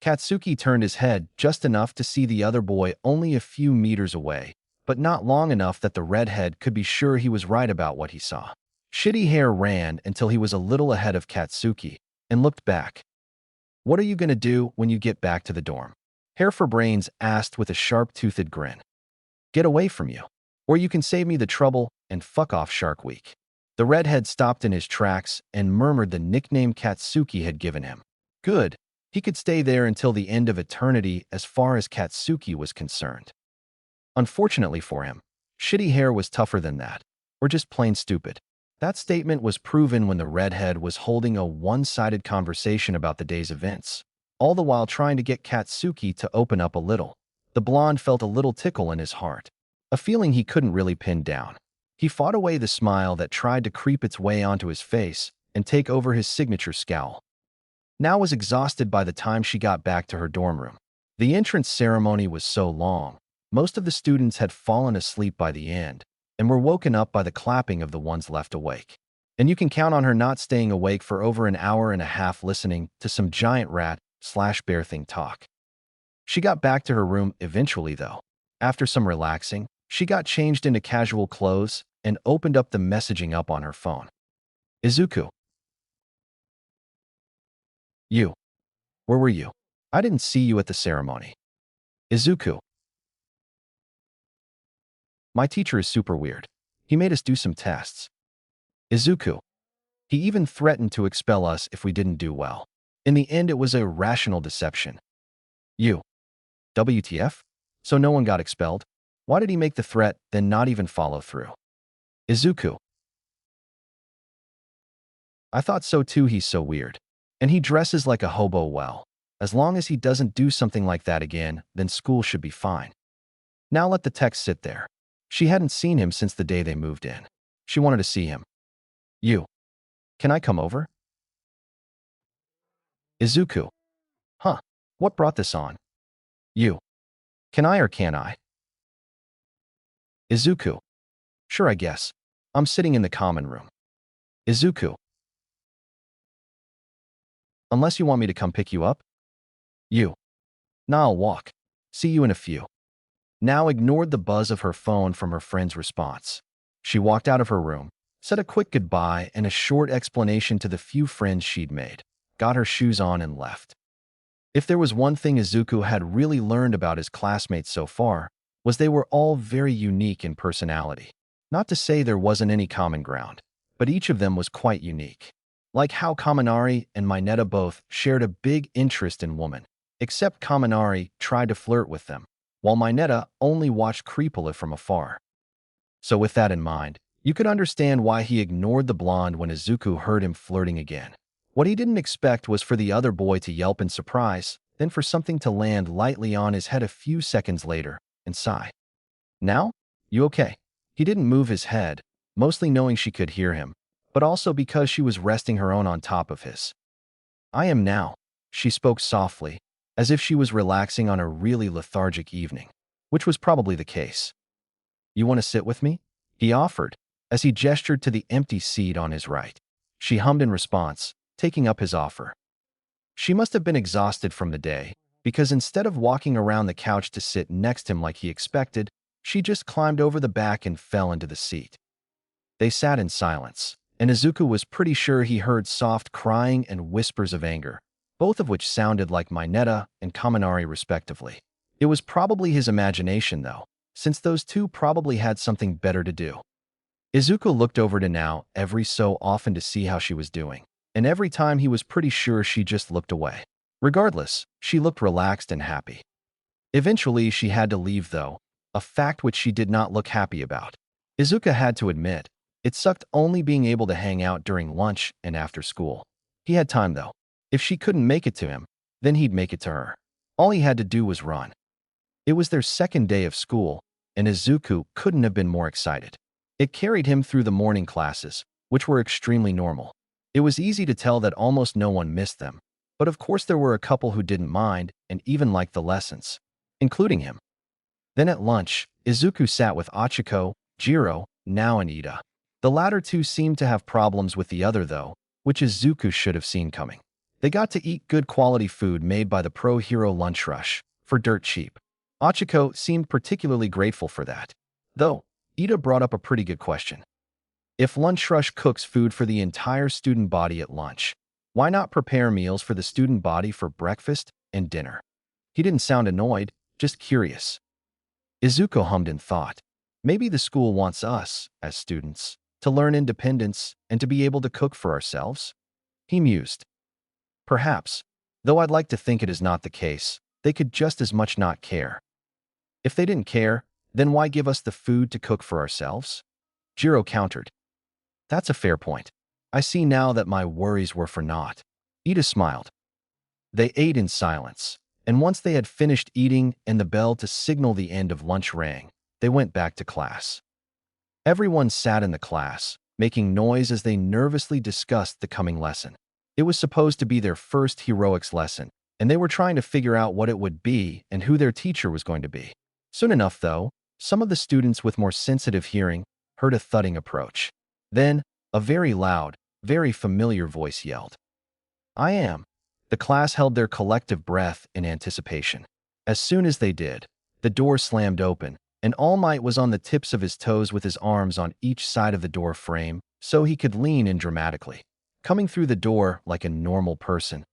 Katsuki turned his head just enough to see the other boy only a few meters away, but not long enough that the redhead could be sure he was right about what he saw. Shitty Hair ran until he was a little ahead of Katsuki and looked back. What are you gonna do when you get back to the dorm? Hair for Brains asked with a sharp-toothed grin. Get away from you, or you can save me the trouble and fuck off Shark Week. The redhead stopped in his tracks and murmured the nickname Katsuki had given him. Good. He could stay there until the end of eternity as far as Katsuki was concerned. Unfortunately for him, Shitty Hair was tougher than that, or just plain stupid. That statement was proven when the redhead was holding a one-sided conversation about the day's events, all the while trying to get Katsuki to open up a little. The blonde felt a little tickle in his heart, a feeling he couldn't really pin down. He fought away the smile that tried to creep its way onto his face and take over his signature scowl. Now was exhausted by the time she got back to her dorm room. The entrance ceremony was so long, most of the students had fallen asleep by the end and were woken up by the clapping of the ones left awake. And you can count on her not staying awake for over an hour and a half listening to some giant rat/bear thing talk. She got back to her room eventually, though. After some relaxing, she got changed into casual clothes and opened up the messaging up on her phone. Izuku, you. Where were you? I didn't see you at the ceremony. Izuku, my teacher is super weird. He made us do some tests. Izuku, he even threatened to expel us if we didn't do well. In the end, it was a rational deception. You. WTF? So no one got expelled? Why did he make the threat, then not even follow through? Izuku, I thought so too. He's so weird. And he dresses like a hobo well. As long as he doesn't do something like that again, then school should be fine. Now let the text sit there. She hadn't seen him since the day they moved in. She wanted to see him. You. Can I come over? Izuku. Huh. What brought this on? You. Can I or can't I? Izuku. Sure, I guess. I'm sitting in the common room. Izuku. Unless you want me to come pick you up? You. Nah, I'll walk. See you in a few. Now ignored the buzz of her phone from her friend's response. She walked out of her room, said a quick goodbye and a short explanation to the few friends she'd made, got her shoes on and left. If there was one thing Izuku had really learned about his classmates so far, was they were all very unique in personality. Not to say there wasn't any common ground, but each of them was quite unique. Like how Kaminari and Mineta both shared a big interest in women, except Kaminari tried to flirt with them, while Mineta only watched creepily from afar. So with that in mind, you could understand why he ignored the blonde when Izuku heard him flirting again. What he didn't expect was for the other boy to yelp in surprise, then for something to land lightly on his head a few seconds later and sigh. Now? You okay? He didn't move his head, mostly knowing she could hear him, but also because she was resting her own on top of his. I am now, she spoke softly, as if she was relaxing on a really lethargic evening, which was probably the case. You want to sit with me? He offered, as he gestured to the empty seat on his right. She hummed in response, taking up his offer. She must have been exhausted from the day, because instead of walking around the couch to sit next him like he expected, she just climbed over the back and fell into the seat. They sat in silence, and Izuku was pretty sure he heard soft crying and whispers of anger, both of which sounded like Mineta and Kaminari respectively. It was probably his imagination, though, since those two probably had something better to do. Izuku looked over to Nao every so often to see how she was doing, and every time he was pretty sure she just looked away. Regardless, she looked relaxed and happy. Eventually, she had to leave, though, a fact which she did not look happy about. Izuku had to admit, it sucked only being able to hang out during lunch and after school. He had time, though. If she couldn't make it to him, then he'd make it to her. All he had to do was run. It was their second day of school, and Izuku couldn't have been more excited. It carried him through the morning classes, which were extremely normal. It was easy to tell that almost no one missed them, but of course there were a couple who didn't mind and even liked the lessons, including him. Then at lunch, Izuku sat with Achiko, Jiro, Nao and Ida. The latter two seemed to have problems with the other, though, which Izuku should have seen coming. They got to eat good quality food made by the Pro Hero Lunch Rush, for dirt cheap. Achiko seemed particularly grateful for that. Though, Ida brought up a pretty good question. If Lunch Rush cooks food for the entire student body at lunch, why not prepare meals for the student body for breakfast and dinner? He didn't sound annoyed, just curious. Izuku hummed in thought. Maybe the school wants us, as students, to learn independence and to be able to cook for ourselves? He mused. Perhaps, though I'd like to think it is not the case, they could just as much not care. If they didn't care, then why give us the food to cook for ourselves? Jiro countered. That's a fair point. I see now that my worries were for naught. Ida smiled. They ate in silence, and once they had finished eating and the bell to signal the end of lunch rang, they went back to class. Everyone sat in the class, making noise as they nervously discussed the coming lesson. It was supposed to be their first heroics lesson, and they were trying to figure out what it would be and who their teacher was going to be. Soon enough, though, some of the students with more sensitive hearing heard a thudding approach. Then, A very loud, very familiar voice yelled. I am. The class held their collective breath in anticipation. As soon as they did, the door slammed open, and All Might was on the tips of his toes with his arms on each side of the door frame so he could lean in dramatically, coming through the door like a normal person.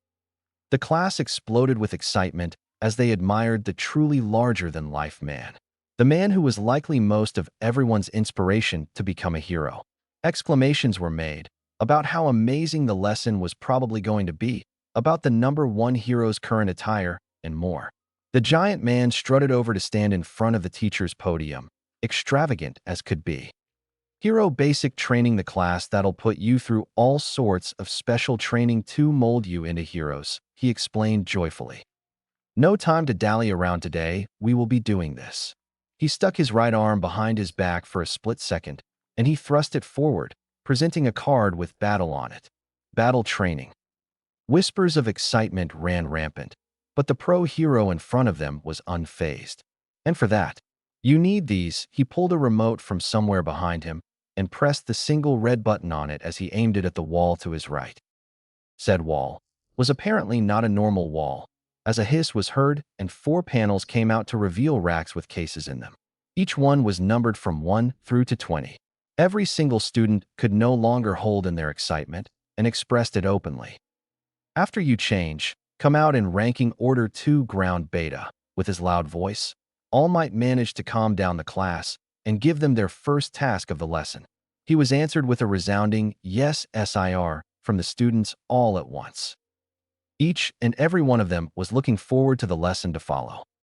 The class exploded with excitement as they admired the truly larger-than-life man. The man who was likely most of everyone's inspiration to become a hero. Exclamations were made about how amazing the lesson was probably going to be, about the number one hero's current attire, and more. The giant man strutted over to stand in front of the teacher's podium, extravagant as could be. Hero Basic Training, the class that'll put you through all sorts of special training to mold you into heroes, he explained joyfully. No time to dally around today, we will be doing this. He stuck his right arm behind his back for a split second, and he thrust it forward, presenting a card with battle on it. Battle training. Whispers of excitement ran rampant, but the pro hero in front of them was unfazed. And for that, you need these. He pulled a remote from somewhere behind him and pressed the single red button on it as he aimed it at the wall to his right. Said wall was apparently not a normal wall, as a hiss was heard and 4 panels came out to reveal racks with cases in them. Each one was numbered from 1 through to 20. Every single student could no longer hold in their excitement and expressed it openly. After you change, come out in ranking order 2 ground beta. With his loud voice, All Might managed to calm down the class and give them their first task of the lesson. He was answered with a resounding yes sir from the students all at once. Each and every one of them was looking forward to the lesson to follow.